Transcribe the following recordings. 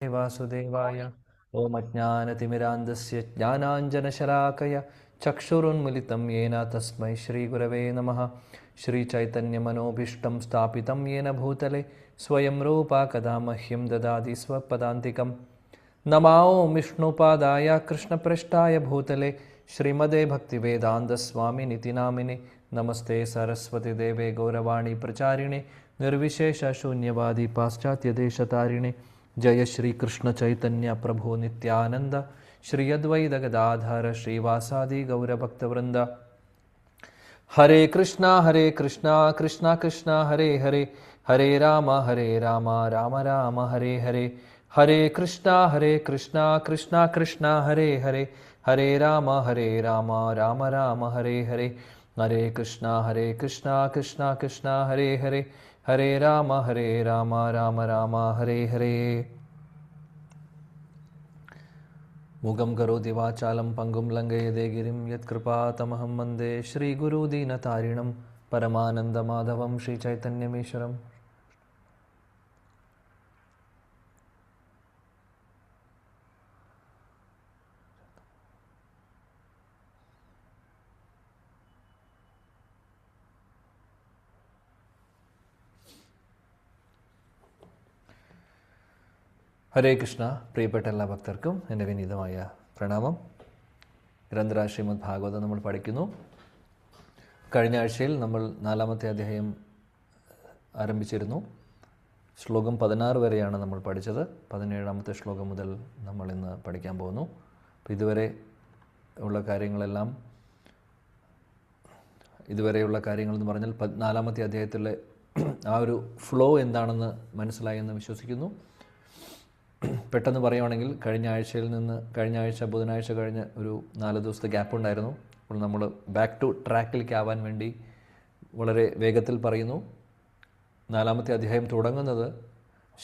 वासुदेवाय ॐ अज्ञानतिमिरान्धस्य ज्ञानाञ्जनशलाकया चक्षुरुन्मिलितं येन तस्मै श्रीगुरवे नमः। श्रीचैतन्यमनोभीष्टं स्थापितं येन भूतले स्वयं रूपा कदा मह्यं ददाति स्वपदान्तिकं। नमामि विष्णुपादाय कृष्णप्रेष्ठाय भूतले श्रीमदे भक्तिवेदान्तस्वामिनिति नामिने। नमस्ते सरस्वतीदेवे गौरवाणी प्रचारिणे निर्विशेषशून्यवादी पाश्चात्यदेशतारिणे। जय श्री कृष्ण चैतन्य प्रभु नित्यानंद श्री अद्वैत गदाधर श्रीवासादि गौरभक्तवृंद। हरे कृष्णा कृष्णा कृष्णा हरे हरे, हरे राम राम राम हरे हरे। हरे कृष्णा कृष्णा कृष्णा हरे हरे, हरे राम राम राम हरे हरे। हरे कृष्णा कृष्णा कृष्णा हरे हरे, हरे राम राम राम हरे हरे। मुगं करोति वाचालं पंगुं लंघयते गिरिं यत्कृपातमहं वन्दे श्रीगुरुदीनतारिणं परमानन्दमाधवं श्रीचैतन्यमीश्वरम्। ഹരേ കൃഷ്ണ. പ്രിയപ്പെട്ട എല്ലാ ഭക്തർക്കും എൻ്റെ വിനീതമായ പ്രണാമം. നിരന്തര ശ്രീമദ് ഭാഗവതം നമ്മൾ പഠിക്കുന്നു. കഴിഞ്ഞ ആഴ്ചയിൽ നമ്മൾ 4-ാമത്തെ അധ്യായം ആരംഭിച്ചിരുന്നു. ശ്ലോകം 16 വരെയാണ് നമ്മൾ പഠിച്ചത്. 17-ാമത്തെ ശ്ലോകം മുതൽ നമ്മൾ ഇന്ന് പഠിക്കാൻ പോകുന്നു. അപ്പോൾ ഇതുവരെയുള്ള കാര്യങ്ങൾ എന്ന് പറഞ്ഞാൽ 4-ാമത്തെ അധ്യായത്തിലെ ആ ഒരു ഫ്ലോ എന്താണെന്ന് മനസ്സിലായി എന്ന് വിശ്വസിക്കുന്നു. പെട്ടെന്ന് പറയുവാണെങ്കിൽ കഴിഞ്ഞ ആഴ്ച ബുധനാഴ്ച കഴിഞ്ഞ് ഒരു 4 ദിവസത്തെ ഗ്യാപ്പ് ഉണ്ടായിരുന്നു. അപ്പോൾ നമ്മൾ ബാക്ക് ടു ട്രാക്കിലേക്ക് ആവാൻ വേണ്ടി വളരെ വേഗത്തിൽ പറയുന്നു. 4-ാമത്തെ അധ്യായം തുടങ്ങുന്നത്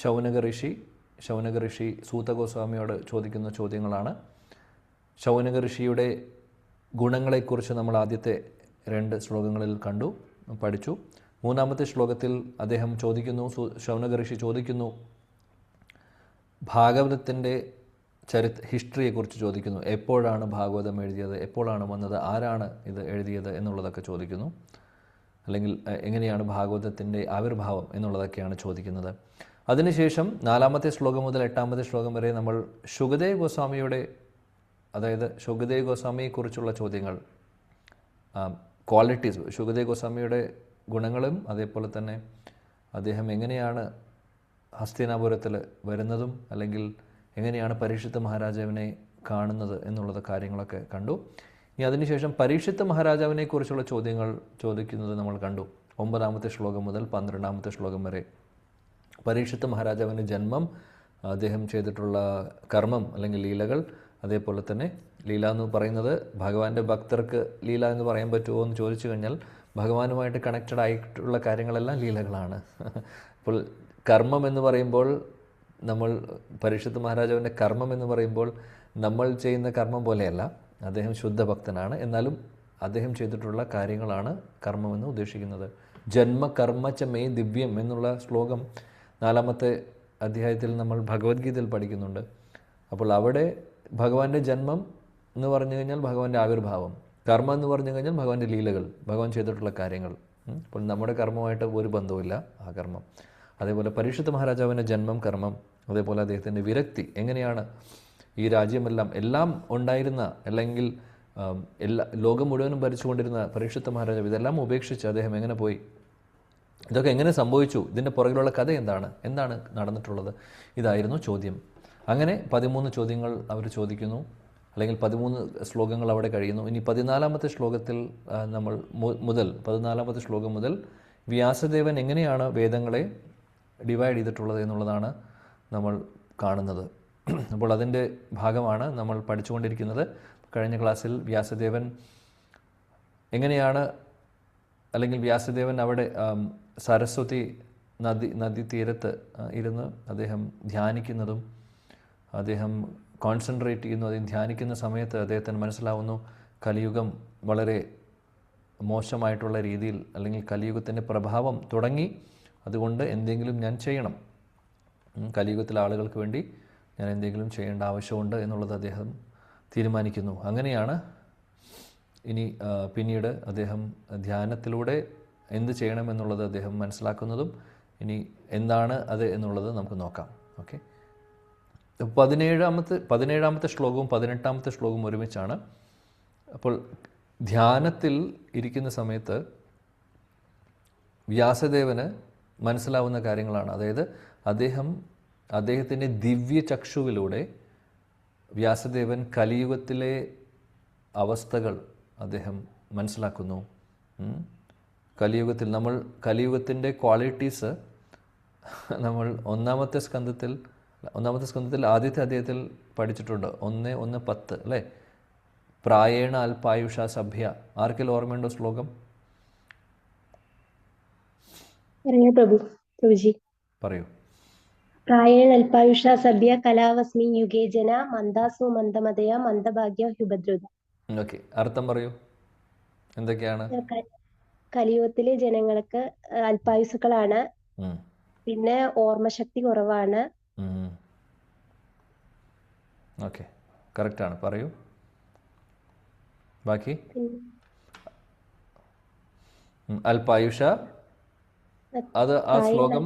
ശൗനക ഋഷി സൂത ഗോസ്വാമിയോട് ചോദിക്കുന്ന ചോദ്യങ്ങളാണ്. ശൗനക ഋഷിയുടെ ഗുണങ്ങളെക്കുറിച്ച് നമ്മൾ ആദ്യത്തെ 2 ശ്ലോകങ്ങളിൽ പഠിച്ചു. 3-ാമത്തെ ശ്ലോകത്തിൽ ശൗനക ഋഷി ചോദിക്കുന്നു, ഭാഗവതത്തിൻ്റെ ഹിസ്റ്ററിയെക്കുറിച്ച് ചോദിക്കുന്നു. എപ്പോഴാണ് ഭാഗവതം എഴുതിയത്, എപ്പോഴാണ് വന്നത്, ആരാണ് ഇത് എഴുതിയത് എന്നുള്ളതൊക്കെ ചോദിക്കുന്നു. അല്ലെങ്കിൽ എങ്ങനെയാണ് ഭാഗവതത്തിൻ്റെ ആവിർഭാവം എന്നുള്ളതൊക്കെയാണ് ചോദിക്കുന്നത്. അതിനുശേഷം 4-ാമത്തെ ശ്ലോകം മുതൽ 8-ാമത്തെ ശ്ലോകം വരെ നമ്മൾ ശുകദേവ് ഗോസ്വാമിയെക്കുറിച്ചുള്ള ചോദ്യങ്ങൾ, ക്വാളിറ്റീസ്, ശുകദേവ് ഗോസ്വാമിയുടെ ഗുണങ്ങളും അതേപോലെ തന്നെ അദ്ദേഹം എങ്ങനെയാണ് ഹസ്തിനാപുരത്തിൽ വരുന്നതും അല്ലെങ്കിൽ എങ്ങനെയാണ് പരീക്ഷിത്ത് മഹാരാജാവിനെ കാണുന്നത് എന്നുള്ള കാര്യങ്ങളൊക്കെ കണ്ടു. ഇനി അതിനുശേഷം പരീക്ഷിത്ത് മഹാരാജാവിനെക്കുറിച്ചുള്ള ചോദ്യങ്ങൾ ചോദിക്കുന്നത് നമ്മൾ കണ്ടു. 9-ാമത്തെ ശ്ലോകം മുതൽ 12-ാമത്തെ ശ്ലോകം വരെ പരീക്ഷിത്ത് മഹാരാജാവിൻ്റെ ജന്മം, അദ്ദേഹം ചെയ്തിട്ടുള്ള കർമ്മം അല്ലെങ്കിൽ ലീലകൾ, അതേപോലെ തന്നെ ലീല എന്ന് പറയുന്നത് ഭഗവാന്റെ ഭക്തർക്ക് ലീല എന്ന് പറയാൻ പറ്റുമോ എന്ന് ചോദിച്ചു കഴിഞ്ഞാൽ ഭഗവാനുമായിട്ട് കണക്റ്റഡ് ആയിട്ടുള്ള കാര്യങ്ങളെല്ലാം ലീലകളാണ്. അപ്പോൾ കർമ്മം എന്ന് പറയുമ്പോൾ പരീക്ഷിത്ത് മഹാരാജാവിൻ്റെ കർമ്മം എന്ന് പറയുമ്പോൾ നമ്മൾ ചെയ്യുന്ന കർമ്മം പോലെയല്ല. അദ്ദേഹം ശുദ്ധഭക്തനാണ്, എന്നാലും അദ്ദേഹം ചെയ്തിട്ടുള്ള കാര്യങ്ങളാണ് കർമ്മമെന്ന് ഉദ്ദേശിക്കുന്നത്. ജന്മകർമ്മച്ച മേ ദിവ്യം എന്നുള്ള ശ്ലോകം 4-ാമത്തെ അധ്യായത്തിൽ നമ്മൾ ഭഗവത്ഗീതയിൽ പഠിക്കുന്നുണ്ട്. അപ്പോൾ അവിടെ ഭഗവാന്റെ ജന്മം എന്ന് പറഞ്ഞു കഴിഞ്ഞാൽ ഭഗവാന്റെ ആവിർഭാവം, കർമ്മം എന്ന് പറഞ്ഞു കഴിഞ്ഞാൽ ഭഗവാന്റെ ലീലകൾ, ഭഗവാൻ ചെയ്തിട്ടുള്ള കാര്യങ്ങൾ. അപ്പോൾ നമ്മുടെ കർമ്മമായിട്ട് ഒരു ബന്ധവുമില്ല ആ കർമ്മം. അതേപോലെ പരീക്ഷിത്ത് മഹാരാജാവിൻ്റെ ജന്മം, കർമ്മം, അതേപോലെ അദ്ദേഹത്തിൻ്റെ വിരക്തി, എങ്ങനെയാണ് ഈ രാജ്യമെല്ലാം എല്ലാം ഉണ്ടായിരുന്ന അല്ലെങ്കിൽ ലോകം മുഴുവനും ഭരിച്ചുകൊണ്ടിരുന്ന പരീക്ഷിത്ത് മഹാരാജാവ് ഇതെല്ലാം ഉപേക്ഷിച്ച് അദ്ദേഹം എങ്ങനെ പോയി, ഇതൊക്കെ എങ്ങനെ സംഭവിച്ചു, ഇതിൻ്റെ പുറകിലുള്ള കഥ എന്താണ് നടന്നിട്ടുള്ളത്, ഇതായിരുന്നു ചോദ്യം. അങ്ങനെ 13 ചോദ്യങ്ങൾ അവർ ചോദിക്കുന്നു, അല്ലെങ്കിൽ 13 ശ്ലോകങ്ങൾ അവിടെ കഴിയുന്നു. ഇനി 14-ാമത്തെ ശ്ലോകത്തിൽ 14-ാമത്തെ ശ്ലോകം മുതൽ വ്യാസദേവൻ എങ്ങനെയാണ് വേദങ്ങളെ ഡിവൈഡ് ചെയ്തിട്ടുള്ളത് എന്നുള്ളതാണ് നമ്മൾ കാണുന്നത്. അപ്പോൾ അതിൻ്റെ ഭാഗമാണ് നമ്മൾ പഠിച്ചുകൊണ്ടിരിക്കുന്നത്. കഴിഞ്ഞ ക്ലാസ്സിൽ വ്യാസദേവൻ അവിടെ സരസ്വതി നദി തീരത്ത് ഇരുന്ന് അദ്ദേഹം ധ്യാനിക്കുന്നതും അദ്ദേഹം കോൺസെൻട്രേറ്റ് ചെയ്യുന്നു. അദ്ദേഹം ധ്യാനിക്കുന്ന സമയത്ത് അദ്ദേഹത്തിന് മനസ്സിലാവുന്നു കലിയുഗം വളരെ മോശമായിട്ടുള്ള രീതിയിൽ, അല്ലെങ്കിൽ കലിയുഗത്തിൻ്റെ പ്രഭാവം തുടങ്ങി, അതുകൊണ്ട് എന്തെങ്കിലും ഞാൻ ചെയ്യണം, കലിയുഗത്തിലെ ആളുകൾക്ക് വേണ്ടി ഞാൻ എന്തെങ്കിലും ചെയ്യേണ്ട ആവശ്യമുണ്ട് എന്നുള്ളത് അദ്ദേഹം തീരുമാനിക്കുന്നു. അങ്ങനെയാണ് ഇനി പിന്നീട് അദ്ദേഹം ധ്യാനത്തിലൂടെ എന്ത് ചെയ്യണമെന്നുള്ളത് അദ്ദേഹം മനസ്സിലാക്കുന്നതും ഇനി എന്താണ് അത് എന്നുള്ളത് നമുക്ക് നോക്കാം. ഓക്കെ, 17-ാമത്തെ ശ്ലോകവും 18-ാമത്തെ ശ്ലോകവും ഒരുമിച്ചാണ്. അപ്പോൾ ധ്യാനത്തിൽ ഇരിക്കുന്ന സമയത്ത് വ്യാസദേവന് മനസ്സിലാവുന്ന കാര്യങ്ങളാണ്. അതായത് അദ്ദേഹത്തിൻ്റെ ദിവ്യ ചക്ഷുവിലൂടെ വ്യാസദേവൻ കലിയുഗത്തിലെ അവസ്ഥകൾ അദ്ദേഹം മനസ്സിലാക്കുന്നു. കലിയുഗത്തിൻ്റെ ക്വാളിറ്റീസ് നമ്മൾ ഒന്നാമത്തെ സ്കന്ധത്തിൽ ആദ്യത്തെ അധ്യായത്തിൽ പഠിച്ചിട്ടുണ്ട്. 1:10 അല്ലേ? പ്രായേണ അല്പായുഷ സഭ്യ. ആർക്കെങ്കിലും ഓർമ്മയുണ്ടോ ശ്ലോകം? പറയൂ. പ്രായേണ അല്പായുഷ സഭ്യ കലാവസ്മി യുഗേ ജന മന്ദാസു മന്ദമതയ മന്ദഭാഗ്യ ഹ്യുഭദ്രുത. ഓക്കെ, അർത്ഥം പറയൂ, എന്തൊക്കെയാണ്? കലിയുഗത്തിലെ ജനങ്ങൾക്ക് അല്പായുസുക്കളാണ്, പിന്നെ ഓർമ്മശക്തി കുറവാണ്. ഓക്കെ, കറക്റ്റാണ്. പറയൂ ബാക്കി. അല്പായുഷ, അത് ആ ശ്ലോകം.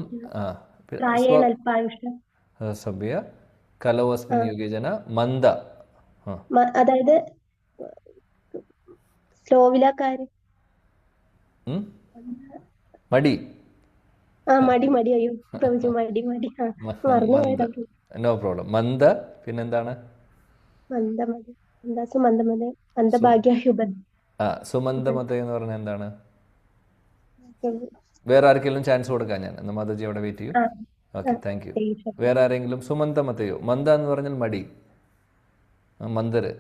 സഭ്യ കലോസ്മിൻ യുഗേ ജന മന്ദ, അതായത് സ്ലോവിലക്കാര് മടി. മടി അയ്യോ പ്രവചു മടി നോ പ്രോബ്ലം. മന്ദ, പിന്നെന്താണ്? സുമന്ദമത എന്ന് പറഞ്ഞാൽ എന്താണ്? വേറെ ആർക്കെങ്കിലും ചാൻസ് കൊടുക്കാം ഞാൻ. മാതാജി അവിടെ വെയിറ്റ് ചെയ്യും. Okay, thank U. വേറെ ആരെങ്കിലും? സുമന്തമതയോ? മന്ദ എന്ന് പറഞ്ഞാൽ മടി, മന്ദര്.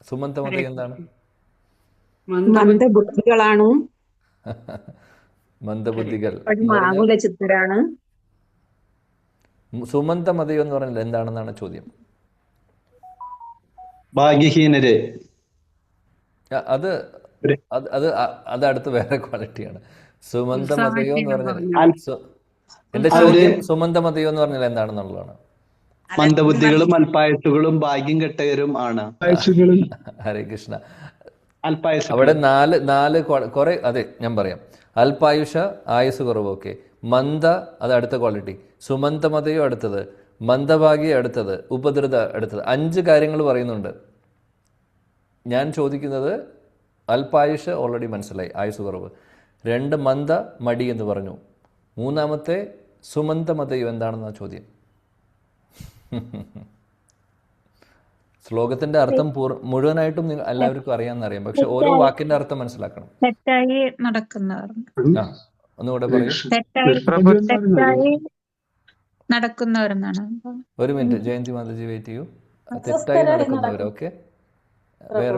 സുമന്തമത എന്താണ്? മന്ദബുദ്ധികളാണ്. മന്ദബുദ്ധികൾ. ആകുലചിത്തരാണ്. സുമന്തമതയോ എന്ന് പറഞ്ഞാൽ എന്താണെന്നാണ് ചോദ്യം. ഭാഗ്യഹീനര്. അത് അടുത്ത് വേറെ ക്വാളിറ്റിയാണ്. സുമന്തമതയോ എന്ന് പറഞ്ഞാൽ എന്റെ ചോദ്യം സുമന്തമതയോ എന്ന് പറഞ്ഞാൽ എന്താണെന്നുള്ളതാണ്. മന്ദബുദ്ധികളും അല്പായുസുകളും ഭാഗ്യം കെട്ടവരും ആണ്. ഹരേ കൃഷ്ണ. അവിടെ നാല് കുറെ. അതെ, ഞാൻ പറയാം. അല്പായുഷ, ആയുസ് കുറവ്. ഓക്കെ. മന്ദ, അത് അടുത്ത ക്വാളിറ്റി. സുമന്തമതയോ അടുത്തത്, മന്ദഭാഗ്യ അടുത്തത്, ഉപദ്രുത അടുത്തത്. 5 കാര്യങ്ങൾ പറയുന്നുണ്ട്. ഞാൻ ചോദിക്കുന്നത് അല്പായുഷ ഓൾറെഡി മനസ്സിലായി, ആയുസ് കുറവ്. 2 മന്ദ, മടി എന്ന് പറഞ്ഞു. 3-ാമത്തെ സുമന്തമതയോ എന്താണെന്നാ ചോദ്യം. ശ്ലോകത്തിന്റെ അർത്ഥം മുഴുവനായിട്ടും എല്ലാവർക്കും അറിയാമെന്നറിയാം, പക്ഷെ ഓരോ വാക്കിന്റെ അർത്ഥം മനസ്സിലാക്കണം. തെറ്റായി നടക്കുന്നവർ. ഒന്നുകൂടെ പറയൂ. തെറ്റായി നടക്കുന്നവരെന്നാണ്. ഒരു മിനിറ്റ്, ജയന്തി മാതാജി വെയിറ്റ് ചെയ്യൂ. തെറ്റായി നടക്കുന്നവർ. ഓക്കെ,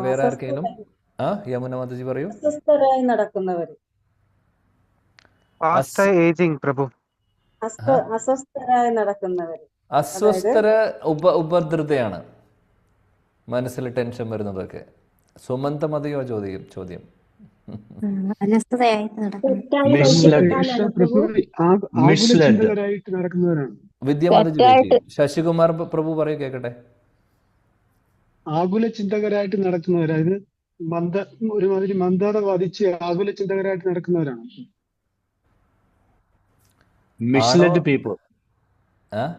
വേറെ ആർക്കെങ്കിലും? യമുന മാതാജി പറയൂ. നടക്കുന്നവർ. അസ്വസ്ഥരായി നടക്കുന്നവർ. അസ്വസ്ഥര, ഉപദ്രുതയാണ്, മനസ്സിൽ ടെൻഷൻ വരുന്നതൊക്കെ. സുമന്തമതയോ ചോദ്യം. വിദ്യാമാതാജി, ശശികുമാർ പ്രഭു പറയൂ, കേക്കട്ടെ. ആകുല ചിന്തകരായിട്ട് നടക്കുന്നവർ, അതായത് ഒരുമാതിരി മന്ദത ബാധിച്ച് ആകുല ചിന്തകരായിട്ട് നടക്കുന്നവരാണ്. മിസ്ലെഡ് പീപ്പിൾ.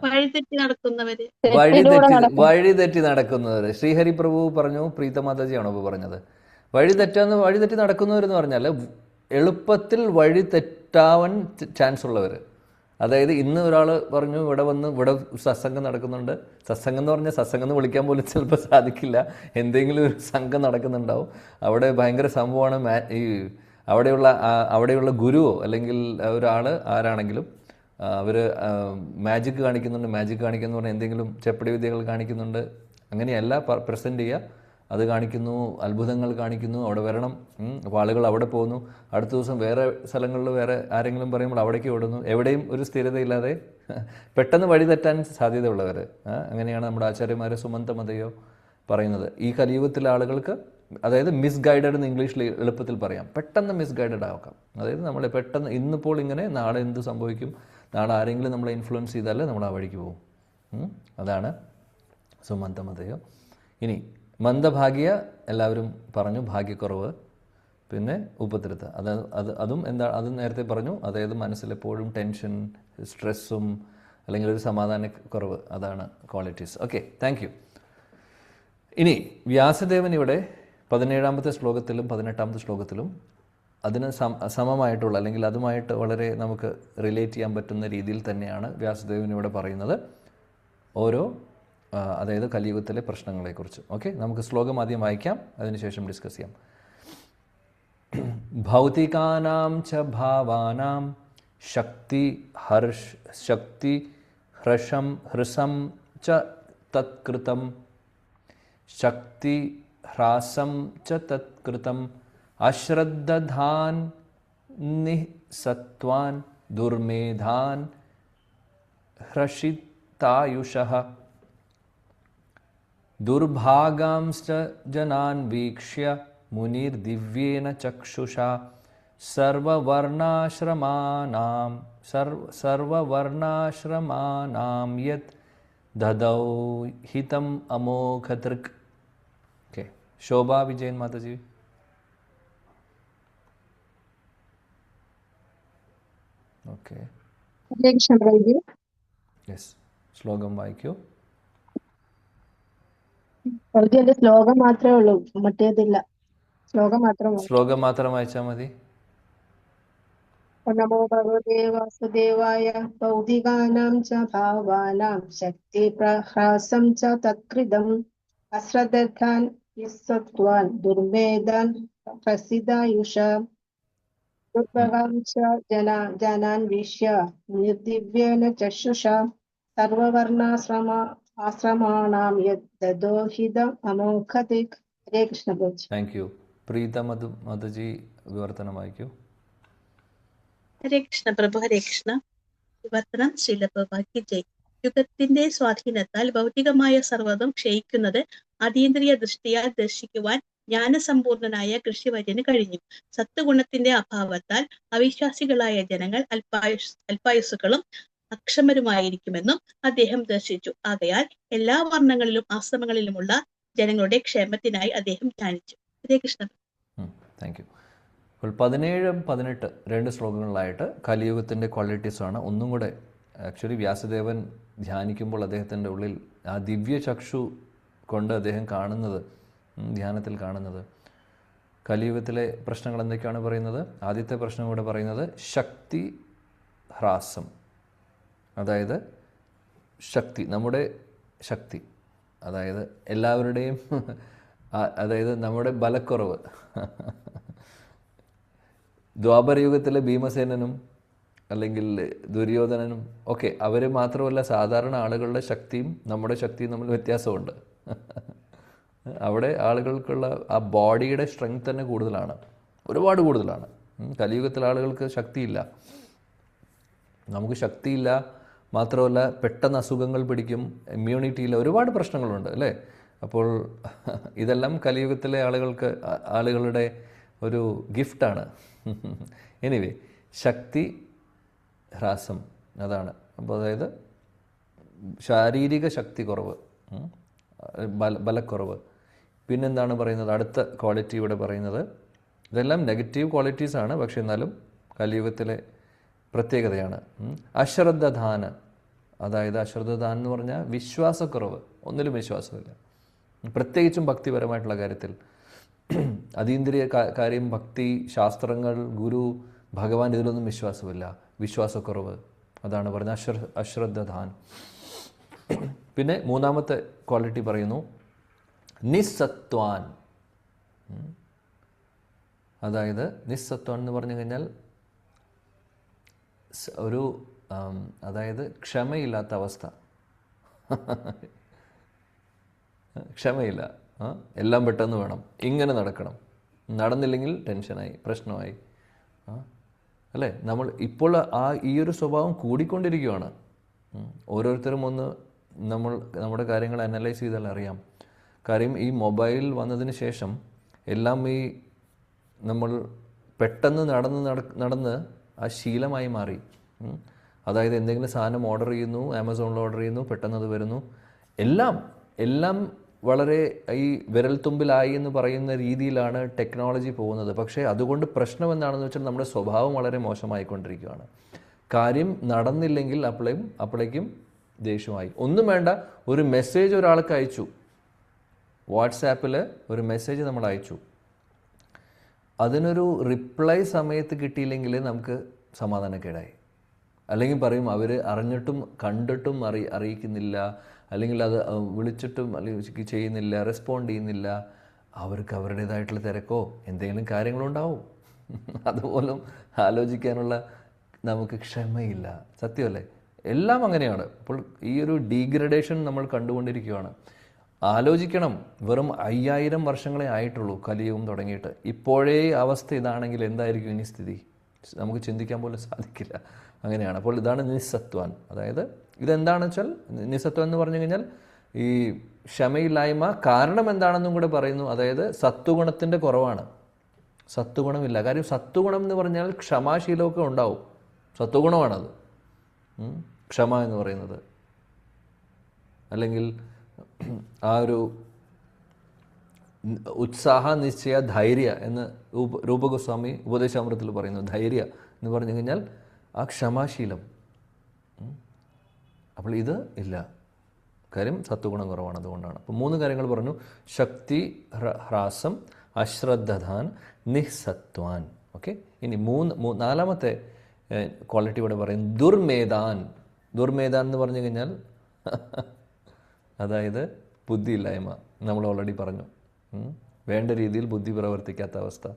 വഴിതെറ്റി നടക്കുന്നവര്. ശ്രീഹരി പ്രഭു പറഞ്ഞു, പ്രീതമാതാജിയാണോ ഇപ്പൊ പറഞ്ഞത്? വഴിതെറ്റി നടക്കുന്നവരെന്ന് പറഞ്ഞാൽ എളുപ്പത്തിൽ വഴി തെറ്റാവാൻ ചാൻസ് ഉള്ളവർ. അതായത് ഇന്ന് ഒരാൾ പറഞ്ഞു ഇവിടെ സത്സംഗം നടക്കുന്നുണ്ട്. സത്സംഗം എന്ന് പറഞ്ഞാൽ സത്സംഗം എന്ന് വിളിക്കാൻ പോലും ചിലപ്പോൾ സാധിക്കില്ല. എന്തെങ്കിലും ഒരു സംഘം നടക്കുന്നുണ്ടാവും. അവിടെ ഭയങ്കര സംഭവമാണ്. ഈ അവിടെയുള്ള ഗുരുവോ അല്ലെങ്കിൽ ഒരാൾ ആരാണെങ്കിലും അവർ മാജിക് കാണിക്കുന്നു പറഞ്ഞാൽ എന്തെങ്കിലും ചെപ്പടി വിദ്യകൾ കാണിക്കുന്നുണ്ട്. അങ്ങനെയല്ല പ്രസൻറ്റ് ചെയ്യുക. അത് കാണിക്കുന്നു, അത്ഭുതങ്ങൾ കാണിക്കുന്നു, അവിടെ വരണം. അപ്പോൾ ആളുകൾ അവിടെ പോകുന്നു. അടുത്ത ദിവസം വേറെ സ്ഥലങ്ങളിൽ വേറെ ആരെങ്കിലും പറയുമ്പോൾ അവിടേക്ക് ഓടുന്നു. എവിടെയും ഒരു സ്ഥിരതയില്ലാതെ പെട്ടെന്ന് വഴി തെറ്റാൻ സാധ്യതയുള്ളവർ. അങ്ങനെയാണ് നമ്മുടെ ആചാര്യന്മാരെ സുമന്തമതയോ പറയുന്നത്. ഈ കലിയുഗത്തിലെ ആളുകൾക്ക്, അതായത് മിസ് ഗൈഡഡ് എന്ന് ഇംഗ്ലീഷിൽ എളുപ്പത്തിൽ പറയാം, പെട്ടെന്ന് മിസ് ഗൈഡഡ് ആക്കാം. അതായത് നമ്മൾ പെട്ടെന്ന് ഇന്നിപ്പോൾ ഇങ്ങനെ, നാളെ എന്ത് സംഭവിക്കും, നാളെ ആരെങ്കിലും നമ്മളെ ഇൻഫ്ലുവൻസ് ചെയ്താൽ നമ്മൾ ആ വഴിക്ക് പോകും. അതാണ് സോ മന്ദമതയോ. ഇനി മന്ദഭാഗ്യ എല്ലാവരും പറഞ്ഞു, ഭാഗ്യക്കുറവ്. പിന്നെ ഉപദ്രുത, അതും അതും നേരത്തെ പറഞ്ഞു. അതായത് മനസ്സിലെപ്പോഴും ടെൻഷൻ, സ്ട്രെസ്സും അല്ലെങ്കിൽ ഒരു സമാധാനക്കുറവ്, അതാണ് ക്വാളിറ്റീസ്. Okay, thank U. ഇനി വ്യാസദേവൻ ഇവിടെ 17-ാമത്തെ ശ്ലോകത്തിലും 18-ാമത്തെ ശ്ലോകത്തിലും അതിന് സമമായിട്ടുള്ള അല്ലെങ്കിൽ അതുമായിട്ട് വളരെ നമുക്ക് റിലേറ്റ് ചെയ്യാൻ പറ്റുന്ന രീതിയിൽ തന്നെയാണ് വ്യാസദേവൻ ഇവിടെ പറയുന്നത് ഓരോ അതായത് കലിയുഗത്തിലെ പ്രശ്നങ്ങളെക്കുറിച്ച്. ഓക്കെ, നമുക്ക് ശ്ലോകം ആദ്യം വായിക്കാം, അതിനുശേഷം ഡിസ്കസ് ചെയ്യാം. ഭൗതികാനാം ച ഭാവാനാം ശക്തി ഹൃസം ച തത്കൃതം ശക്തി ഹ്രാസം ച തത്കൃതം അശ്രദ്ധധാൻ നിസത്വാൻ ദുർമേധാൻ ഹ്രഷിതായുഷഃ ദുർഭാഗാംശ്ച ജനാൻ വീക്ഷ്യ മുനിർദിവ്യേന ചക്ഷുഷാ സർവവർണാശ്രമാനാം യത് ദദൗ ഹിതം അമോഘദൃക്. ഓക്കെ, ശോഭ വിജയൻ മാതാജി. ഓക്കെ, യെസ്, ശ്ലോകം വായിക്കൂ. എന്റെ ശ്ലോകം മാത്രമേ ഉള്ളൂ, മറ്റേതില്ല. ശ്ലോകം മാത്രം ശ്ലോകം മാത്രം വായിച്ചാൽ മതി. നമോ ഭഗവതേ വാസുദേവായ ഭൗതികാനാം ച ഭാവാനാം ശക്തി പ്രഹ്രാസം ച തത്കൃതം അശ്രദ്ധാൻ നിസ്സത്വാൻ ദുർവേദാൻ പ്രസിദായുഷ ദുർഭഗാം ച ജനാൻ വീക്ഷ്യ നിർദിവ്യേന ചക്ഷുഷ സർവവർണാശ്രമാണാം യദ്ദോഹിതം അമോഘദിക്. ഹരേ കൃഷ്ണ. Thank you. പ്രീത മധുജി വിവർത്തനം വായിക്കൂ. ഹരേ കൃഷ്ണ പ്രഭു. ഹരേ കൃഷ്ണ. വിവർത്തനം ശ്രീല പ്രഭുപാദ് ജയ്. യുഗത്തിന്റെ സ്വാധീനത്താൽ ഭൗതികമായ സർവ്വതും ക്ഷയിക്കുന്നത് അതീന്ദ്രിയ ദൃഷ്ടിയാൽ ദർശിക്കുവാൻ ജ്ഞാനസമ്പൂർണനായ കൃഷിവര്യന് കഴിഞ്ഞു. സത്വഗുണത്തിന്റെ അഭാവത്താൽ അവിശ്വാസികളായ ജനങ്ങൾ അല്പായുസ്സുകളും അക്ഷമരുമായിരിക്കുമെന്നും അദ്ദേഹം ദർശിച്ചു. ആകയാൽ എല്ലാ വർണ്ണങ്ങളിലും ആശ്രമങ്ങളിലുമുള്ള ജനങ്ങളുടെ ക്ഷേമത്തിനായി അദ്ദേഹം ധ്യാനിച്ചു. ഹരേ കൃഷ്ണ. Thank you. അപ്പോൾ 17-18 രണ്ട് ശ്ലോകങ്ങളിലായിട്ട് കലിയുഗത്തിൻ്റെ ക്വാളിറ്റീസാണ് ഒന്നും കൂടെ. ആക്ച്വലി വ്യാസദേവൻ ധ്യാനിക്കുമ്പോൾ അദ്ദേഹത്തിൻ്റെ ഉള്ളിൽ ആ ദിവ്യ ചക്ഷു കൊണ്ട് അദ്ദേഹം കാണുന്നത്, ധ്യാനത്തിൽ കാണുന്നത് കലിയുഗത്തിലെ പ്രശ്നങ്ങൾ എന്തൊക്കെയാണ് പറയുന്നത്. ആദ്യത്തെ പ്രശ്നം കൂടെ പറയുന്നത് ശക്തി ഹ്രാസം, അതായത് ശക്തി, നമ്മുടെ ശക്തി, അതായത് എല്ലാവരുടെയും അതായത് നമ്മുടെ ബലക്കുറവ്. ദ്വാപരയുഗത്തിലെ ഭീമസേനനും അല്ലെങ്കിൽ ദുര്യോധനനും ഒക്കെ അവർ മാത്രമല്ല, സാധാരണ ആളുകളുടെ ശക്തിയും നമ്മുടെ ശക്തിയും തമ്മിൽ വ്യത്യാസമുണ്ട്. അവിടെ ആളുകൾക്കുള്ള ആ ബോഡിയുടെ സ്ട്രെങ്ത് തന്നെ കൂടുതലാണ്, ഒരുപാട് കൂടുതലാണ്. കലിയുഗത്തിലെ ആളുകൾക്ക് ശക്തിയില്ല, നമുക്ക് ശക്തിയില്ല. മാത്രമല്ല പെട്ടെന്ന് അസുഖങ്ങൾ പിടിക്കും, ഇമ്മ്യൂണിറ്റി ഇല്ല, ഒരുപാട് പ്രശ്നങ്ങളുണ്ട് അല്ലേ. അപ്പോൾ ഇതെല്ലാം കലിയുഗത്തിലെ ആളുകളുടെ ഒരു ഗിഫ്റ്റാണ്. എനിവേ, ശക്തി ഹ്രാസം അതാണ്. അപ്പോൾ അതായത് ശാരീരിക ശക്തി കുറവ്, ബലക്കുറവ്. പിന്നെന്താണ് പറയുന്നത്, അടുത്ത ക്വാളിറ്റി ഇവിടെ പറയുന്നത്, ഇതെല്ലാം നെഗറ്റീവ് ക്വാളിറ്റീസാണ്, പക്ഷെ എന്നാലും കലിയുഗത്തിലെ പ്രത്യേകതയാണ്. അശ്രദ്ധധാന, അതായത് അശ്രദ്ധധാൻ എന്ന് പറഞ്ഞാൽ വിശ്വാസക്കുറവ്, ഒന്നിലും വിശ്വാസമില്ല, പ്രത്യേകിച്ചും ഭക്തിപരമായിട്ടുള്ള കാര്യത്തിൽ. അതീന്ദ്രിയ കാര്യം, ഭക്തി, ശാസ്ത്രങ്ങൾ, ഗുരു, ഭഗവാൻ, ഇതിലൊന്നും വിശ്വാസമില്ല, വിശ്വാസക്കുറവ്, അതാണ് പറഞ്ഞ അശ്രദ്ധധാൻ. പിന്നെ മൂന്നാമത്തെ ക്വാളിറ്റി പറയുന്നു നിസ്സത്വാൻ. അതായത് നിസ്സത്വാൻ എന്ന് പറഞ്ഞു കഴിഞ്ഞാൽ ഒരു അതായത് ക്ഷമയില്ലാത്ത അവസ്ഥ. ക്ഷമയില്ല, എല്ലാം പെട്ടെന്ന് വേണം, ഇങ്ങനെ നടക്കണം, നടന്നില്ലെങ്കിൽ ടെൻഷനായി, പ്രശ്നമായി അല്ലേ. നമ്മൾ ഇപ്പോൾ ഈ ഒരു സ്വഭാവം കൂടിക്കൊണ്ടിരിക്കുകയാണ്. ഓരോരുത്തരും നമ്മുടെ കാര്യങ്ങൾ അനലൈസ് ചെയ്താൽ അറിയാം. കാര്യം ഈ മൊബൈൽ വന്നതിന് ശേഷം എല്ലാം നമ്മൾ പെട്ടെന്ന് നടന്ന് ആ ശീലമായി മാറി. അതായത് എന്തെങ്കിലും സാധനം ഓർഡർ ചെയ്യുന്നു, ആമസോണിൽ ഓർഡർ ചെയ്യുന്നു, പെട്ടെന്ന് അത് വരുന്നു. എല്ലാം വളരെ ഈ വിരൽത്തുമ്പിലായി എന്ന് പറയുന്ന രീതിയിലാണ് ടെക്നോളജി പോകുന്നത്. പക്ഷേ അതുകൊണ്ട് പ്രശ്നം എന്താണെന്ന് വെച്ചാൽ നമ്മുടെ സ്വഭാവം വളരെ മോശമായിക്കൊണ്ടിരിക്കുകയാണ്. കാര്യം നടന്നില്ലെങ്കിൽ അപ്പോഴേക്കും ദേഷ്യമായി. ഒന്നും വേണ്ട, ഒരു മെസ്സേജ് ഒരാൾക്ക് അയച്ചു, വാട്സാപ്പിൽ ഒരു മെസ്സേജ് നമ്മൾ അയച്ചു, അതിനൊരു റിപ്ലൈ സമയത്ത് കിട്ടിയില്ലെങ്കിൽ നമുക്ക് സമാധാനക്കേടായി. അല്ലെങ്കിൽ പറയും അവർ അറിഞ്ഞിട്ടും കണ്ടിട്ടും അറിയിക്കുന്നില്ല, അല്ലെങ്കിൽ അത് വിളിച്ചിട്ടും അല്ലെങ്കിൽ ചെയ്യുന്നില്ല, റെസ്പോണ്ട് ചെയ്യുന്നില്ല. അവർക്ക് അവരുടേതായിട്ടുള്ള തിരക്കോ എന്തെങ്കിലും കാര്യങ്ങളുണ്ടാവും. അതുപോലും ആലോചിക്കാനുള്ള നമുക്ക് ക്ഷമയില്ല. സത്യമല്ലേ? എല്ലാം അങ്ങനെയാണ്. അപ്പോൾ ഈ ഒരു ഡീഗ്രഡേഷൻ നമ്മൾ കണ്ടുകൊണ്ടിരിക്കുകയാണ്. ആലോചിക്കണം, വെറും 5000 വർഷങ്ങളെ ആയിട്ടുള്ളൂ കലിയുഗം തുടങ്ങിയിട്ട്. ഇപ്പോഴേ അവസ്ഥ ഇതാണെങ്കിൽ എന്തായിരിക്കും ഇനി സ്ഥിതി? നമുക്ക് ചിന്തിക്കാൻ പോലും സാധിക്കില്ല. അങ്ങനെയാണ്. അപ്പോൾ ഇതാണ് നിസ്സത്വാൻ. അതായത് ഇതെന്താണെന്ന് വെച്ചാൽ, നിസ്സത്വം എന്ന് പറഞ്ഞു കഴിഞ്ഞാൽ ഈ ക്ഷമയില്ലായ്മ കാരണം എന്താണെന്നും കൂടെ പറയുന്നു. അതായത് സത്വഗുണത്തിൻ്റെ കുറവാണ്. സത്വഗുണമില്ല. കാര്യം സത്വഗുണം എന്ന് പറഞ്ഞാൽ ക്ഷമാശീലമൊക്കെ ഉണ്ടാവും. സത്വഗുണമാണത്, ക്ഷമ എന്ന് പറയുന്നത്. അല്ലെങ്കിൽ ആ ഒരു ഉത്സാഹ, നിശ്ചയ, ധൈര്യ എന്ന് രൂപഗോസ്വാമി ഉപദേശാമൃതത്തിൽ പറയുന്നു. ധൈര്യ എന്ന് പറഞ്ഞു കഴിഞ്ഞാൽ ആ ക്ഷമാശീലം. അപ്പോൾ ഇത് ഇല്ല. കാര്യം സത്വഗുണം കുറവാണ്. അതുകൊണ്ടാണ്. അപ്പോൾ 3 കാര്യങ്ങൾ പറഞ്ഞു: ശക്തി ഹ്രാസം, അശ്രദ്ധധാൻ, നിസ്സത്വാൻ. ഓക്കെ. ഇനി 4ാമത്തെ ക്വാളിറ്റി ഇവിടെ പറയും ദുർമേധാൻ. ദുർമേധാൻ എന്ന് പറഞ്ഞു കഴിഞ്ഞാൽ അതായത് ബുദ്ധിയില്ലായ്മ. നമ്മൾ ഓൾറെഡി പറഞ്ഞു, വേണ്ട രീതിയിൽ ബുദ്ധി പ്രവർത്തിക്കാത്ത അവസ്ഥ.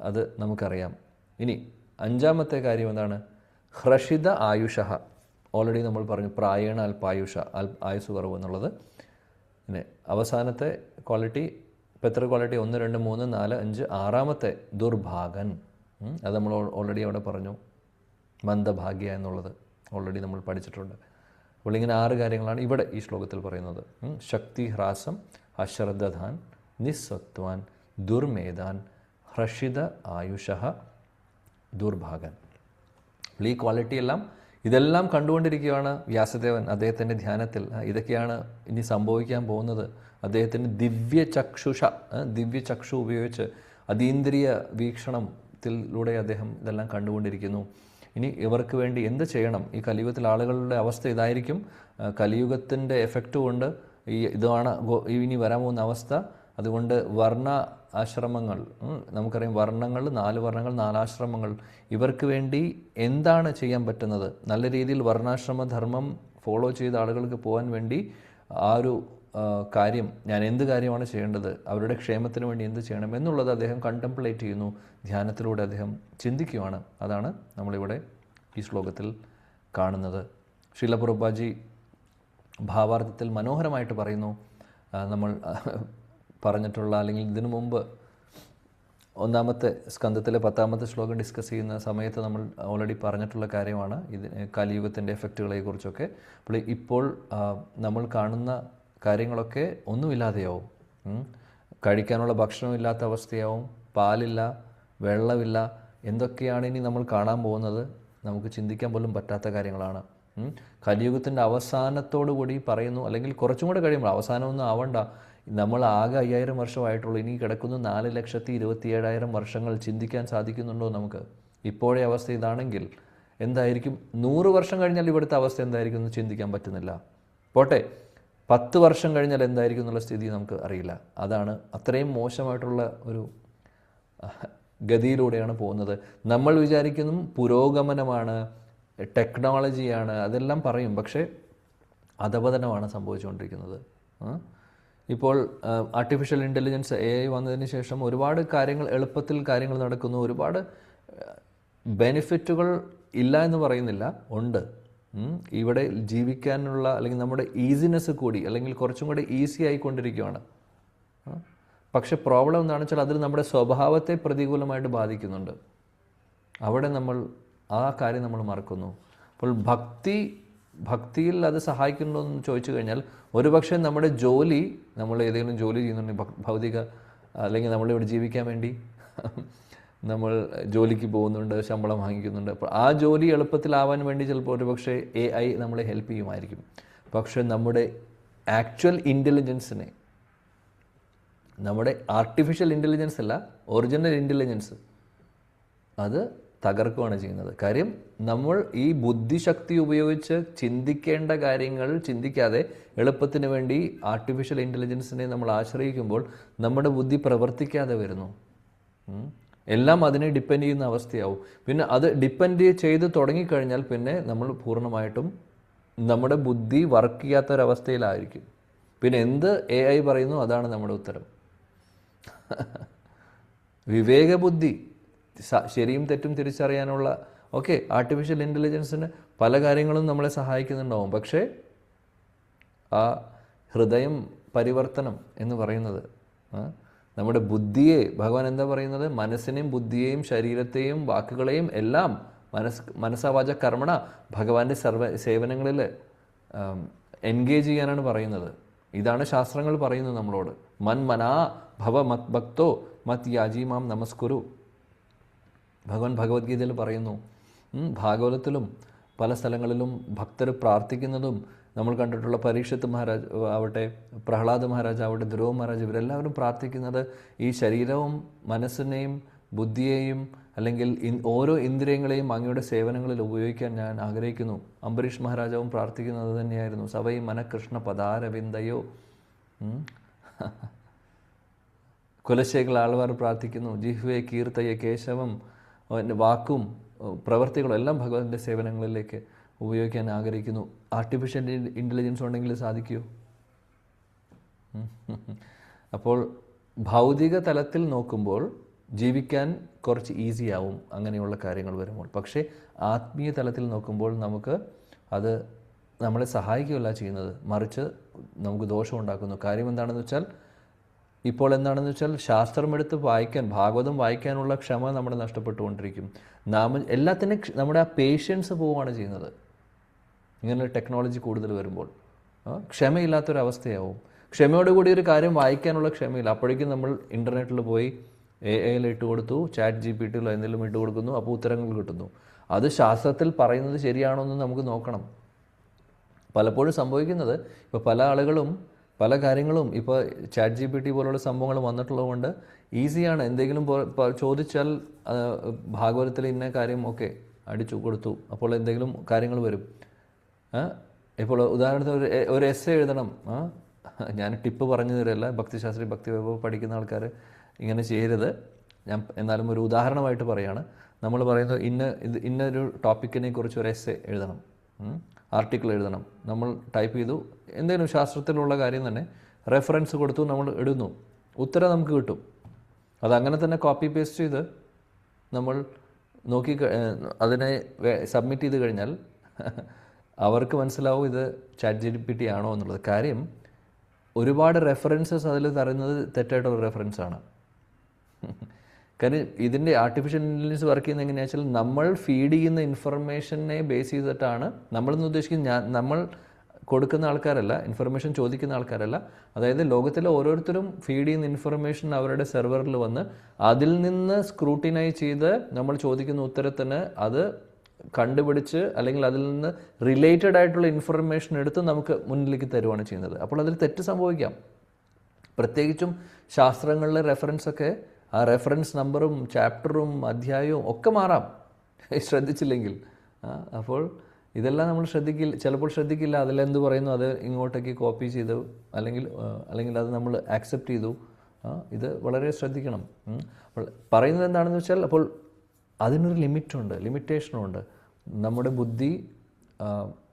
അത് നമുക്കറിയാം. ഇനി 5ാമത്തെ കാര്യം എന്താണ്? ഹ്രഷിത ആയുഷഃ. ഓൾറെഡി നമ്മൾ പറഞ്ഞു പ്രായേണ അല്പായുഷ, ആയുസ് കുറവ് എന്നുള്ളത്. പിന്നെ അവസാനത്തെ ക്വാളിറ്റി, ഇപ്പോൾ എത്ര ക്വാളിറ്റി? 1, 2, 3, 4, 5. 6ാമത്തെ ദുർഭാഗൻ. അത് നമ്മൾ ഓൾറെഡി അവിടെ പറഞ്ഞു, മന്ദഭാഗ്യ എന്നുള്ളത് ഓൾറെഡി നമ്മൾ പഠിച്ചിട്ടുണ്ട്. അപ്പോൾ ഇങ്ങനെ 6 കാര്യങ്ങളാണ് ഇവിടെ ഈ ശ്ലോകത്തിൽ പറയുന്നത്. ശക്തി ഹ്രാസം, അശ്രദ്ധധാൻ, നിസ്സത്വാൻ, ദുർമേധാൻ, ഹ്രഷിത ആയുഷഃ, ദുർഭാഗൻ. ഈ ക്വാളിറ്റി ഇതെല്ലാം കണ്ടുകൊണ്ടിരിക്കുകയാണ് വ്യാസദേവൻ അദ്ദേഹത്തിൻ്റെ ധ്യാനത്തിൽ. ഇതൊക്കെയാണ് ഇനി സംഭവിക്കാൻ പോകുന്നത്. അദ്ദേഹത്തിൻ്റെ ദിവ്യചക്ഷു ഉപയോഗിച്ച് അതീന്ദ്രിയ വീക്ഷണത്തിലൂടെ അദ്ദേഹം ഇതെല്ലാം കണ്ടുകൊണ്ടിരിക്കുന്നു. ഇനി ഇവർക്ക് വേണ്ടി എന്ത് ചെയ്യണം? ഈ കലിയുഗത്തിൽ ആളുകളുടെ അവസ്ഥ ഇതായിരിക്കും. കലിയുഗത്തിൻ്റെ എഫക്റ്റ് കൊണ്ട് ഇതാണ് ഇനി വരാൻ പോകുന്ന അവസ്ഥ. അതുകൊണ്ട് വർണ്ണ ആശ്രമങ്ങൾ, നമുക്കറിയാം വർണ്ണങ്ങൾ, 4 വർണ്ണങ്ങൾ, 4 ആശ്രമങ്ങൾ. ഇവർക്ക് വേണ്ടി എന്താണ് ചെയ്യാൻ പറ്റുന്നത്? നല്ല രീതിയിൽ വർണ്ണാശ്രമ ധർമ്മം ഫോളോ ചെയ്ത ആളുകൾക്ക് പോകാൻ വേണ്ടി ആ ഒരു കാര്യം, ഞാൻ എന്ത് കാര്യമാണ് ചെയ്യേണ്ടത്, അവരുടെ ക്ഷേമത്തിന് വേണ്ടി എന്ത് ചെയ്യണം എന്നുള്ളത് അദ്ദേഹം കണ്ടംപ്ലേറ്റ് ചെയ്യുന്നു. ധ്യാനത്തിലൂടെ അദ്ദേഹം ചിന്തിക്കുകയാണ്. അതാണ് നമ്മളിവിടെ ഈ ശ്ലോകത്തിൽ കാണുന്നത്. ശ്രീല പ്രഭുപാദി ഭാവാർത്ഥത്തിൽ മനോഹരമായിട്ട് പറയുന്നു. നമ്മൾ പറഞ്ഞിട്ടുള്ള, അല്ലെങ്കിൽ ഇതിനു മുമ്പ് 1ാമത്തെ സ്കന്ധത്തിലെ 10ാമത്തെ ശ്ലോകം ഡിസ്കസ് ചെയ്യുന്ന സമയത്ത് നമ്മൾ ഓൾറെഡി പറഞ്ഞിട്ടുള്ള കാര്യമാണ് ഇതിന് കലിയുഗത്തിൻ്റെ എഫക്റ്റുകളെക്കുറിച്ചൊക്കെ. അപ്പോൾ ഇപ്പോൾ നമ്മൾ കാണുന്ന കാര്യങ്ങളൊക്കെ ഒന്നുമില്ലാതെയാവും. കഴിക്കാനുള്ള ഭക്ഷണമില്ലാത്ത അവസ്ഥയാവും, പാലില്ല, വെള്ളമില്ല. എന്തൊക്കെയാണ് ഇനി നമ്മൾ കാണാൻ പോകുന്നത്? നമുക്ക് ചിന്തിക്കാൻ പോലും പറ്റാത്ത കാര്യങ്ങളാണ്. കലിയുഗത്തിൻ്റെ അവസാനത്തോടു കൂടി പറയുന്നു, അല്ലെങ്കിൽ കുറച്ചും കൂടെ കഴിയുമ്പോൾ, അവസാനമൊന്നും ആവണ്ട, നമ്മൾ ആകെ 5000 വർഷമായിട്ടുള്ളൂ, ഇനി കിടക്കുന്ന 4,27,000 വർഷങ്ങൾ ചിന്തിക്കാൻ സാധിക്കുന്നുണ്ടോ നമുക്ക്? ഇപ്പോഴേ അവസ്ഥ ഇതാണെങ്കിൽ എന്തായിരിക്കും 100 വർഷം കഴിഞ്ഞാൽ ഇവിടുത്തെ അവസ്ഥ എന്തായിരിക്കും എന്ന് ചിന്തിക്കാൻ പറ്റുന്നില്ല. പോട്ടെ, 10 വർഷം കഴിഞ്ഞാൽ എന്തായിരിക്കും എന്നുള്ള സ്ഥിതി നമുക്ക് അറിയില്ല. അതാണ് അത്രയും മോശമായിട്ടുള്ള ഒരു ഗതിയിലൂടെയാണ് പോകുന്നത്. നമ്മൾ വിചാരിക്കുന്നു പുരോഗമനമാണ്, ടെക്നോളജിയാണ്, അതെല്ലാം പറയും. പക്ഷേ അധപതനമാണ് സംഭവിച്ചുകൊണ്ടിരിക്കുന്നത്. ഇപ്പോൾ ആർട്ടിഫിഷ്യൽ ഇൻ്റലിജൻസ് AI വന്നതിന് ശേഷം ഒരുപാട് കാര്യങ്ങൾ, എളുപ്പത്തിൽ കാര്യങ്ങൾ നടക്കുന്നു. ഒരുപാട് ബെനിഫിറ്റുകൾ ഇല്ല എന്ന് പറയുന്നില്ല, ഉണ്ട്. ഇവിടെ ജീവിക്കാനുള്ള, അല്ലെങ്കിൽ നമ്മുടെ ഈസിനെസ് കൂടി, അല്ലെങ്കിൽ കുറച്ചും കൂടി ഈസി ആയിക്കൊണ്ടിരിക്കുകയാണ്. പക്ഷെ പ്രോബ്ലം എന്താണെന്ന് വെച്ചാൽ അതിൽ നമ്മുടെ സ്വഭാവത്തെ പ്രതികൂലമായിട്ട് ബാധിക്കുന്നുണ്ട്. അവിടെ നമ്മൾ ആ കാര്യം നമ്മൾ മറക്കുന്നു. അപ്പോൾ ഭക്തിയിൽ അത് സഹായിക്കുന്നുണ്ടോ എന്ന് ചോദിച്ചു കഴിഞ്ഞാൽ, ഒരുപക്ഷെ നമ്മുടെ ജോലി, നമ്മൾ ഏതെങ്കിലും ജോലി ചെയ്യുന്നുണ്ടെങ്കിൽ ഭൗതിക, അല്ലെങ്കിൽ നമ്മളിവിടെ ജീവിക്കാൻ വേണ്ടി നമ്മൾ ജോലിക്ക് പോകുന്നുണ്ട്, ശമ്പളം വാങ്ങിക്കുന്നുണ്ട്. അപ്പോൾ ആ ജോലി എളുപ്പത്തിലാവാൻ വേണ്ടി ചിലപ്പോൾ ഒരുപക്ഷെ AI നമ്മളെ ഹെൽപ്പ് ചെയ്യുമായിരിക്കും. പക്ഷെ നമ്മുടെ ആക്ച്വൽ ഇൻ്റലിജൻസിനെ, നമ്മുടെ ആർട്ടിഫിഷ്യൽ ഇൻ്റലിജൻസ് അല്ല, ഒറിജിനൽ ഇൻ്റലിജൻസ്, അത് തകർക്കുകയാണ് ചെയ്യുന്നത്. കാര്യം നമ്മൾ ഈ ബുദ്ധിശക്തി ഉപയോഗിച്ച് ചിന്തിക്കേണ്ട കാര്യങ്ങൾ ചിന്തിക്കാതെ എളുപ്പത്തിന് വേണ്ടി ആർട്ടിഫിഷ്യൽ ഇൻ്റലിജൻസിനെ നമ്മൾ ആശ്രയിക്കുമ്പോൾ നമ്മുടെ ബുദ്ധി പ്രവർത്തിക്കാതെ വരുന്നു. എല്ലാം അതിനെ ഡിപ്പെൻഡ് ചെയ്യുന്ന അവസ്ഥയാവും. പിന്നെ അത് ഡിപ്പെൻഡ് ചെയ്ത് തുടങ്ങിക്കഴിഞ്ഞാൽ പിന്നെ നമ്മൾ പൂർണ്ണമായിട്ടും നമ്മുടെ ബുദ്ധി വർക്ക് ചെയ്യാത്തൊരവസ്ഥയിലായിരിക്കും. പിന്നെ എന്ത് AI പറയുന്നു അതാണ് നമ്മുടെ ഉത്തരം. വിവേകബുദ്ധി, ശരിയും തെറ്റും തിരിച്ചറിയാനുള്ള ആർട്ടിഫിഷ്യൽ ഇൻ്റലിജൻസിന് പല കാര്യങ്ങളും നമ്മളെ സഹായിക്കുന്നുണ്ടാവും. പക്ഷേ ആ ഹൃദയം പരിവർത്തനം എന്ന് പറയുന്നത്, നമ്മുടെ ബുദ്ധിയെ, ഭഗവാൻ എന്താ പറയുന്നത്, മനസ്സിനെയും ബുദ്ധിയെയും ശരീരത്തെയും വാക്കുകളെയും എല്ലാം മനസ്സാവാച കർമ്മണ ഭഗവാന്റെ സേവനങ്ങളിൽ എൻഗേജ് ചെയ്യാനാണ് പറയുന്നത്. ഇതാണ് ശാസ്ത്രങ്ങൾ പറയുന്നത് നമ്മളോട്. മനാ ഭവ മത് ഭക്തോ മത് യാജീമാം നമസ്കുരു. ഭഗവാൻ ഭഗവത്ഗീതയിൽ പറയുന്നു. ഭാഗവതത്തിലും പല സ്ഥലങ്ങളിലും ഭക്തർ പ്രാർത്ഥിക്കുന്നതും നമ്മൾ കണ്ടിട്ടുള്ള പരീക്ഷത്ത് മഹാരാജ് ആവട്ടെ, പ്രഹ്ലാദ മഹാരാജ് ആവട്ടെ, ധ്രുവ മഹാരാജ്, ഇവരെല്ലാവരും പ്രാർത്ഥിക്കുന്നത് ഈ ശരീരവും മനസ്സിനെയും ബുദ്ധിയെയും അല്ലെങ്കിൽ ഓരോ ഇന്ദ്രിയങ്ങളെയും അങ്ങയുടെ സേവനങ്ങളിൽ ഉപയോഗിക്കാൻ ഞാൻ ആഗ്രഹിക്കുന്നു. അംബരീഷ് മഹാരാജാവും പ്രാർത്ഥിക്കുന്നത് തന്നെയായിരുന്നു. സവൈ മനകൃഷ്ണ പദാരവിന്ദയോ. കുലശേഖർ ആൾവാർ പ്രാർത്ഥിക്കുന്നു. ജിഹ്വേ കീർത്തയ കേശവം, വാക്കും പ്രവർത്തികളും എല്ലാം ഭഗവാന്റെ സേവനങ്ങളിലേക്ക് ഉപയോഗിക്കാൻ ആഗ്രഹിക്കുന്നു. ആർട്ടിഫിഷ്യൽ ഇൻ്റലിജൻസ് ഉണ്ടെങ്കിൽ സാധിക്കുമോ? അപ്പോൾ ഭൗതിക തലത്തിൽ നോക്കുമ്പോൾ ജീവിക്കാൻ കുറച്ച് ഈസി ആവും അങ്ങനെയുള്ള കാര്യങ്ങൾ വരുമ്പോൾ. പക്ഷേ ആത്മീയ തലത്തിൽ നോക്കുമ്പോൾ നമുക്ക് അത് നമ്മളെ സഹായിക്കുകയല്ല ചെയ്യുന്നത്, മറിച്ച് നമുക്ക് ദോഷം ഉണ്ടാക്കുന്നു. കാര്യം എന്താണെന്ന് വെച്ചാൽ, ഇപ്പോൾ എന്താണെന്ന് വെച്ചാൽ ശാസ്ത്രമെടുത്ത് വായിക്കാൻ, ഭാഗവതം വായിക്കാനുള്ള ക്ഷമ നമ്മുടെ നഷ്ടപ്പെട്ടുകൊണ്ടിരിക്കും. എല്ലാത്തിനും നമ്മുടെ ആ പേഷ്യൻസ് പോവുകയാണ് ചെയ്യുന്നത്. ഇങ്ങനെ ടെക്നോളജി കൂടുതൽ വരുമ്പോൾ ക്ഷമയില്ലാത്തൊരവസ്ഥയാവും. ക്ഷമയോടുകൂടി ഒരു കാര്യം വായിക്കാനുള്ള ക്ഷമയില്ല. അപ്പോഴേക്കും നമ്മൾ ഇൻ്റർനെറ്റിൽ പോയി AI ഇട്ട് കൊടുത്തു, ചാറ്റ് GPT-യിലോ എന്തെങ്കിലും ഇട്ട് കൊടുക്കുന്നു, അപ്പോൾ ഉത്തരങ്ങൾ കിട്ടുന്നു. അത് ശാസ്ത്രത്തിൽ പറയുന്നത് ശരിയാണോ എന്ന് നമുക്ക് നോക്കണം. പലപ്പോഴും സംഭവിക്കുന്നത്, ഇപ്പോൾ പല ആളുകളും പല കാര്യങ്ങളും ഇപ്പോൾ ചാറ്റ് GPT പോലുള്ള സംഭവങ്ങൾ വന്നിട്ടുള്ളത് കൊണ്ട് ഈസിയാണ്. എന്തെങ്കിലും ചോദിച്ചാൽ ഭാഗവതത്തിൽ ഇന്ന കാര്യം അടിച്ചു കൊടുത്തു, അപ്പോൾ എന്തെങ്കിലും കാര്യങ്ങൾ വരും. ഇപ്പോൾ ഉദാഹരണത്തിന് ഒരു എസ്സേ എഴുതണം. ഞാൻ ടിപ്പ് പറഞ്ഞു തരില്ല, ഭക്തിശാസ്ത്രി ഭക്തി വൈഭവം പഠിക്കുന്ന ആൾക്കാർ ഇങ്ങനെ ചെയ്യരുത്. ഞാൻ എന്നാലും ഒരു ഉദാഹരണമായിട്ട് പറയുകയാണ്. നമ്മൾ പറയുന്നത് ഇന്നൊരു ടോപ്പിക്കിനെ കുറിച്ച് ഒരു എസ്സേ എഴുതണം, ആർട്ടിക്കിൾ എഴുതണം. നമ്മൾ ടൈപ്പ് ചെയ്തു, എന്തെങ്കിലും ശാസ്ത്രത്തിലുള്ള കാര്യം തന്നെ റെഫറൻസ് കൊടുത്തു, നമ്മൾ ഇടുന്നു, ഉത്തരം നമുക്ക് കിട്ടും. അതങ്ങനെ തന്നെ കോപ്പി പേസ്റ്റ് ചെയ്ത് നമ്മൾ നോക്കി അതിനെ സബ്മിറ്റ് ചെയ്ത് കഴിഞ്ഞാൽ അവർക്ക് മനസ്സിലാവും ഇത് ചാറ്റ് GPT ആണോ എന്നുള്ളത്. കാര്യം ഒരുപാട് റെഫറൻസസ് അതിൽ തരുന്നത് തെറ്റായിട്ടുള്ള റെഫറൻസാണ്. കാര്യം ഇതിൻ്റെ ആർട്ടിഫിഷ്യൽ ഇൻ്റലിജൻസ് വർക്ക് ചെയ്യുന്നത് എങ്ങനെയാണെന്ന് വെച്ചാൽ, നമ്മൾ ഫീഡ് ചെയ്യുന്ന ഇൻഫർമേഷനെ ബേസ് ചെയ്തിട്ടാണ്, നമ്മളെന്ന് ഉദ്ദേശിക്കുന്നത് നമ്മൾ കൊടുക്കുന്ന ആൾക്കാരല്ല, ഇൻഫർമേഷൻ ചോദിക്കുന്ന ആൾക്കാരല്ല. അതായത് ലോകത്തിലെ ഓരോരുത്തരും ഫീഡ് ചെയ്യുന്ന ഇൻഫർമേഷൻ അവരുടെ സെർവറിൽ വന്ന് അതിൽ നിന്ന് സ്ക്രൂട്ടിനൈസ് ചെയ്ത് നമ്മൾ ചോദിക്കുന്ന ഉത്തരത്തിന് അത് കണ്ടുപിടിച്ച് അല്ലെങ്കിൽ അതിൽ നിന്ന് റിലേറ്റഡ് ആയിട്ടുള്ള ഇൻഫർമേഷൻ എടുത്ത് നമുക്ക് മുന്നിലേക്ക് തരുവാണ് ചെയ്യുന്നത്. അപ്പോൾ അതിൽ തെറ്റ് സംഭവിക്കാം. പ്രത്യേകിച്ചും ശാസ്ത്രങ്ങളിലെ റെഫറൻസൊക്കെ, ആ റെഫറൻസ് നമ്പറും ചാപ്റ്ററും അധ്യായവും ഒക്കെ മാറാം ശ്രദ്ധിച്ചില്ലെങ്കിൽ. അപ്പോൾ ഇതെല്ലാം നമ്മൾ ചിലപ്പോൾ ശ്രദ്ധിക്കില്ല. അതിലെന്ത് പറയുന്നു അത് ഇങ്ങോട്ടേക്ക് കോപ്പി ചെയ്തു, അല്ലെങ്കിൽ അത് നമ്മൾ ആക്സെപ്റ്റ് ചെയ്തു. ഇത് വളരെ ശ്രദ്ധിക്കണം. അപ്പോൾ പറയുന്നത് എന്താണെന്ന് വെച്ചാൽ, അപ്പോൾ അതിനൊരു ലിമിറ്റേഷനുണ്ട്. നമ്മുടെ ബുദ്ധി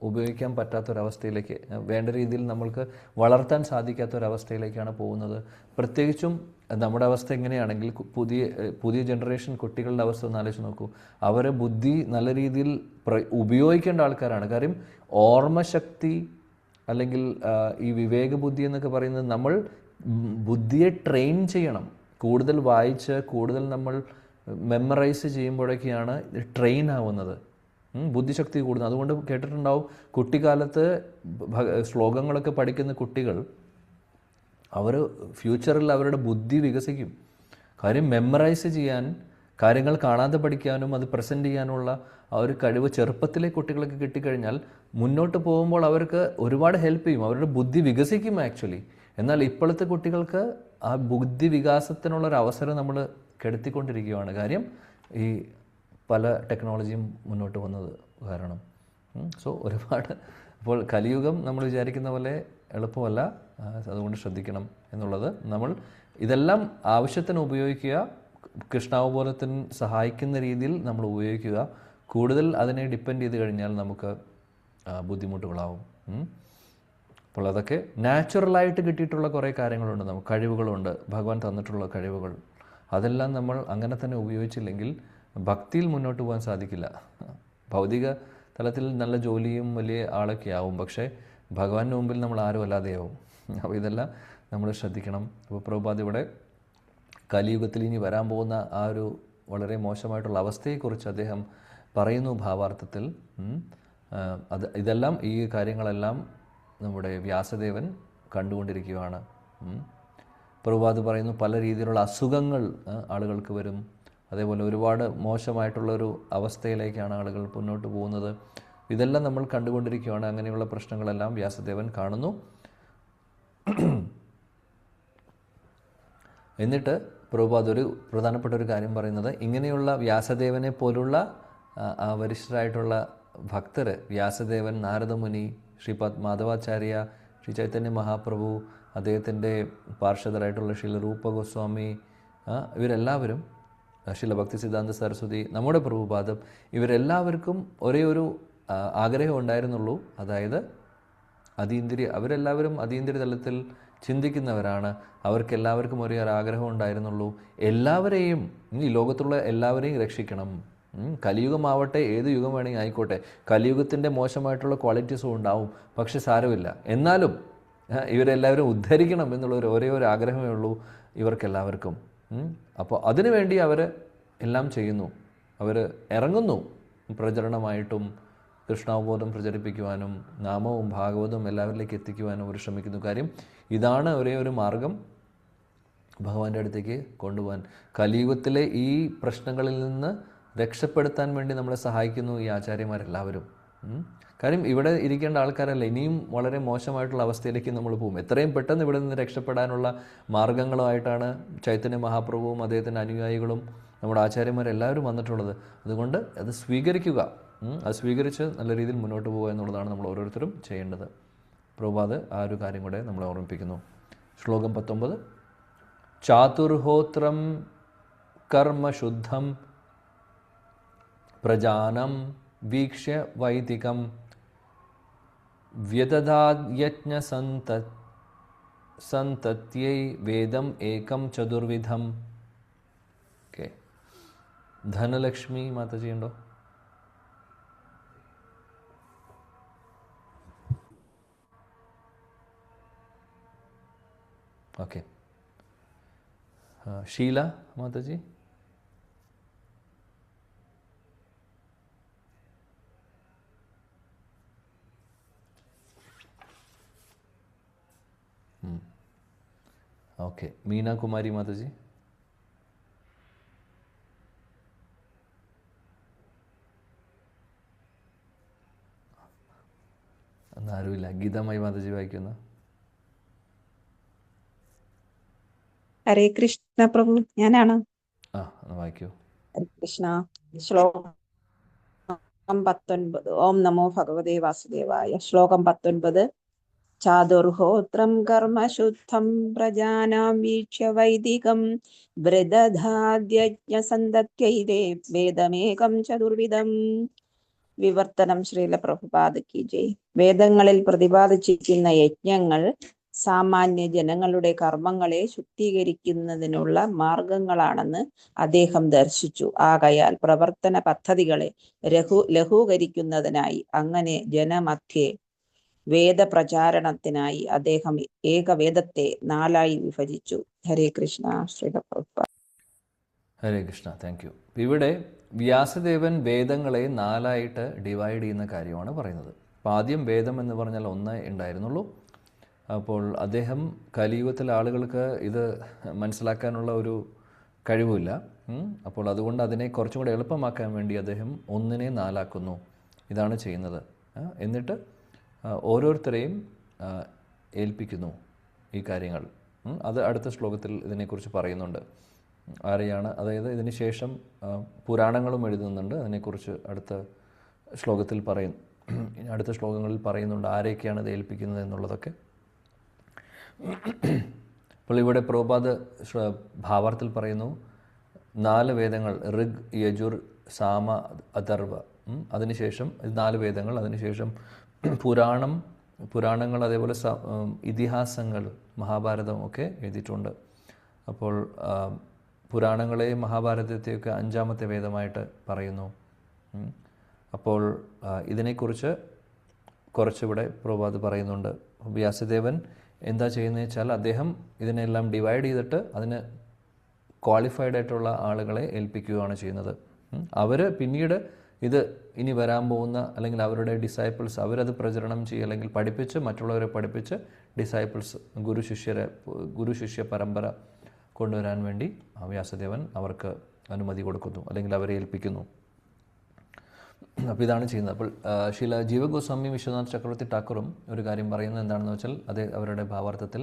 ഉപയോഗിക്കാൻ പറ്റാത്തൊരവസ്ഥയിലേക്ക്, വേണ്ട രീതിയിൽ നമ്മൾക്ക് വളർത്താൻ സാധിക്കാത്തൊരവസ്ഥയിലേക്കാണ് പോകുന്നത്. പ്രത്യേകിച്ചും നമ്മുടെ അവസ്ഥ എങ്ങനെയാണെങ്കിൽ, പുതിയ ജനറേഷൻ കുട്ടികളുടെ അവസ്ഥ ഒന്ന് ആലോചിച്ച് നോക്കൂ. അവരെ ബുദ്ധി നല്ല രീതിയിൽ ഉപയോഗിക്കേണ്ട ആൾക്കാരാണ്. കാര്യം ഓർമ്മശക്തി അല്ലെങ്കിൽ ഈ വിവേകബുദ്ധി എന്നൊക്കെ പറയുന്നത്, നമ്മൾ ബുദ്ധിയെ ട്രെയിൻ ചെയ്യണം. കൂടുതൽ വായിച്ച് കൂടുതൽ നമ്മൾ മെമ്മറൈസ് ചെയ്യുമ്പോഴൊക്കെയാണ് ട്രെയിൻ ആവുന്നത്, ബുദ്ധിശക്തി കൂടുന്നത്. അതുകൊണ്ട് കേട്ടിട്ടുണ്ടാവും, കുട്ടിക്കാലത്ത് ശ്ലോകങ്ങളൊക്കെ പഠിക്കുന്ന കുട്ടികൾ അവർ ഫ്യൂച്ചറിൽ അവരുടെ ബുദ്ധി വികസിക്കും. കാര്യം മെമ്മറൈസ് ചെയ്യാൻ കാര്യങ്ങൾ കാണാതെ പഠിക്കാനും അത് പ്രസൻറ്റ് ചെയ്യാനുള്ള ആ ഒരു കഴിവ് ചെറുപ്പത്തിലെ കുട്ടികൾക്ക് കിട്ടിക്കഴിഞ്ഞാൽ മുന്നോട്ട് പോകുമ്പോൾ അവർക്ക് ഒരുപാട് ഹെൽപ്പ് ചെയ്യും, അവരുടെ ബുദ്ധി വികസിക്കും ആക്ച്വലി. എന്നാൽ ഇപ്പോഴത്തെ കുട്ടികൾക്ക് ആ ബുദ്ധി വികാസത്തിനുള്ളൊരു അവസരം നമ്മൾ കെടുത്തിക്കൊണ്ടിരിക്കുകയാണ്. കാര്യം ഈ പല ടെക്നോളജിയും മുന്നോട്ട് വന്നത് കാരണം. സോ ഒരുപാട് അപ്പോൾ കലിയുഗം നമ്മൾ വിചാരിക്കുന്ന പോലെ എളുപ്പമല്ല. അതുകൊണ്ട് ശ്രദ്ധിക്കണം എന്നുള്ളത്. നമ്മൾ ഇതെല്ലാം ആവശ്യത്തിന് ഉപയോഗിക്കുക, കൃഷ്ണാവബോധത്തിന് സഹായിക്കുന്ന രീതിയിൽ നമ്മൾ ഉപയോഗിക്കുക. കൂടുതൽ അതിനെ ഡിപ്പെൻഡ് ചെയ്ത് കഴിഞ്ഞാൽ നമുക്ക് ബുദ്ധിമുട്ടുകളാവും. അപ്പോൾ അതൊക്കെ നാച്ചുറലായിട്ട് കിട്ടിയിട്ടുള്ള കുറേ കാര്യങ്ങളുണ്ട്, നമുക്ക് കഴിവുകളുണ്ട്, ഭഗവാൻ തന്നിട്ടുള്ള കഴിവുകൾ. അതെല്ലാം നമ്മൾ അങ്ങനെ തന്നെ ഉപയോഗിച്ചില്ലെങ്കിൽ ഭക്തിയിൽ മുന്നോട്ട് പോകാൻ സാധിക്കില്ല. ഭൗതിക തലത്തിൽ നല്ല ജോലിയും വലിയ ആളൊക്കെ ആവും, പക്ഷേ ഭഗവാന്റെ മുമ്പിൽ നമ്മൾ ആരും അല്ലാതെയാവും. അപ്പോൾ ഇതെല്ലാം നമ്മൾ ശ്രദ്ധിക്കണം. അപ്പോൾ പ്രഭുപാദ് ഇവിടെ കലിയുഗത്തിൽ ഇനി വരാൻ പോകുന്ന ആ ഒരു വളരെ മോശമായിട്ടുള്ള അവസ്ഥയെക്കുറിച്ച് അദ്ദേഹം പറയുന്നു ഭാവാർത്ഥത്തിൽ. ഇതെല്ലാം ഈ കാര്യങ്ങളെല്ലാം നമ്മുടെ വ്യാസദേവൻ കണ്ടുകൊണ്ടിരിക്കുകയാണ്. പ്രഭുപാദ് പറയുന്നു പല രീതിയിലുള്ള അസുഖങ്ങൾ ആളുകൾക്ക് വരും. അതേപോലെ ഒരുപാട് മോശമായിട്ടുള്ളൊരു അവസ്ഥയിലേക്കാണ് ആളുകൾ മുന്നോട്ട് പോകുന്നത്. ഇതെല്ലാം നമ്മൾ കണ്ടുകൊണ്ടിരിക്കുകയാണ്. അങ്ങനെയുള്ള പ്രശ്നങ്ങളെല്ലാം വ്യാസദേവൻ കാണുന്നു. എന്നിട്ട് പ്രഭുപാദ് ഒരു പ്രധാനപ്പെട്ട ഒരു കാര്യം പറയുന്നത്, ഇങ്ങനെയുള്ള വ്യാസദേവനെ പോലുള്ള വരിഷ്ഠരായിട്ടുള്ള ഭക്തർ, വ്യാസദേവൻ, നാരദമുനി, ശ്രീപാദ് മാധവാചാര്യ, ശ്രീ ചൈതന്യ മഹാപ്രഭു, അദ്ദേഹത്തിൻ്റെ പാർഷദരായിട്ടുള്ള ശ്രീല രൂപ ഗോസ്വാമി, ഇവരെല്ലാവരും, ശ്രീല ഭക്തി സിദ്ധാന്ത സരസ്വതി, നമ്മുടെ പ്രഭുപാദം, ഇവരെല്ലാവർക്കും ഒരേ ഒരു ആഗ്രഹം ഉണ്ടായിരുന്നുള്ളൂ. അതായത് അവരെല്ലാവരും അതീന്ദ്രിയ തലത്തിൽ ചിന്തിക്കുന്നവരാണ്. അവർക്കെല്ലാവർക്കും ഒരേ ഒരു ആഗ്രഹം ഉണ്ടായിരുന്നുള്ളൂ, എല്ലാവരെയും, ഈ ലോകത്തുള്ള എല്ലാവരെയും രക്ഷിക്കണം. കലിയുഗമാവട്ടെ, ഏത് യുഗം വേണമെങ്കിൽ ആയിക്കോട്ടെ, കലിയുഗത്തിൻ്റെ മോശമായിട്ടുള്ള ക്വാളിറ്റീസും ഉണ്ടാവും, പക്ഷെ സാരമില്ല, എന്നാലും ഇവരെല്ലാവരും ഉദ്ധരിക്കണം എന്നുള്ള ഒരേ ഒരു ആഗ്രഹമേ ഉള്ളൂ ഇവർക്കെല്ലാവർക്കും. അപ്പോൾ അതിനുവേണ്ടി അവർ എല്ലാം ചെയ്യുന്നു, അവർ ഇറങ്ങുന്നു പ്രചരണമായിട്ടും കൃഷ്ണാവബോധം പ്രചരിപ്പിക്കുവാനും നാമവും ഭാഗവതവും എല്ലാവരിലേക്ക് എത്തിക്കുവാനും അവർ ശ്രമിക്കുന്നു. കാര്യം ഇതാണ് ഒരേ ഒരു മാർഗം ഭഗവാന്റെ അടുത്തേക്ക് കൊണ്ടുപോകാൻ. കലിയുഗത്തിലെ ഈ പ്രശ്നങ്ങളിൽ നിന്ന് രക്ഷപ്പെടുത്താൻ വേണ്ടി നമ്മളെ സഹായിക്കുന്നു ഈ ആചാര്യന്മാരെല്ലാവരും. കാര്യം ഇവിടെ ഇരിക്കേണ്ട ആൾക്കാരല്ല, ഇനിയും വളരെ മോശമായിട്ടുള്ള അവസ്ഥയിലേക്ക് നമ്മൾ പോകും. എത്രയും പെട്ടെന്ന് ഇവിടെ നിന്ന് രക്ഷപ്പെടാനുള്ള മാർഗങ്ങളുമായിട്ടാണ് ചൈതന്യ മഹാപ്രഭുവും അദ്ദേഹത്തിൻ്റെ അനുയായികളും നമ്മുടെ ആചാര്യന്മാരെല്ലാവരും വന്നിട്ടുള്ളത്. അതുകൊണ്ട് അത് സ്വീകരിക്കുക, അത് സ്വീകരിച്ച് നല്ല രീതിയിൽ മുന്നോട്ട് പോകുക എന്നുള്ളതാണ് നമ്മൾ ഓരോരുത്തരും ചെയ്യേണ്ടത്. പ്രഭുപാദ് ആ ഒരു കാര്യം കൂടെ നമ്മളെ ഓർമ്മിപ്പിക്കുന്നു. ശ്ലോകം 19. ചാതുർഹോത്രം കർമ്മശുദ്ധം പ്രജാനം വീക്ഷ്യ വൈദികം വ്യദധാദ്യജ്ഞസന്തത്यै വേദം ഏകം ചതുർവിധം. ഓക്കെ, ധനലക്ഷ്മി മാതാജി ഉണ്ടോ? ഓക്കെ, ഷീല മാതാജി. ഓക്കെ, മീന കുമാരി മാതാജി. എന്നാരുമില്ല. ഗീതാമായി മാതാജി വായിക്കുന്ന. ഹരേ കൃഷ്ണ പ്രഭു, ഞാനാണ്. വായിക്കൂ. ഹരേ കൃഷ്ണ. ശ്ലോകം 19. ഓം നമോ ഭഗവതേ വാസുദേവായ. ശ്ലോകം 19. ചാതുർഹോത്രം കർമ്മശുദ്ധം പ്രജാനാം വീക്ഷ്യ വൈദികം വൃദധാദ്യജ്ഞസന്തത്यै വേദമേകം ചതുർവിധം. വിവർത്തനം. ശ്രീല പ്രഭുപാദ് കി ജയ്. വേദങ്ങളിൽ പ്രതിപാദിച്ചിരിക്കുന്ന യജ്ഞങ്ങൾ സാമാന്യ ജനങ്ങളുടെ കർമ്മങ്ങളെ ശുദ്ധീകരിക്കുന്നതിനുള്ള മാർഗങ്ങളാണെന്ന് അദ്ദേഹം ദർശിച്ചു. ആകയാൽ പ്രവർത്തന പദ്ധതികളെ ലഘൂകരിക്കുന്നതിനായി അങ്ങനെ ജനമധ്യേ വേദപ്രചാരണത്തിനായി അദ്ദേഹം ഏകവേദത്തെ 4 വിഭജിച്ചു. ഹരേ കൃഷ്ണ. ശ്രീല പ്രഭുപാദ്. ഹരേ കൃഷ്ണ. Thank you. ഇവിടെ വ്യാസദേവൻ വേദങ്ങളെ 4 ഡിവൈഡ് ചെയ്യുന്ന കാര്യമാണ് പറയുന്നത്. അപ്പോൾ ആദ്യം വേദം എന്ന് പറഞ്ഞാൽ 1 ഉണ്ടായിരുന്നുള്ളൂ. അപ്പോൾ അദ്ദേഹം കലിയുഗത്തിലെ ആളുകൾക്ക് ഇത് മനസ്സിലാക്കാനുള്ള ഒരു കഴിവില്ല. അപ്പോൾ അതുകൊണ്ട് അതിനെ കുറച്ചും കൂടെ എളുപ്പമാക്കാൻ വേണ്ടി അദ്ദേഹം 1-നെ 4 ഇതാണ് ചെയ്യുന്നത്. എന്നിട്ട് ഓരോരുത്തരെയും ഏൽപ്പിക്കുന്നു ഈ കാര്യങ്ങൾ. അത് അടുത്ത ശ്ലോകത്തിൽ ഇതിനെക്കുറിച്ച് പറയുന്നുണ്ട്. ആരെയാണ്, അതായത് ഇതിന് ശേഷം പുരാണങ്ങളും എഴുതുന്നുണ്ട്. അതിനെക്കുറിച്ച് അടുത്ത ശ്ലോകത്തിൽ അടുത്ത ശ്ലോകങ്ങളിൽ പറയുന്നുണ്ട് ആരെയൊക്കെയാണ് ഇത് ഏൽപ്പിക്കുന്നത് എന്നുള്ളതൊക്കെ. അപ്പോൾ ഇവിടെ പ്രഭുപാദ് ഭാവാർത്ഥത്തിൽ പറയുന്നു 4 വേദങ്ങൾ, ഋഗ്, യജുർ, സാമ, അഥർവ. അതിനുശേഷം 4 വേദങ്ങൾ, അതിനുശേഷം പുരാണങ്ങൾ, അതേപോലെ ഇതിഹാസങ്ങൾ, മഹാഭാരതം ഒക്കെ എഴുതിയിട്ടുണ്ട്. അപ്പോൾ പുരാണങ്ങളെയും മഹാഭാരതത്തെയൊക്കെ 5-ാമത്തെ വേദമായിട്ട് പറയുന്നു. അപ്പോൾ ഇതിനെക്കുറിച്ച് കുറച്ചിവിടെ പ്രഭുപാദ് പറയുന്നുണ്ട്. വ്യാസദേവൻ എന്താ ചെയ്യുന്നത് വെച്ചാൽ അദ്ദേഹം ഇതിനെല്ലാം ഡിവൈഡ് ചെയ്തിട്ട് അതിന് ക്വാളിഫൈഡ് ആയിട്ടുള്ള ആളുകളെ ഏൽപ്പിക്കുകയാണ് ചെയ്യുന്നത്. അവർ പിന്നീട് ഇത് ഇനി വരാൻ പോകുന്ന അല്ലെങ്കിൽ അവരുടെ ഡിസൈപ്പിൾസ് അവരത് പ്രചരണം ചെയ്യുക, അല്ലെങ്കിൽ പഠിപ്പിച്ച് മറ്റുള്ളവരെ പഠിപ്പിച്ച് ഡിസൈപ്പിൾസ് ഗുരു ശിഷ്യ പരമ്പര കൊണ്ടുവരാൻ വേണ്ടി വ്യാസദേവൻ അവർക്ക് അനുമതി കൊടുക്കുന്നു, അല്ലെങ്കിൽ അവരെ ഏൽപ്പിക്കുന്നു. അപ്പോൾ ഇതാണ് ചെയ്യുന്നത്. അപ്പോൾ ജീവഗോസ്വാമി വിശ്വനാഥ് ചക്രവർത്തി ഠാക്കൂറും ഒരു കാര്യം പറയുന്നത് എന്താണെന്ന് വെച്ചാൽ, അവരുടെ ഭാവാർത്ഥത്തിൽ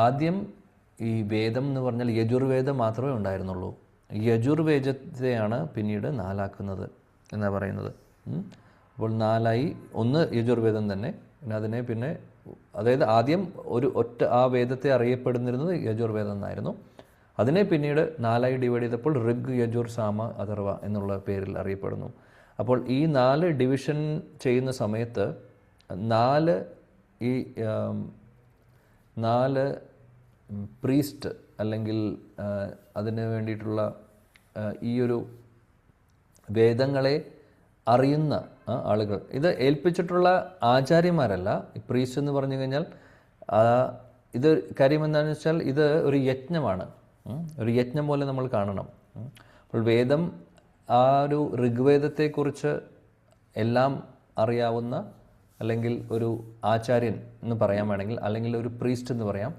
ആദ്യം ഈ വേദം എന്ന് പറഞ്ഞാൽ യജുർവേദം മാത്രമേ ഉണ്ടായിരുന്നുള്ളൂ. യജുർവേദത്തെയാണ് പിന്നീട് 4 എന്നാണ് പറയുന്നത്. അപ്പോൾ 4 1 യജുർവേദം തന്നെ, പിന്നെ അതായത് ആദ്യം ആ വേദത്തെ അറിയപ്പെടുന്നിരുന്നത് യജുർവേദം എന്നായിരുന്നു. അതിനെ പിന്നീട് 4 ഡിവൈഡ് ചെയ്തപ്പോൾ ഋഗ്, യജുർ, സാമ, അഥർവ എന്നുള്ള പേരിൽ അറിയപ്പെടുന്നു. അപ്പോൾ ഈ 4 ഡിവിഷൻ ചെയ്യുന്ന സമയത്ത് 4 പ്രീസ്റ്റ് അല്ലെങ്കിൽ അതിന് വേണ്ടിയിട്ടുള്ള ഈ ഒരു വേദങ്ങളെ അറിയുന്ന ആളുകൾ, ഇത് ഏൽപ്പിച്ചിട്ടുള്ള ആചാര്യന്മാരല്ല. പ്രീസ്റ്റ് എന്ന് പറഞ്ഞു കഴിഞ്ഞാൽ ഇത് കാര്യം എന്താണെന്ന് വെച്ചാൽ ഇത് ഒരു യജ്ഞമാണ്. ഒരു യജ്ഞം പോലെ നമ്മൾ കാണണം. അപ്പോൾ വേദം ആ ഒരു ഋഗ്വേദത്തെക്കുറിച്ച് എല്ലാം അറിയാവുന്ന, അല്ലെങ്കിൽ ഒരു ആചാര്യൻ എന്ന് പറയാൻ വേണമെങ്കിൽ, അല്ലെങ്കിൽ ഒരു പ്രീസ്റ്റ് എന്ന് പറയാം,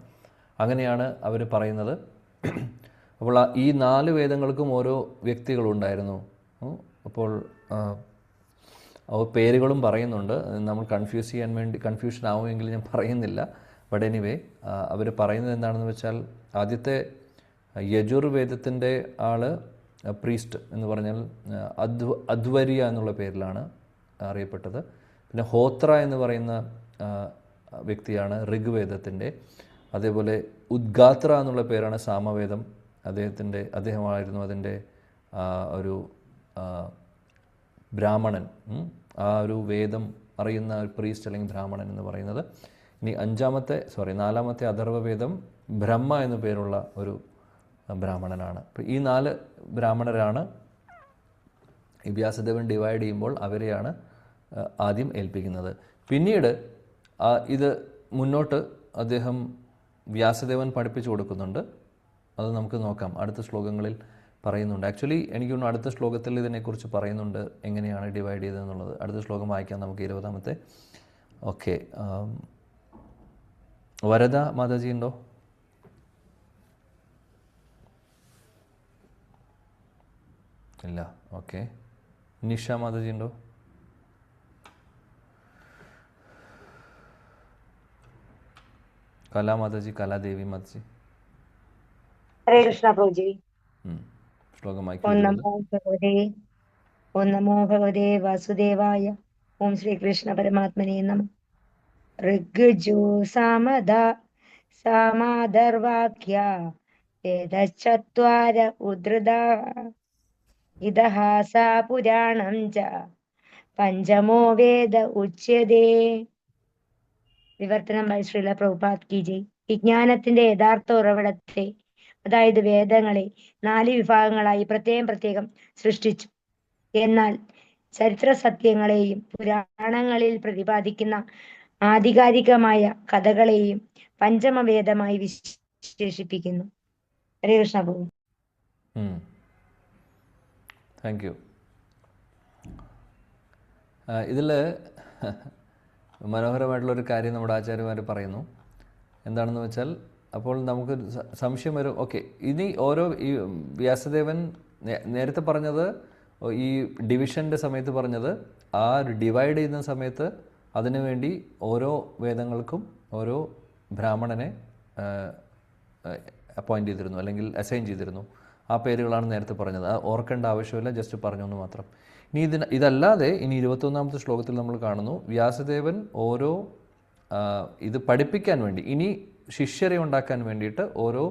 അങ്ങനെയാണ് അവർ പറയുന്നത്. അപ്പോൾ ഈ 4 വേദങ്ങൾക്കും ഓരോ വ്യക്തികളുണ്ടായിരുന്നു. അപ്പോൾ പേരുകളും പറയുന്നുണ്ട്. നമ്മൾ കൺഫ്യൂഷൻ ആവുമെങ്കിൽ ഞാൻ പറയുന്നില്ല. ബട്ട് എനിവേ അവർ പറയുന്നത് എന്താണെന്ന് വെച്ചാൽ, ആദ്യത്തെ യജുർവേദത്തിൻ്റെ ആള് പ്രീസ്റ്റ് എന്ന് പറഞ്ഞാൽ അദ്വര്യ എന്നുള്ള പേരിലാണ് അറിയപ്പെട്ടത്. പിന്നെ ഹോത്ര എന്ന് പറയുന്ന വ്യക്തിയാണ് ഋഗ്വേദത്തിൻ്റെ. അതേപോലെ ഉദ്ഗാത്ര എന്നുള്ള പേരാണ് സാമവേദം. അദ്ദേഹമായിരുന്നു അതിൻ്റെ ഒരു ബ്രാഹ്മണൻ, ആ ഒരു വേദം അറിയുന്ന ഒരു പ്രീസ്റ്റ് അല്ലെങ്കിൽ ബ്രാഹ്മണൻ എന്ന് പറയുന്നത്. ഇനി 4-ാമത്തെ അഥർവവേദം ബ്രഹ്മ എന്നു പേരുള്ള ഒരു ബ്രാഹ്മണനാണ്. അപ്പോൾ ഈ 4 ബ്രാഹ്മണരാണ് ഈ വ്യാസദേവൻ ഡിവൈഡ് ചെയ്യുമ്പോൾ അവരെയാണ് ആദ്യം ഏൽപ്പിക്കുന്നത്. പിന്നീട് ഇത് മുന്നോട്ട് അദ്ദേഹം വ്യാസദേവൻ പഠിപ്പിച്ചു കൊടുക്കുന്നുണ്ട്. അത് നമുക്ക് നോക്കാം, അടുത്ത ശ്ലോകങ്ങളിൽ പറയുന്നുണ്ട്. ആക്ച്വലി എനിക്ക് തോന്നുന്നു അടുത്ത ശ്ലോകത്തിൽ ഇതിനെക്കുറിച്ച് പറയുന്നുണ്ട്, എങ്ങനെയാണ് ഡിവൈഡ് ചെയ്തതെന്നുള്ളത്. അടുത്ത ശ്ലോകം വായിക്കാം നമുക്ക്, 20-ാമത്തെ. ഓക്കെ, വരദ മാതാജി ഉണ്ടോ? ഇല്ല. ഓക്കെ, നിഷ മാതാജി ഉണ്ടോ? കലാ മാതാജി, കലാദേവി മാതാജി. ഹരേ കൃഷ്ണ പ്രഭുജി. ശ്ലോകമായി ഓം നമോ ഭഗവതേ വാസുദേവായ. ഓം ശ്രീകൃഷ്ണ പരമാത്മനേ നമഃ. ഋഗ്ജു സാമാദർവാക്യ വേദചത്വാര ഉദ്ധൃതാഃ ഇതിഹാസാ പുരാണം ച പഞ്ചമോ വേദ ഉച്യതേ. വിവർത്തനം ബൈ ശ്രീല പ്രഭുപാദ് കി ജയ്. വിജ്ഞാനത്തിന്റെ യഥാർത്ഥ ഉറവിടത്തെ, അതായത് വേദങ്ങളെ 4 വിഭാഗങ്ങളായി പ്രത്യേകം സൃഷ്ടിച്ചു. എന്നാൽ ചരിത്ര സത്യങ്ങളെയും പുരാണങ്ങളിൽ പ്രതിപാദിക്കുന്ന ആധികാരികമായ കഥകളെയും പഞ്ചമവേദമായി വിശേഷിപ്പിക്കുന്നു. ഹരേ കൃഷ്ണ പ്രഭു. Thank you. ഇതിൽ മനോഹരമായിട്ടുള്ളൊരു കാര്യം നമ്മുടെ ആചാര്യന്മാർ പറയുന്നു. എന്താണെന്ന് വെച്ചാൽ, അപ്പോൾ നമുക്ക് സംശയം വരും. ഓക്കെ, ഇനി ഈ വ്യാസദേവൻ നേരത്തെ പറഞ്ഞത്, ഈ ഡിവിഷൻ്റെ സമയത്ത് പറഞ്ഞത്, ആ ഡിവൈഡ് ചെയ്യുന്ന സമയത്ത് അതിനുവേണ്ടി ഓരോ വേദങ്ങൾക്കും ഓരോ ബ്രാഹ്മണനെ അപ്പോയിൻ്റ് ചെയ്തിരുന്നു, അല്ലെങ്കിൽ അസൈൻ ചെയ്തിരുന്നു. ആ പേരുകളാണ് നേരത്തെ പറഞ്ഞത്. ഓർക്കേണ്ട ആവശ്യമില്ല, ജസ്റ്റ് പറഞ്ഞു എന്ന് മാത്രം. ഇനി ഇതല്ലാതെ ഇനി 21-ാമത്തെ ശ്ലോകത്തിൽ നമ്മൾ കാണുന്നു, വ്യാസദേവൻ ഓരോ ഇത് പഠിപ്പിക്കാൻ വേണ്ടി, ഇനി ശിഷ്യരെ ഉണ്ടാക്കാൻ വേണ്ടിയിട്ട് ഓരോ,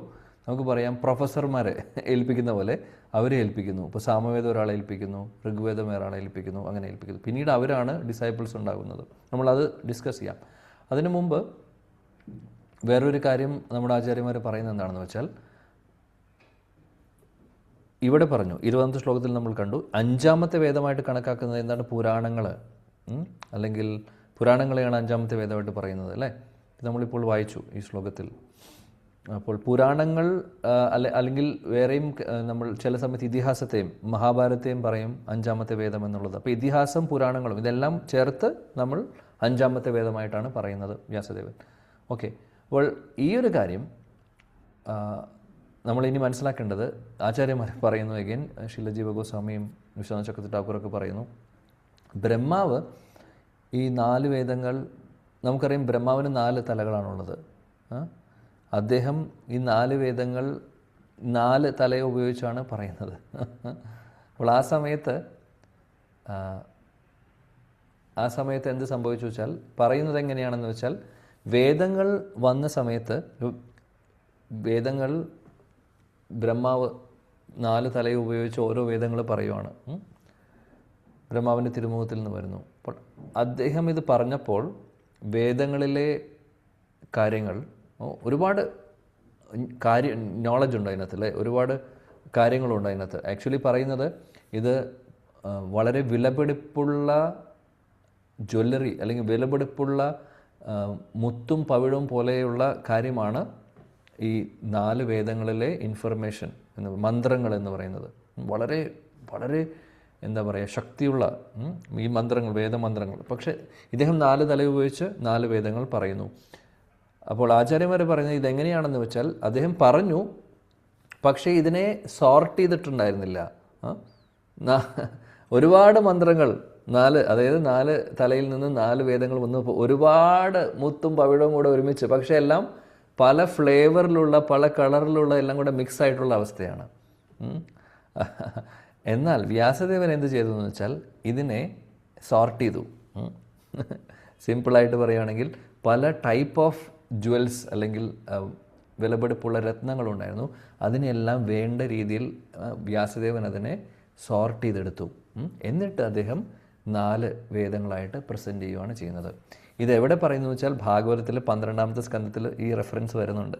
നമുക്ക് പറയാം, പ്രൊഫസർമാരെ ഏൽപ്പിക്കുന്ന പോലെ അവരെ ഏൽപ്പിക്കുന്നു. ഇപ്പോൾ സാമവേദം ഒരാളെ ഏൽപ്പിക്കുന്നു, ഋഗ്വേദം ഒരാളെ ഏൽപ്പിക്കുന്നു, അങ്ങനെ ഏൽപ്പിക്കുന്നു. പിന്നീട് അവരാണ് ഡിസൈപ്പിൾസ് ഉണ്ടാകുന്നത്. നമ്മളത് ഡിസ്കസ് ചെയ്യാം. അതിനു മുമ്പ് വേറൊരു കാര്യം നമ്മുടെ ആചാര്യന്മാർ പറയുന്നത് എന്താണെന്ന് വെച്ചാൽ, ഇവിടെ പറഞ്ഞു 20-ാമത്തെ ശ്ലോകത്തിൽ നമ്മൾ കണ്ടു, 5-ാമത്തെ വേദമായിട്ട് കണക്കാക്കുന്നത് എന്താണ്? പുരാണങ്ങൾ, അല്ലെങ്കിൽ പുരാണങ്ങളെയാണ് 5-ാമത്തെ വേദമായിട്ട് പറയുന്നത്, അല്ലേ? നമ്മളിപ്പോൾ വായിച്ചു ഈ ശ്ലോകത്തിൽ. അപ്പോൾ പുരാണങ്ങൾ അല്ലെങ്കിൽ വേറെയും നമ്മൾ ചില സമയത്ത് ഇതിഹാസത്തെയും മഹാഭാരതത്തെയും പറയും 5-ാമത്തെ വേദം എന്നുള്ളത്. അപ്പോൾ ഇതിഹാസം, പുരാണങ്ങളും ഇതെല്ലാം ചേർത്ത് നമ്മൾ 5-ാമത്തെ വേദമായിട്ടാണ് പറയുന്നത് വ്യാസദേവൻ. ഓക്കെ, അപ്പോൾ ഈ ഒരു കാര്യം നമ്മളിനി മനസ്സിലാക്കേണ്ടത്, ആചാര്യന്മാർ പറയുന്നു, അഗൈൻ ശിലജീവ ഗോസ്വാമിയും വിശ്വനാഥ ചക്രവർത്തി ഠാക്കൂറൊക്കെ പറയുന്നു, ബ്രഹ്മാവ് ഈ 4 വേദങ്ങൾ, നമുക്കറിയാം ബ്രഹ്മാവിന് 4 തലകളാണുള്ളത്. അദ്ദേഹം ഈ 4 വേദങ്ങൾ 4 തലയെ ഉപയോഗിച്ചാണ് പറയുന്നത്. അപ്പോൾ ആ സമയത്ത് എന്ത് സംഭവിച്ചു വെച്ചാൽ, പറയുന്നത് എങ്ങനെയാണെന്ന് വെച്ചാൽ, വേദങ്ങൾ വന്ന സമയത്ത് വേദങ്ങൾ ബ്രഹ്മാവ് 4 തലയെ ഉപയോഗിച്ച് ഓരോ വേദങ്ങൾ പറയുവാണ്. ബ്രഹ്മാവിൻ്റെ തിരുമുഖത്തിൽ നിന്ന് വരുന്നു. അപ്പോൾ അദ്ദേഹം ഇത് പറഞ്ഞപ്പോൾ വേദങ്ങളിലെ കാര്യങ്ങൾ, ഒരുപാട് നോളജ് ഉണ്ട് അതിനകത്ത്, അല്ലേ? ഒരുപാട് കാര്യങ്ങളുണ്ട് അതിനകത്ത്. ആക്ച്വലി പറയുന്നത് ഇത് വളരെ വിലപിടിപ്പുള്ള ജ്വല്ലറി, അല്ലെങ്കിൽ വിലപിടിപ്പുള്ള മുത്തും പവിഴവും പോലെയുള്ള കാര്യമാണ് ഈ 4 വേദങ്ങളിലെ ഇൻഫർമേഷൻ മന്ത്രങ്ങൾ എന്ന് പറയുന്നത്. വളരെ വളരെ എന്താ പറയുക, ശക്തിയുള്ള ഈ മന്ത്രങ്ങൾ, വേദമന്ത്രങ്ങൾ. പക്ഷേ ഇദ്ദേഹം 4 തല ഉപയോഗിച്ച് 4 വേദങ്ങൾ പറയുന്നു. അപ്പോൾ ആചാര്യന്മാർ പറയുന്നത് ഇതെങ്ങനെയാണെന്ന് വെച്ചാൽ, അദ്ദേഹം പറഞ്ഞു, പക്ഷേ ഇതിനെ സോർട്ട് ചെയ്തിട്ടുണ്ടായിരുന്നില്ല. ഒരുപാട് മന്ത്രങ്ങൾ, 4, അതായത് 4 തലയിൽ നിന്ന് 4 വേദങ്ങൾ വന്നു, ഒരുപാട് മുത്തും പവിഴവും കൂടെ ഒരുമിച്ച്, പക്ഷേ എല്ലാം പല ഫ്ലേവറിലുള്ള, പല കളറിലുള്ള, എല്ലാം കൂടെ മിക്സ് ആയിട്ടുള്ള അവസ്ഥയാണ്. എന്നാൽ വ്യാസദേവൻ എന്ത് ചെയ്തു എന്ന് വെച്ചാൽ, ഇതിനെ സോർട്ട് ചെയ്തു. സിമ്പിളായിട്ട് പറയുകയാണെങ്കിൽ, പല ടൈപ്പ് ഓഫ് ജ്വൽസ് അല്ലെങ്കിൽ വിലപിടിപ്പുള്ള രത്നങ്ങളുണ്ടായിരുന്നു. അതിനെല്ലാം വേണ്ട രീതിയിൽ വ്യാസദേവൻ അതിനെ സോർട്ട് ചെയ്തെടുത്തു. എന്നിട്ട് അദ്ദേഹം 4 വേദങ്ങളായിട്ട് പ്രസൻറ്റ് ചെയ്യുകയാണ് ചെയ്യുന്നത്. ഇതെവിടെ പറയുന്നു വെച്ചാൽ, ഭാഗവതത്തിൽ 12-ാമത്തെ സ്കന്ധത്തിൽ ഈ റെഫറൻസ് വരുന്നുണ്ട്.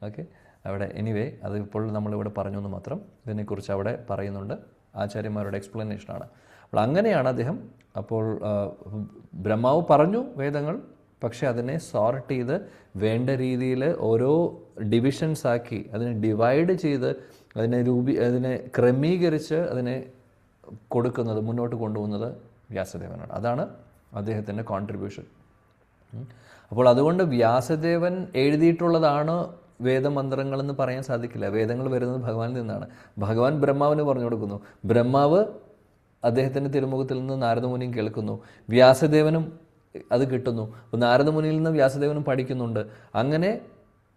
ഓക്കെ, അവിടെ എനിവേ അത് ഇപ്പോൾ നമ്മളിവിടെ പറഞ്ഞു എന്ന് മാത്രം. ഇതിനെക്കുറിച്ച് അവിടെ പറയുന്നുണ്ട്, ആചാര്യന്മാരുടെ എക്സ്പ്ലനേഷനാണ്. അപ്പോൾ അങ്ങനെയാണ് അദ്ദേഹം, അപ്പോൾ ബ്രഹ്മാവ് പറഞ്ഞു വേദങ്ങൾ, പക്ഷെ അതിനെ സോർട്ട് ചെയ്ത് വേണ്ട രീതിയിൽ ഓരോ ഡിവിഷൻസ് ആക്കി, അതിനെ ഡിവൈഡ് ചെയ്ത്, അതിനെ ക്രമീകരിച്ച് അതിനെ കൊടുക്കുന്നത്, മുന്നോട്ട് കൊണ്ടുപോകുന്നത് വ്യാസദേവനാണ്. അതാണ് അദ്ദേഹത്തിൻ്റെ കോൺട്രിബ്യൂഷൻ. അപ്പോൾ അതുകൊണ്ട് വ്യാസദേവൻ എഴുതിയിട്ടുള്ളതാണ് വേദമന്ത്രങ്ങളെന്ന് പറയാൻ സാധിക്കില്ല. വേദങ്ങൾ വരുന്നത് ഭഗവാനിൽ നിന്നാണ്. ഭഗവാൻ ബ്രഹ്മാവിന് പറഞ്ഞു കൊടുക്കുന്നു, ബ്രഹ്മാവ് അദ്ദേഹത്തിൻ്റെ തിരുമുഖത്തിൽ നിന്ന് നാരദമുനിയും കേൾക്കുന്നു, വ്യാസദേവനും അത് കിട്ടുന്നു. അപ്പോൾ നാരദമുനിയിൽ നിന്ന് വ്യാസദേവനും പഠിക്കുന്നുണ്ട്. അങ്ങനെ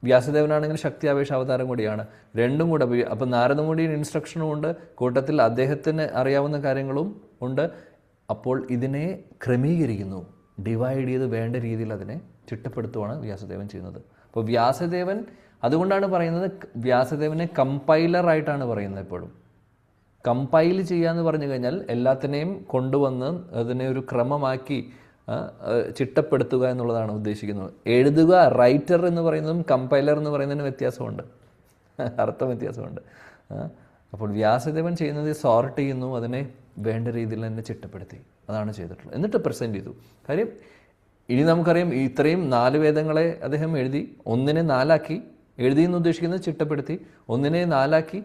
വ്യാസദേവനാണെങ്കിൽ ശക്തിയാവേശ അവതാരം കൂടിയാണ്. രണ്ടും കൂടെ. അപ്പം നാരദമുനിയുടെ ഇൻസ്ട്രക്ഷനും ഉണ്ട്, കൂട്ടത്തിൽ അദ്ദേഹത്തിന് അറിയാവുന്ന കാര്യങ്ങളും ഉണ്ട്. അപ്പോൾ ഇതിനെ ക്രമീകരിക്കുന്നു, ഡിവൈഡ് ചെയ്ത് വേണ്ട രീതിയിൽ അതിനെ ചിട്ടപ്പെടുത്തുകയാണ് വ്യാസദേവൻ ചെയ്യുന്നത്. അപ്പോൾ വ്യാസദേവൻ, അതുകൊണ്ടാണ് പറയുന്നത് വ്യാസദേവനെ കമ്പൈലറായിട്ടാണ് പറയുന്നത്. എപ്പോഴും കമ്പൈൽ ചെയ്യാന്ന് പറഞ്ഞു കഴിഞ്ഞാൽ എല്ലാത്തിനെയും കൊണ്ടുവന്ന് അതിനെ ഒരു ക്രമമാക്കി ചിട്ടപ്പെടുത്തുക എന്നുള്ളതാണ് ഉദ്ദേശിക്കുന്നത്. എഴുതുക, റൈറ്റർ എന്ന് പറയുന്നതും കമ്പൈലർ എന്ന് പറയുന്നതിന് വ്യത്യാസമുണ്ട്, അർത്ഥം വ്യത്യാസമുണ്ട്. അപ്പോൾ വ്യാസദേവൻ ചെയ്യുന്നത് സോർട്ട് ചെയ്യുന്നു, അതിനെ വേണ്ട രീതിയിൽ തന്നെ ചിട്ടപ്പെടുത്തി, അതാണ് ചെയ്തിട്ടുള്ളത്. എന്നിട്ട് പ്രസൻറ്റ് ചെയ്തു. കാര്യം ഇനി നമുക്കറിയാം, ഇത്രയും 4 വേദങ്ങളെ അദ്ദേഹം എഴുതി, ഒന്നിനെ 4 ആക്കി. എഴുതി എന്ന് ഉദ്ദേശിക്കുന്നത് ചിട്ടപ്പെടുത്തി, ഒന്നിനെ 4 ആക്കി.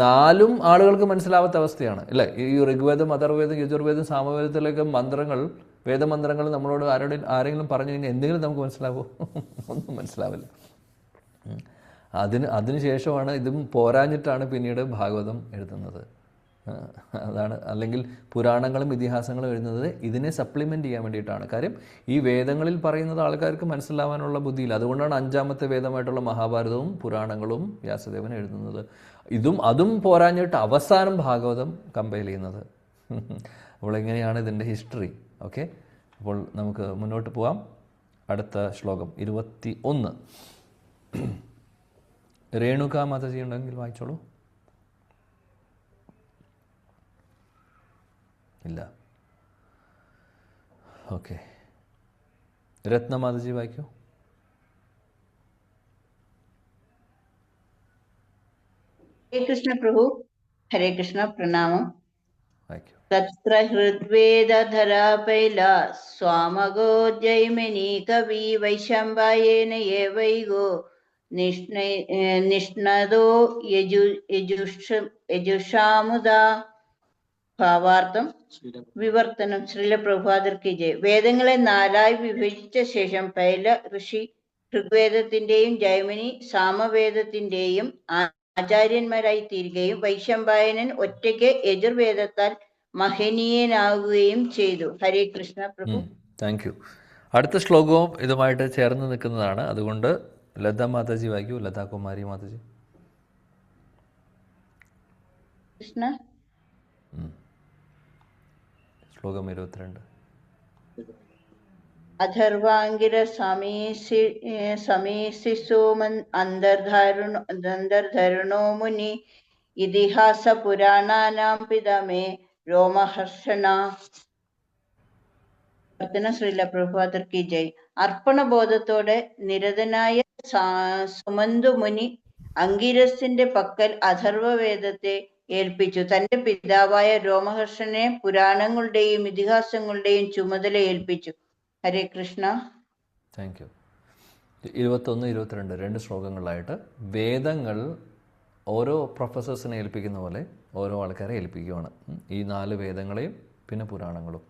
4ഉം ആളുകൾക്ക് മനസ്സിലാവാത്ത അവസ്ഥയാണ്, അല്ലേ? ഈ ഋഗ്വേദം, അഥർവേദം, യജുർവേദം, സാമവേദത്തിലൊക്കെ മന്ത്രങ്ങൾ, വേദമന്ത്രങ്ങൾ നമ്മളോട് ആരെങ്കിലും പറഞ്ഞു കഴിഞ്ഞാൽ എന്തെങ്കിലും നമുക്ക് മനസ്സിലാവോ? ഒന്നും മനസ്സിലാവില്ല. അതിനുശേഷമാണ് ഇതും പോരാഞ്ഞിട്ടാണ് പിന്നീട് ഭാഗവതം എഴുതുന്നത്. അതാണ്. അല്ലെങ്കിൽ പുരാണങ്ങളും ഇതിഹാസങ്ങളും എഴുതുന്നത് ഇതിനെ സപ്ലിമെൻ്റ് ചെയ്യാൻ വേണ്ടിയിട്ടാണ്. കാര്യം ഈ വേദങ്ങളിൽ പറയുന്നത് ആൾക്കാർക്ക് മനസ്സിലാവാനുള്ള ബുദ്ധിയില്ല. അതുകൊണ്ടാണ് 5ാമത്തെ വേദമായിട്ടുള്ള മഹാഭാരതവും പുരാണങ്ങളും വ്യാസദേവൻ എഴുതുന്നത്. അതും പോരാഞ്ഞിട്ട് അവസാനം ഭാഗവതം കമ്പൈൽ ചെയ്യുന്നത്. അപ്പോൾ ഇങ്ങനെയാണ് ഇതിൻ്റെ ഹിസ്റ്ററി. ഓക്കെ, അപ്പോൾ നമുക്ക് മുന്നോട്ട് പോകാം. അടുത്ത ശ്ലോകം 21. രേണുക മാതാജി ഉണ്ടെങ്കിൽ വായിച്ചോളൂ. ഇല്ല. ഓക്കെ, രത്ന മാതാജി വായിക്കൂ. हरे कृष्ण प्रभु, हरे कृष्ण प्रणामम. വായിക്കൂ. तत्र हृद्वेदधरा पैला स्वामगो जैमिनी कवि वैशम्पायेन एवैगो निष्णदो യജുഷാമുദാ. ഭാവാർത്ഥം വിവർത്തനം. ശ്രീല പ്രഭാതർ കി ജയ്. വേദങ്ങളെ 4ആയി വിഭജിച്ച ശേഷം പൈല ഋഷി ഋഗ്വേദത്തിന്റെയും ജൈമിനി സാമവേദത്തിന്റെയും ആചാര്യന്മാരായി തീരുകയും വൈശമ്പായനൻ ഒറ്റയ്ക്ക് യജുർവേദത്താൽ മഹനീയനാവുകയും ചെയ്തു. ഹരേ കൃഷ്ണ പ്രഭു. Thank you. അടുത്ത ശ്ലോകവും ഇതുമായിട്ട് ചേർന്ന് നിൽക്കുന്നതാണ്. അതുകൊണ്ട് ലത മാതാജി വായിക്കൂ. ലതാ കുമാരി മാതാജി. കൃഷ്ണ. ശ്ലോകം 22. അഥർവാംഗിര സമീസിസോമൻ അന്തർധരുണോ മുനി ഇതിഹാസ പുരാണാനാം പിതാമേ രോമഹർഷണ. ശ്രീല പ്രഭാതർ കി ജയ്. അർപ്പണബോധത്തോടെ നിരതനായ സുമന്തു മുനി അങ്കിരസിന്റെ പക്കൽ അഥർവവേദത്തെ ഏൽപ്പിച്ചു. തന്റെ പിതാവായ രോമഹർഷനെ പുരാണങ്ങളുടെയും ഇതിഹാസങ്ങളുടെയും ചുമതല ഏൽപ്പിച്ചു. ഹരേ കൃഷ്ണ. Thank you. 21, 22 2 ശ്ലോകങ്ങളായിട്ട് വേദങ്ങൾ ഓരോ പ്രൊഫസേഴ്സിനെ ഏൽപ്പിക്കുന്ന പോലെ ഓരോ ആൾക്കാരെ ഏൽപ്പിക്കുകയാണ്. ഈ 4 വേദങ്ങളെയും പിന്നെ പുരാണങ്ങളും.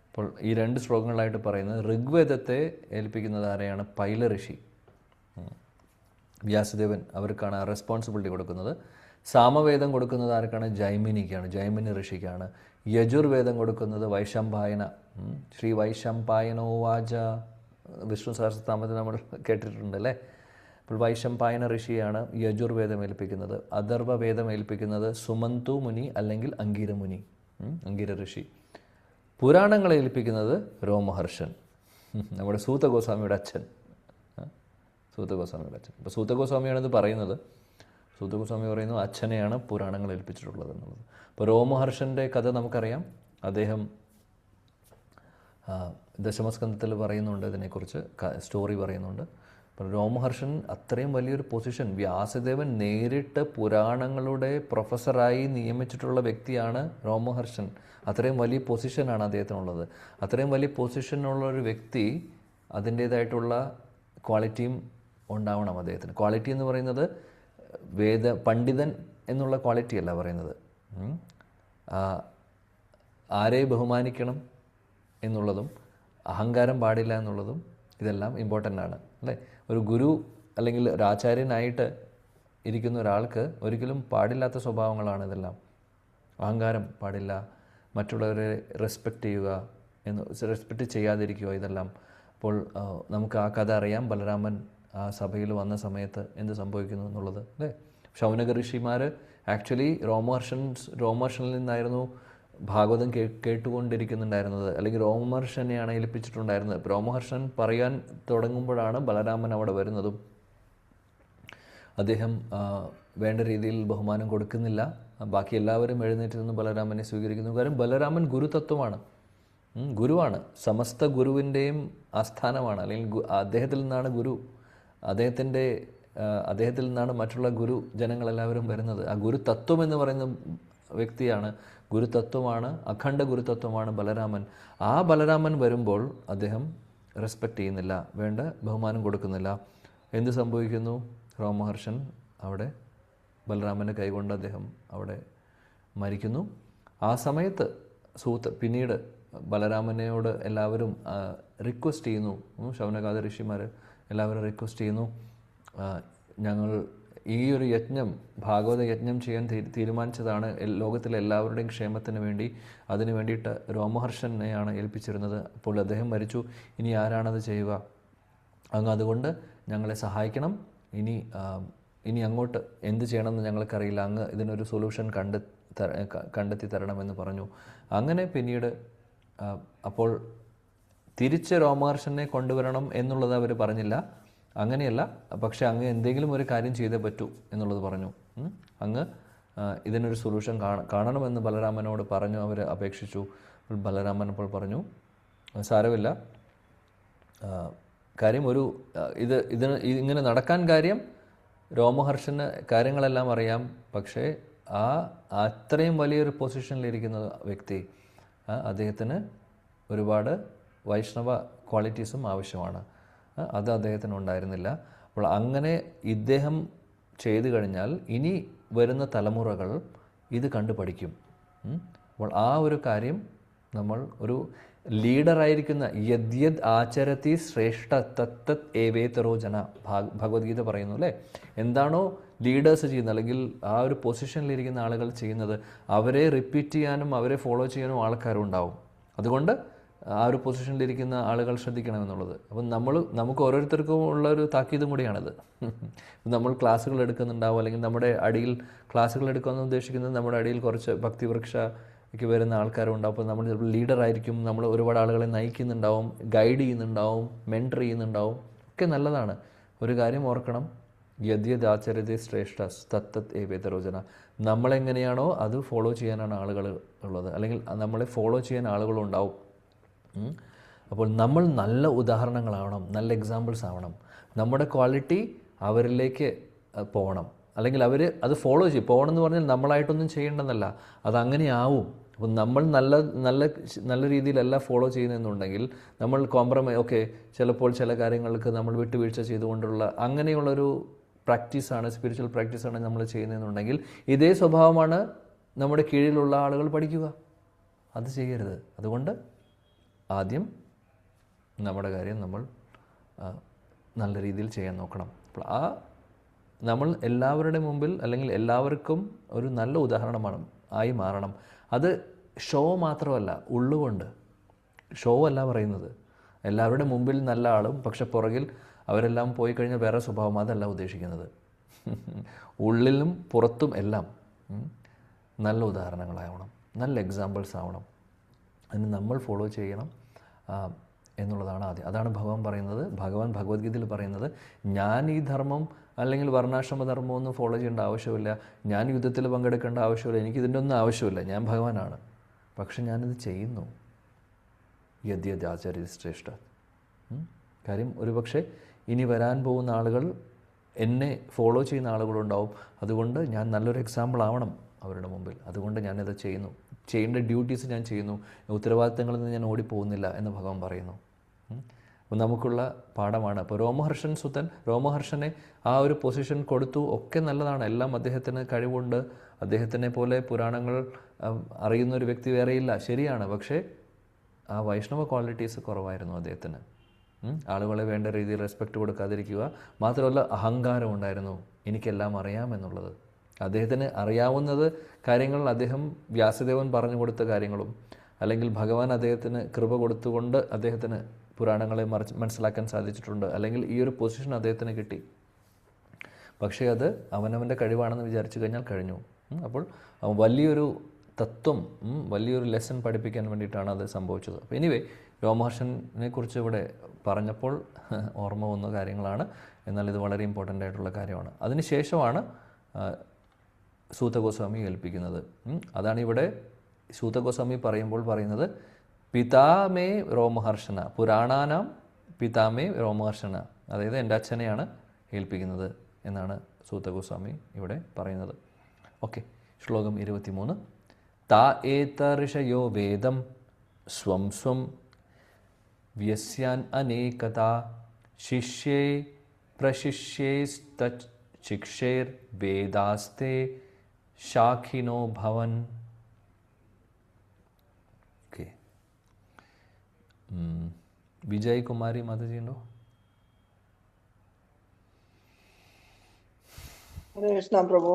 അപ്പോൾ ഈ 2 ശ്ലോകങ്ങളായിട്ട് പറയുന്നത് ഋഗ്വേദത്തെ ഏൽപ്പിക്കുന്നത് ആരെയാണ്? പൈല ഋഷി, വ്യാസദേവൻ, അവർക്കാണ് ആ റെസ്പോൺസിബിലിറ്റി കൊടുക്കുന്നത്. സാമവേദം കൊടുക്കുന്നത് ആർക്കാണ്? ജൈമിനിക്കാണ്, ജൈമിനി ഋഷിക്കാണ്. യജുർവേദം കൊടുക്കുന്നത് വൈശമ്പായന, ശ്രീ വൈശമ്പായനോവാച, വിഷ്ണു സഹസ്രനാമത്തിൽ നമ്മൾ കേട്ടിട്ടുണ്ടല്ലേ. അപ്പോൾ വൈശമ്പായന ഋഷിയാണ് യജുർവേദം ഏൽപ്പിക്കുന്നത്. അഥർവവേദം ഏൽപ്പിക്കുന്നത് സുമന്തു മുനി അല്ലെങ്കിൽ അങ്കിര മുനി, അങ്കിര ഋഷി. പുരാണങ്ങളെ ഏൽപ്പിക്കുന്നത് രോമഹർഷൻ, നമ്മുടെ സൂത ഗോസ്വാമിയുടെ അച്ഛൻ, സൂത ഗോസ്വാമിയുടെ അച്ഛൻ. അപ്പോൾ സൂത ഗോസ്വാമിയാണിത് പറയുന്നത്. സൂത ഗോസ്വാമി പറയുന്നു അച്ഛനെയാണ് പുരാണങ്ങൾ ഏൽപ്പിച്ചിട്ടുള്ളത് എന്നുള്ളത്. അപ്പോൾ രോമഹർഷൻ്റെ കഥ നമുക്കറിയാം. അദ്ദേഹം ദശമസ്കന്ധത്തിൽ പറയുന്നുണ്ട്, ഇതിനെക്കുറിച്ച് സ്റ്റോറി പറയുന്നുണ്ട്. അപ്പോൾ രോമഹർഷൻ അത്രയും വലിയൊരു പൊസിഷൻ, വ്യാസദേവൻ നേരിട്ട് പുരാണങ്ങളുടെ പ്രൊഫസറായി നിയമിച്ചിട്ടുള്ള വ്യക്തിയാണ് രോമഹർഷൻ. അത്രയും വലിയ പൊസിഷനാണ് അദ്ദേഹത്തിനുള്ളത്. അത്രയും വലിയ പൊസിഷനുള്ള ഒരു വ്യക്തി അതിൻ്റേതായിട്ടുള്ള ക്വാളിറ്റിയും ഉണ്ടാവണം അദ്ദേഹത്തിന്. ക്വാളിറ്റി എന്ന് പറയുന്നത് പണ്ഡിതൻ എന്നുള്ള ക്വാളിറ്റി അല്ല പറയുന്നത്. ആരെ ബഹുമാനിക്കണം എന്നുള്ളതും അഹങ്കാരം പാടില്ല എന്നുള്ളതും ഇതെല്ലാം ഇമ്പോർട്ടൻ്റ് ആണ് അല്ലേ. ഒരു ഗുരു അല്ലെങ്കിൽ ഒരു ആചാര്യനായിട്ട് ഇരിക്കുന്ന ഒരാൾക്ക് ഒരിക്കലും പാടില്ലാത്ത സ്വഭാവങ്ങളാണ് ഇതെല്ലാം. അഹങ്കാരം പാടില്ല, മറ്റുള്ളവരെ റെസ്പെക്റ്റ് ചെയ്യുക, റെസ്പെക്റ്റ് ചെയ്യാതിരിക്കുക, ഇതെല്ലാം. അപ്പോൾ നമുക്ക് ആ കഥ അറിയാം. ബലരാമൻ ആ സഭയിൽ വന്ന സമയത്ത് എന്ത് സംഭവിക്കുന്നു എന്നുള്ളത് അല്ലേ. ശൗനക ഋഷിമാർ ആക്ച്വലി രോമഹർഷനിൽ നിന്നായിരുന്നു ഭാഗവതം കേട്ടുകൊണ്ടിരിക്കുന്നുണ്ടായിരുന്നത്, അല്ലെങ്കിൽ രോമഹർഷനെയാണ് ഏൽപ്പിച്ചിട്ടുണ്ടായിരുന്നത്. രോമഹർഷൻ പറയാൻ തുടങ്ങുമ്പോഴാണ് ബലരാമൻ അവിടെ വരുന്നതും. അദ്ദേഹം വേണ്ട രീതിയിൽ ബഹുമാനം കൊടുക്കുന്നില്ല. ബാക്കി എല്ലാവരും എഴുന്നേറ്റ് നിന്ന് ബലരാമനെ സ്വീകരിക്കുന്നു. കാരണം ബലരാമൻ ഗുരുതത്വമാണ്, ഗുരുവാണ്, സമസ്ത ഗുരുവിൻ്റെയും ആസ്ഥാനമാണ്. അല്ലെങ്കിൽ അദ്ദേഹത്തിൽ നിന്നാണ് ഗുരു, അദ്ദേഹത്തിൽ നിന്നാണ് മറ്റുള്ള ഗുരു ജനങ്ങളെല്ലാവരും വരുന്നത്. ആ ഗുരുതത്വം എന്ന് പറയുന്ന വ്യക്തിയാണ്, ഗുരുതത്വമാണ്, അഖണ്ഡ ഗുരുതത്വമാണ് ബലരാമൻ. ആ ബലരാമൻ വരുമ്പോൾ അദ്ദേഹം റെസ്പെക്റ്റ് ചെയ്യുന്നില്ല, വേണ്ട ബഹുമാനം കൊടുക്കുന്നില്ല. എന്ത് സംഭവിക്കുന്നു? രോമഹർഷൻ അവിടെ ബലരാമൻ്റെ കൈകൊണ്ട് അദ്ദേഹം അവിടെ മരിക്കുന്നു. ആ സമയത്ത് പിന്നീട് ബലരാമനോട് എല്ലാവരും റിക്വസ്റ്റ് ചെയ്യുന്നു, ശൗനകാദ ഋഷിമാർ എല്ലാവരും റിക്വസ്റ്റ് ചെയ്യുന്നു, ഞങ്ങൾ ഈ ഒരു യജ്ഞം, ഭാഗവത യജ്ഞം ചെയ്യാൻ തീരുമാനിച്ചതാണ് ലോകത്തിലെ എല്ലാവരുടെയും ക്ഷേമത്തിന് വേണ്ടി. അതിനു വേണ്ടിയിട്ട് രോമഹർഷനെയാണ് ഏൽപ്പിച്ചിരുന്നത്. അപ്പോൾ അദ്ദേഹം മരിച്ചു. ഇനി ആരാണത് ചെയ്യുക? അങ്ങ് അതുകൊണ്ട് ഞങ്ങളെ സഹായിക്കണം. ഇനി അങ്ങോട്ട് എന്ത് ചെയ്യണമെന്ന് ഞങ്ങൾക്കറിയില്ല. അങ്ങ് ഇതിനൊരു സൊല്യൂഷൻ കണ്ടെത്തി തരണമെന്ന് പറഞ്ഞു. അങ്ങനെ പിന്നീട് അപ്പോൾ തിരിച്ച് രോമഹർഷനെ കൊണ്ടുവരണം എന്നുള്ളത് അവർ പറഞ്ഞില്ല. അങ്ങനെയല്ല, പക്ഷേ അങ്ങ് എന്തെങ്കിലും ഒരു കാര്യം ചെയ്തേ പറ്റൂ എന്നുള്ളത് പറഞ്ഞു. അങ്ങ് ഇതിനൊരു സൊല്യൂഷൻ കാണണമെന്ന് ബലരാമനോട് പറഞ്ഞു. അവർ അപേക്ഷിച്ചു. ബലരാമൻ അപ്പോൾ പറഞ്ഞു, സാരമില്ല, കാര്യം ഇങ്ങനെ നടക്കാൻ കാര്യം രോമഹർഷന് കാര്യങ്ങളെല്ലാം അറിയാം. പക്ഷേ അത്രയും വലിയൊരു പൊസിഷനിലിരിക്കുന്ന വ്യക്തി, അദ്ദേഹത്തിന് ഒരുപാട് വൈഷ്ണവ ക്വാളിറ്റീസും ആവശ്യമാണ്. അത് അദ്ദേഹത്തിന് ഉണ്ടായിരുന്നില്ല. അപ്പോൾ അങ്ങനെ ഇദ്ദേഹം ചെയ്തു കഴിഞ്ഞാൽ ഇനി വരുന്ന തലമുറകൾ ഇത് കണ്ടു പഠിക്കും. അപ്പോൾ ആ ഒരു കാര്യം നമ്മൾ ഒരു ലീഡറായിരിക്കുന്ന യദ്യത് ആചരതി ശ്രേഷ്ഠ തത്തത് ഏവേതരോ ജന, ഭഗവത്ഗീത പറയുന്നു അല്ലേ? എന്താണോ ലീഡേഴ്സ് ചെയ്യുന്നത്, അല്ലെങ്കിൽ ആ ഒരു പൊസിഷനിലിരിക്കുന്ന ആളുകൾ ചെയ്യുന്നത്, അവരെ റിപ്പീറ്റ് ചെയ്യാനും അവരെ ഫോളോ ചെയ്യാനും ആൾക്കാരും ഉണ്ടാവും. അതുകൊണ്ട് ആ ഒരു പൊസിഷനിലിരിക്കുന്ന ആളുകൾ ശ്രദ്ധിക്കണമെന്നുള്ളത്. അപ്പം നമുക്ക് ഓരോരുത്തർക്കും ഉള്ള ഒരു താക്കീതും കൂടിയാണിത്. നമ്മൾ ക്ലാസ്സുകൾ എടുക്കുന്നുണ്ടാവും, അല്ലെങ്കിൽ നമ്മുടെ അടിയിൽ ക്ലാസ്സുകൾ എടുക്കുമെന്ന് ഉദ്ദേശിക്കുന്നത് നമ്മുടെ അടിയിൽ കുറച്ച് ഭക്തിവൃക്ഷയ്ക്ക് വരുന്ന ആൾക്കാരുണ്ടാവും. അപ്പോൾ നമ്മൾ ചിലപ്പോൾ ലീഡറായിരിക്കും, നമ്മൾ ഒരുപാട് ആളുകളെ നയിക്കുന്നുണ്ടാവും, ഗൈഡ് ചെയ്യുന്നുണ്ടാവും, മെൻറ്റർ ചെയ്യുന്നുണ്ടാവും. ഒക്കെ നല്ലതാണ്. ഒരു കാര്യം ഓർക്കണം, യദ്യത് ആചര്യതേ ശ്രേഷ്ഠ തത്തത് ഏവേതരോ ജന. നമ്മളെങ്ങനെയാണോ അത് ഫോളോ ചെയ്യാനാണ് ആളുകൾ ഉള്ളത്, അല്ലെങ്കിൽ നമ്മളെ ഫോളോ ചെയ്യാൻ ആളുകളുണ്ടാവും. അപ്പോൾ നമ്മൾ നല്ല ഉദാഹരണങ്ങളാവണം, നല്ല എക്സാമ്പിൾസ് ആവണം. നമ്മുടെ ക്വാളിറ്റി അവരിലേക്ക് പോകണം, അല്ലെങ്കിൽ അവർ അത് ഫോളോ ചെയ്യും. പോകണം എന്ന് പറഞ്ഞാൽ നമ്മളായിട്ടൊന്നും ചെയ്യേണ്ടെന്നല്ല, അതങ്ങനെ ആവും. അപ്പോൾ നമ്മൾ നല്ല രീതിയിലല്ല ഫോളോ ചെയ്യുന്നതെന്നുണ്ടെങ്കിൽ നമ്മൾ ഓക്കെ, ചിലപ്പോൾ ചില കാര്യങ്ങൾക്ക് നമ്മൾ വിട്ടുവീഴ്ച ചെയ്തുകൊണ്ടുള്ള അങ്ങനെയുള്ളൊരു പ്രാക്ടീസാണ്, സ്പിരിച്വൽ പ്രാക്ടീസാണ് നമ്മൾ ചെയ്യുന്നതെന്നുണ്ടെങ്കിൽ ഇതേ സ്വഭാവമാണ് നമ്മുടെ കീഴിലുള്ള ആളുകൾ പഠിക്കുക. അത് ചെയ്യരുത്. അതുകൊണ്ട് ആദ്യം നമ്മുടെ കാര്യം നമ്മൾ നല്ല രീതിയിൽ ചെയ്യാൻ നോക്കണം. അപ്പോൾ നമ്മൾ എല്ലാവരുടെ മുമ്പിൽ, അല്ലെങ്കിൽ എല്ലാവർക്കും ഒരു നല്ല ഉദാഹരണമാണ് ആയി മാറണം. അത് ഷോ മാത്രമല്ല, ഉള്ളുകൊണ്ട്. ഷോ അല്ല പറയുന്നത്. എല്ലാവരുടെ മുമ്പിൽ നല്ല ആളും പക്ഷെ പുറകിൽ അവരെല്ലാം പോയി കഴിഞ്ഞാൽ വേറെ സ്വഭാവം, അതല്ല ഉദ്ദേശിക്കുന്നത്. ഉള്ളിലും പുറത്തും എല്ലാം നല്ല ഉദാഹരണങ്ങളാവണം, നല്ല എക്സാമ്പിൾസ് ആവണം. അതിന് നമ്മൾ ഫോളോ ചെയ്യണം എന്നുള്ളതാണ് ആദ്യം. അതാണ് ഭഗവാൻ ഭഗവത്ഗീതയിൽ പറയുന്നത്, ഞാൻ ഈ ധർമ്മം അല്ലെങ്കിൽ വർണ്ണാശ്രമ ഒന്നും ഫോളോ ചെയ്യേണ്ട ആവശ്യമില്ല, ഞാൻ യുദ്ധത്തിൽ പങ്കെടുക്കേണ്ട ആവശ്യമില്ല, എനിക്കിതിൻ്റെ ഒന്നും ആവശ്യമില്ല, ഞാൻ ഭഗവാനാണ്. പക്ഷെ ഞാനിത് ചെയ്യുന്നു. യദ്യത് ആചാര്യ ശ്രേഷ്ഠ. കാര്യം ഒരുപക്ഷെ ഇനി വരാൻ പോകുന്ന ആളുകൾ എന്നെ ഫോളോ ചെയ്യുന്ന ആളുകളുണ്ടാവും. അതുകൊണ്ട് ഞാൻ നല്ലൊരു എക്സാമ്പിൾ ആവണം അവരുടെ മുമ്പിൽ. അതുകൊണ്ട് ഞാനിത് ചെയ്യുന്നു, ചെയ്യേണ്ട ഡ്യൂട്ടീസ് ഞാൻ ചെയ്യുന്നു, ഉത്തരവാദിത്തങ്ങളിൽ നിന്ന് ഞാൻ ഓടിപ്പോകുന്നില്ല എന്ന് ഭഗവാൻ പറയുന്നു. അപ്പോൾ നമുക്കുള്ള പാഠമാണ്. അപ്പോൾ രോമഹർഷനെ ആ ഒരു പൊസിഷൻ കൊടുത്തു, ഒക്കെ നല്ലതാണ്. എല്ലാം അദ്ദേഹത്തിന് കഴിവുണ്ട്. അദ്ദേഹത്തിനെ പോലെ പുരാണങ്ങൾ അറിയുന്ന ഒരു വ്യക്തി വേറെയില്ല, ശരിയാണ്. പക്ഷേ ആ വൈഷ്ണവ ക്വാളിറ്റീസ് കുറവായിരുന്നു അദ്ദേഹത്തിന്. ആളുകളെ വേണ്ട രീതിയിൽ റെസ്പെക്റ്റ് കൊടുക്കാതിരിക്കുക, മാത്രമല്ല അഹങ്കാരം ഉണ്ടായിരുന്നു, എനിക്കെല്ലാം അറിയാമെന്നുള്ളത്. അദ്ദേഹത്തിന് അറിയാവുന്നത് കാര്യങ്ങൾ അദ്ദേഹം വ്യാസദേവൻ പറഞ്ഞു കൊടുത്ത കാര്യങ്ങളും, അല്ലെങ്കിൽ ഭഗവാൻ അദ്ദേഹത്തിന് കൃപ കൊടുത്തുകൊണ്ട് അദ്ദേഹത്തിന് പുരാണങ്ങളെ മനസ്സിലാക്കാൻ സാധിച്ചിട്ടുണ്ട്, അല്ലെങ്കിൽ ഈ ഒരു പൊസിഷൻ അദ്ദേഹത്തിന് കിട്ടി. പക്ഷേ അത് അവനവൻ്റെ കഴിവാണെന്ന് വിചാരിച്ചു കഴിഞ്ഞാൽ കഴിഞ്ഞു. അപ്പോൾ വലിയൊരു തത്വം, വലിയൊരു ലെസൺ പഠിപ്പിക്കാൻ വേണ്ടിയിട്ടാണ് അത് സംഭവിച്ചത്. അപ്പോൾ എനിവേ, രോമഹർഷനെ കുറിച്ച് ഇവിടെ പറഞ്ഞപ്പോൾ ഓർമ്മ വന്ന കാര്യങ്ങളാണ്. എന്നാൽ ഇത് വളരെ ഇമ്പോർട്ടൻ്റ് ആയിട്ടുള്ള കാര്യമാണ്. അതിനുശേഷമാണ് സൂതഗോസ്വാമി ഏൽപ്പിക്കുന്നത്. അതാണ് ഇവിടെ സൂതഗോസ്വാമി പറയുന്നത്, പിതാമേ രോമഹർഷന, പുരാണാനാം പിതാമേ രോമഹർഷന, അതായത് എൻ്റെ അച്ഛനെയാണ് ഏൽപ്പിക്കുന്നത് എന്നാണ് സൂതഗോസ്വാമി ഇവിടെ പറയുന്നത്. ഓക്കെ, ശ്ലോകം 23. താ ഏതർഷയോ വേദം സ്വം സ്വം വ്യസ്യാൻ അനേകതാ ശിഷ്യേ പ്രശിഷ്യേസ്തച്ഛിക്ഷേർ വേദാസ്തേ ശാഖിനോ ഭവൻ. ഓക്കെ, വിജയ് കുമാരി മാതാജി ഉണ്ടോ? ഹരേ കൃഷ്ണ പ്രഭു.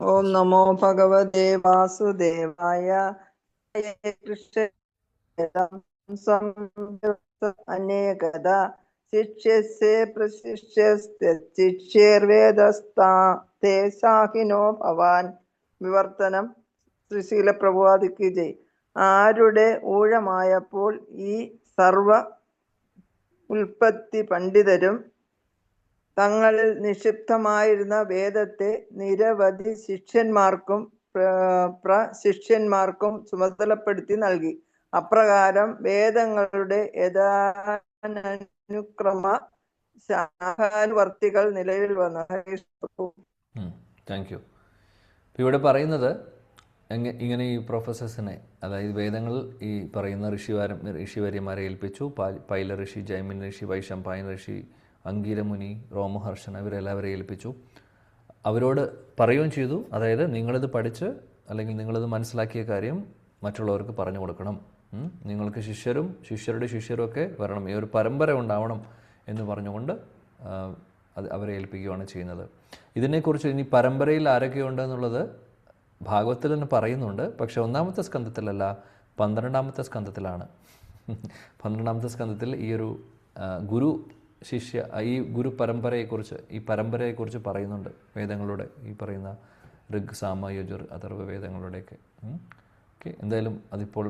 ഓം നമോ ഭഗവതേ വാസുദേവായ. ഹരേ കൃഷ്ണ അനേകത ശിഷ്യസ്യ പ്രശിഷ്യർവേദസ്താ തേ സാഹിനോ ഭവാൻ. വിവർത്തനം ശ്രീശീല പ്രഭുവാദിക്ക് ജയ്. ആരുടെ ഊഴമായപ്പോൾ ഈ സർവ ഉൽപ്പത്തി പണ്ഡിതരും തങ്ങളിൽ നിക്ഷിപ്തമായിരുന്ന വേദത്തെ നിരവധി ശിഷ്യന്മാർക്കും പ്രശിഷ്യന്മാർക്കും ചുമതലപ്പെടുത്തി നൽകി. അപ്രകാരം വേദങ്ങളുടെ യഥാനുക്രമ ശാഖാനുവർത്തികൾ നിലവിൽ വന്നു. Thank you. ഇവിടെ പറയുന്നത് ഇങ്ങനെ ഈ പ്രൊഫസേഴ്സിനെ, അതായത് വേദങ്ങൾ ഈ പറയുന്ന ഋഷിവര്യന്മാരെ ഏൽപ്പിച്ചു. പൈല ഋഷി, ജൈമിൻ ഋഷി, വൈശംപായന ഋഷി, അംഗീരമുനി, രോമഹർഷന, ഇവരെല്ലാവരെയും ഏൽപ്പിച്ചു. അവരോട് പറയുകയും ചെയ്തു, അതായത് നിങ്ങളിത് പഠിച്ച് അല്ലെങ്കിൽ നിങ്ങളിത് മനസ്സിലാക്കിയ കാര്യം മറ്റുള്ളവർക്ക് പറഞ്ഞു കൊടുക്കണം. നിങ്ങൾക്ക് ശിഷ്യരും ശിഷ്യരുടെ ശിഷ്യരും ഒക്കെ വരണം, ഈ ഒരു പരമ്പര ഉണ്ടാവണം എന്ന് പറഞ്ഞുകൊണ്ട് അവരെ ഏൽപ്പിക്കുകയാണ് ചെയ്യുന്നത്. ഇതിനെക്കുറിച്ച് ഇനി പരമ്പരയിൽ ആരൊക്കെയുണ്ട് എന്നുള്ളത് ഭാഗവത്തിൽ തന്നെ പറയുന്നുണ്ട്. പക്ഷെ 1-ാമത്തെ സ്കന്ധത്തിലല്ല, 12-ാമത്തെ സ്കന്ധത്തിലാണ്. 12-ാമത്തെ സ്കന്ധത്തിൽ ഈ ഒരു ഗുരു ശിഷ്യ, ഈ ഗുരു പരമ്പരയെക്കുറിച്ച്, ഈ പരമ്പരയെക്കുറിച്ച് പറയുന്നുണ്ട്. വേദങ്ങളുടെ ഈ പറയുന്ന ഋഗ്, സാമ, യജുർ, അഥർവ വേദങ്ങളുടെയൊക്കെ. ഓക്കെ, എന്തായാലും അതിപ്പോൾ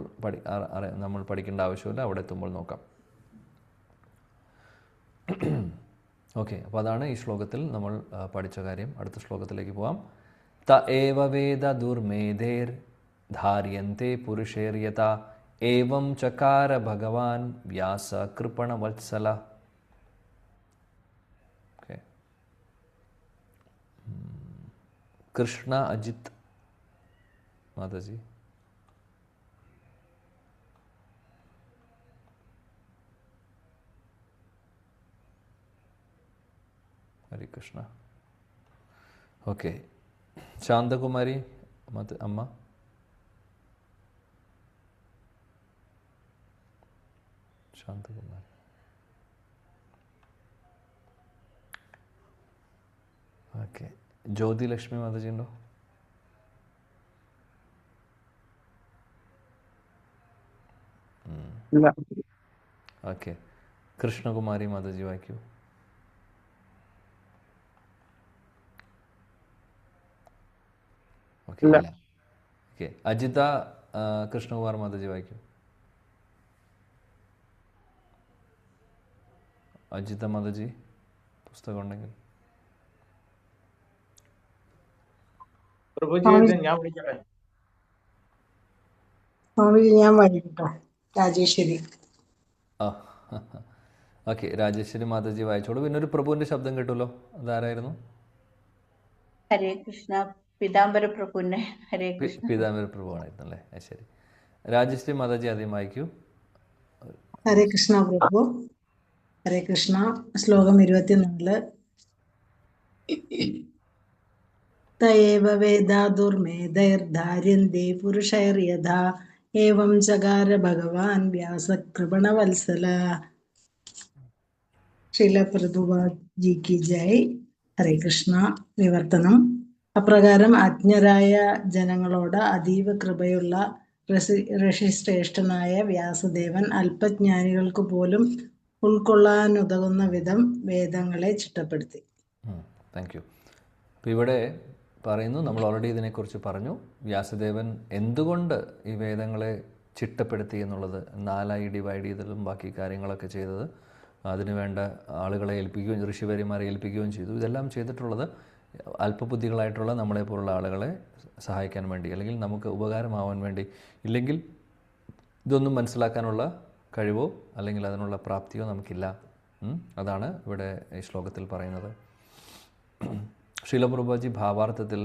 നമ്മൾ പഠിക്കേണ്ട ആവശ്യമില്ല, അവിടെ എത്തുമ്പോൾ നോക്കാം. ഓക്കെ, അപ്പോൾ അതാണ് ഈ ശ്ലോകത്തിൽ നമ്മൾ പഠിച്ച കാര്യം. അടുത്ത ശ്ലോകത്തിലേക്ക് പോവാം. ത ഏവ വേദ ദുർമേധേർ ധാര്യന്തെ പുരുഷേര്യത ഏവം ചകാര ഭഗവാൻ വ്യാസ കൃപണ വത്സല. ഓക്കെ, കൃഷ്ണ അജിത് മാതാജി. ഹരേ കൃഷ്ണ. ഓക്കെ, ശാന്തകുമാരി അമ്മ. ശാന്തകുമാരി. ഓക്കെ, ജ്യോതി ലക്ഷ്മി മാതാജി ഉണ്ടോ? ഓക്കെ, കൃഷ്ണകുമാരി മാതാജി വായിക്കൂ. ഓക്കെ, അജിത കൃഷ്ണകുമാർ മാതാജി വായിക്കൂ. അജിത മാതാജി പുസ്തകം ഉണ്ടെങ്കിൽ. ഞാൻ വായിക്കട്ടോ. രാജേശ്വരി. ഓക്കെ, രാജേശ്വരി മാതാജി വായിച്ചോളൂ. പിന്നെ ഒരു പ്രഭുവിന്റെ ശബ്ദം കേട്ടല്ലോ, അതാരായിരുന്നു? ഹരേ കൃഷ്ണ, പീതാംബര പ്രഭുവിനെ. ഹരേ കൃഷ്ണ. പീതാംബര പ്രഭുവായിരുന്നു അല്ലേ? ശരി, രാജശ്രീ മാതാജി ആദ്യം വായിക്കൂ. ഹരേ കൃഷ്ണ പ്രഭു. ഹരേ കൃഷ്ണ. ശ്ലോകം 24. തയേവ വേദാ ദുർമേധൈർധാര്യന്തേ പുരുഷൈർയഥാ ഏവം ചകാര ഭഗവാൻ വ്യാസകൃപണവത്സല. ശ്രീല പ്രഭുപാദ് കി ജയ്. ഹരേ കൃഷ്ണ. വിവർത്തനം. അപ്രകാരം അജ്ഞരായ ജനങ്ങളോട് അതീവ കൃപയുള്ള ഋഷിശ്രേഷ്ഠനായ വ്യാസദേവൻ അല്പജ്ഞാനികൾക്ക് പോലും ഉൾക്കൊള്ളാനുതകുന്ന വിധം വേദങ്ങളെ ചിട്ടപ്പെടുത്തി. Thank you. അപ്പോൾ ഇവിടെ പറയുന്നു, നമ്മൾ ഓൾറെഡി ഇതിനെക്കുറിച്ച് പറഞ്ഞു, വ്യാസദേവൻ എന്തുകൊണ്ട് ഈ വേദങ്ങളെ ചിട്ടപ്പെടുത്തി എന്നുള്ളത്, 4ആയി ഡിവൈഡ് ചെയ്തതും ബാക്കി കാര്യങ്ങളൊക്കെ ചെയ്തത്, അതിനുവേണ്ട ആളുകളെ ഏൽപ്പിക്കുകയും ഋഷിവര്യന്മാരെ ഏൽപ്പിക്കുകയും ചെയ്തു. ഇതെല്ലാം ചെയ്തിട്ടുള്ളത് അല്പബുദ്ധികളായിട്ടുള്ള നമ്മളെപ്പോലുള്ള ആളുകളെ സഹായിക്കാൻ വേണ്ടി, അല്ലെങ്കിൽ നമുക്ക് ഉപകാരമാവാൻ വേണ്ടി. ഇല്ലെങ്കിൽ ഇതൊന്നും മനസ്സിലാക്കാനുള്ള കഴിവോ അല്ലെങ്കിൽ അതിനുള്ള പ്രാപ്തിയോ നമുക്കില്ല. അതാണ് ഇവിടെ ഈ ശ്ലോകത്തിൽ പറയുന്നത്. ശ്രീല പ്രഭുജി ഭാവാർത്ഥത്തിൽ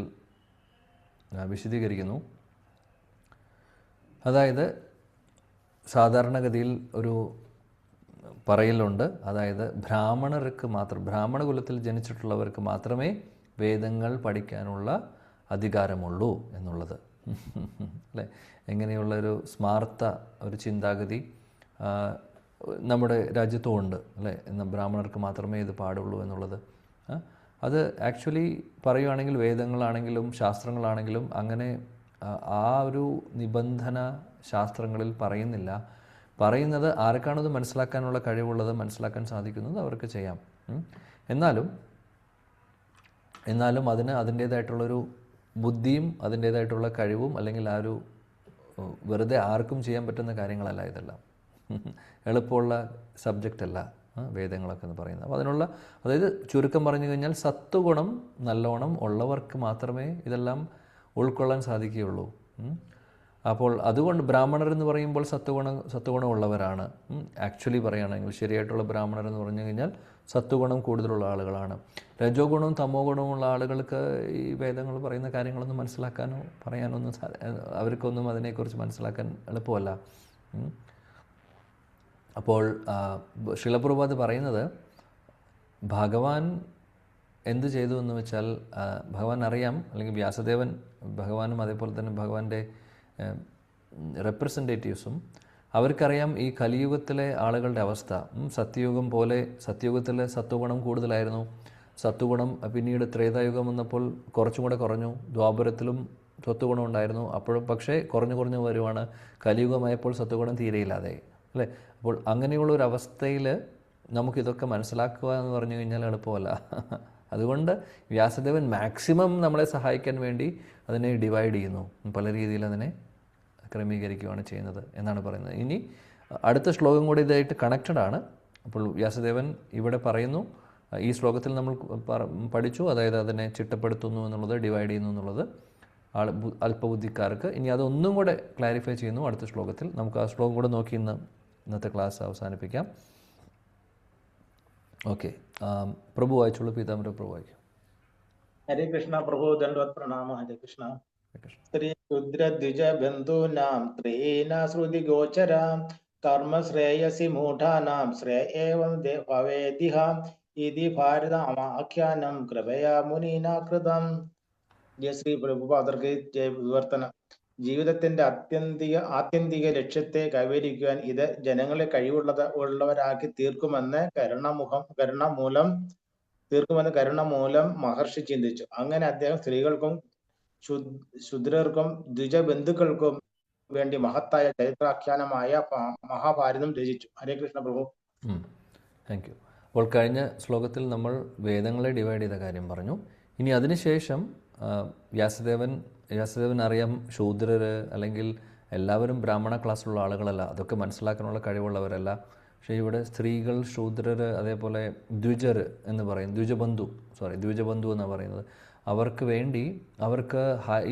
വിശദീകരിക്കുന്നു. അതായത് സാധാരണഗതിയിൽ ഒരു പറയലുണ്ട്, അതായത് ബ്രാഹ്മണർക്ക് മാത്രം, ബ്രാഹ്മണ കുലത്തിൽ ജനിച്ചിട്ടുള്ളവർക്ക് മാത്രമേ വേദങ്ങൾ പഠിക്കാനുള്ള അധികാരമുള്ളൂ എന്നുള്ളത്. അല്ലേ? എങ്ങനെയുള്ളൊരു സ്മാർത്ത ഒരു ചിന്താഗതി നമ്മുടെ രാജ്യത്തും ഉണ്ട് അല്ലേ? ബ്രാഹ്മണർക്ക് മാത്രമേ ഇത് പാടുള്ളൂ എന്നുള്ളത്. അത് ആക്ച്വലി പറയുകയാണെങ്കിൽ വേദങ്ങളാണെങ്കിലും ശാസ്ത്രങ്ങളാണെങ്കിലും അങ്ങനെ ആ ഒരു നിബന്ധന ശാസ്ത്രങ്ങളിൽ പറയുന്നില്ല. പറയുന്നത് ആർക്കാണത് മനസ്സിലാക്കാനുള്ള കഴിവുള്ളത്, മനസ്സിലാക്കാൻ സാധിക്കുന്നത് അവർക്ക് ചെയ്യാം. എന്നാലും അതിന് അതിൻ്റേതായിട്ടുള്ളൊരു ബുദ്ധിയും അതിൻ്റേതായിട്ടുള്ള കഴിവും, അല്ലെങ്കിൽ ആ ഒരു വെറുതെ ആർക്കും ചെയ്യാൻ പറ്റുന്ന കാര്യങ്ങളല്ല ഇതെല്ലാം. എളുപ്പമുള്ള സബ്ജക്റ്റ് അല്ല വേദങ്ങളൊക്കെ എന്ന് പറയുന്നത്. അപ്പോൾ അതായത് ചുരുക്കം പറഞ്ഞു കഴിഞ്ഞാൽ സത്വഗുണം നല്ലോണം ഉള്ളവർക്ക് മാത്രമേ ഇതെല്ലാം ഉൾക്കൊള്ളാൻ സാധിക്കുകയുള്ളൂ. അപ്പോൾ അതുകൊണ്ട് ബ്രാഹ്മണർ എന്ന് പറയുമ്പോൾ സത്വഗുണം ഉള്ളവരാണ്. ആക്ച്വലി പറയുകയാണെങ്കിൽ ശരിയായിട്ടുള്ള ബ്രാഹ്മണർ എന്ന് പറഞ്ഞു കഴിഞ്ഞാൽ സത്വഗുണം കൂടുതലുള്ള ആളുകളാണ്. രജോ ഗുണവും തമോ ഗുണവുമുള്ള ആളുകൾക്ക് ഈ വേദങ്ങൾ പറയുന്ന കാര്യങ്ങളൊന്നും മനസ്സിലാക്കാനോ പറയാനൊന്നും അവർക്കൊന്നും അതിനെക്കുറിച്ച് മനസ്സിലാക്കാൻ എളുപ്പമല്ല. അപ്പോൾ ശിലപ്രഭുപാദ് പറയുന്നത് ഭഗവാൻ എന്ത് ചെയ്തു എന്ന് വെച്ചാൽ, ഭഗവാൻ അറിയാം, അല്ലെങ്കിൽ വ്യാസദേവൻ ഭഗവാനും അതേപോലെ തന്നെ ഭഗവാന്റെ റെപ്രസെൻറ്റേറ്റീവ്സും അവർക്കറിയാം ഈ കലിയുഗത്തിലെ ആളുകളുടെ അവസ്ഥ. സത്യയുഗം പോലെ സത്യയുഗത്തിൽ സത്വഗുണം കൂടുതലായിരുന്നു. സത്വഗുണം പിന്നീട് ത്രേതായുഗം വന്നപ്പോൾ കുറച്ചും കൂടെ കുറഞ്ഞു. ദ്വാപരത്തിലും സത്വഗുണം ഉണ്ടായിരുന്നു, അപ്പോഴും പക്ഷേ കുറഞ്ഞു വരുവാണ്. കലിയുഗമായപ്പോൾ സത്വഗുണം തീരെയില്ലാതെ, അല്ലേ? അപ്പോൾ അങ്ങനെയുള്ള ഒരു അവസ്ഥയിൽ നമുക്കിതൊക്കെ മനസ്സിലാക്കുക എന്ന് പറഞ്ഞു കഴിഞ്ഞാൽ എളുപ്പമല്ല. അതുകൊണ്ട് വ്യാസദേവൻ മാക്സിമം നമ്മളെ സഹായിക്കാൻ വേണ്ടി അതിനെ ഡിവൈഡ് ചെയ്യുന്നു, പല രീതിയിൽ അതിനെ ക്രമീകരിക്കുകയാണ് ചെയ്യുന്നത് എന്നാണ് പറയുന്നത്. ഇനി അടുത്ത ശ്ലോകം കൂടി ഇതായിട്ട് കണക്റ്റഡ് ആണ്. അപ്പോൾ വ്യാസദേവൻ ഇവിടെ പറയുന്നു, ഈ ശ്ലോകത്തിൽ നമ്മൾ പഠിച്ചു, അതായത് അതിനെ ചിട്ടപ്പെടുത്തുന്നു എന്നുള്ളത്, ഡിവൈഡ് ചെയ്യുന്നു എന്നുള്ളത് അല്പബുദ്ധിക്കാർക്ക്. ഇനി അതൊന്നും കൂടെ ക്ലാരിഫൈ ചെയ്യുന്നു അടുത്ത ശ്ലോകത്തിൽ. നമുക്ക് ആ ശ്ലോകം കൂടെ നോക്കി ഇന്നത്തെ ക്ലാസ് അവസാനിപ്പിക്കാം. ഓക്കെ, പ്രഭു വായിച്ചോളൂ. പീതാംബര പ്രഭു വായിക്കും. ഹരേ കൃഷ്ണ. പ്രഭു ദണ്ഡവത് പ്രണാമ. ഹരേ കൃഷ്ണ. ശ്രീ രുദ്രദ്വിജ ബന്ധൂനാം ത്രീന ശ്രുതി ഗോചരാം കർമ്മ ശ്രേയസി മൂഢാനാം ശ്രേയേവം ഭവേദിഹ ഇതി ഭാരതമാഖ്യാനം കൃപയാ മുനീനാ കൃതം. ജയ ശ്രീ പ്രഭുപാദർക്ക് ജയ വിവർത്തനം. ജീവിതത്തിന്റെ ആത്യന്തിക ലക്ഷ്യത്തെ കൈവരിക്കുവാൻ ഇത് ജനങ്ങളെ ഉള്ളവരാക്കി തീർക്കുമെന്ന് കരുണ മൂലം മഹർഷി ചിന്തിച്ചു. അങ്ങനെ അദ്ദേഹം സ്ത്രീകൾക്കും ശൂദ്രർക്കും ദ്വിജബന്ധുക്കൾക്കും വേണ്ടി മഹത്തായ ചരിത്രാഖ്യാനമായ മഹാഭാരതം രചിച്ചു. ഹരേ കൃഷ്ണ പ്രഭു. Thank you. അപ്പോൾ കഴിഞ്ഞ ശ്ലോകത്തിൽ നമ്മൾ വേദങ്ങളെ ഡിവൈഡ് ചെയ്ത കാര്യം പറഞ്ഞു. ഇനി അതിനുശേഷം വ്യാസദേവൻ അറിയാം ശൂദ്രർ അല്ലെങ്കിൽ എല്ലാവരും ബ്രാഹ്മണ ക്ലാസ്സിലുള്ള ആളുകളല്ല, അതൊക്കെ മനസ്സിലാക്കാനുള്ള കഴിവുള്ളവരല്ല. പക്ഷേ ഇവിടെ സ്ത്രീകൾ, ശൂദ്രർ, അതേപോലെ ദ്വിജർ എന്ന് പറയും, ദ്വിജബന്ധു എന്നാണ് പറയുന്നത്. അവർക്ക് വേണ്ടി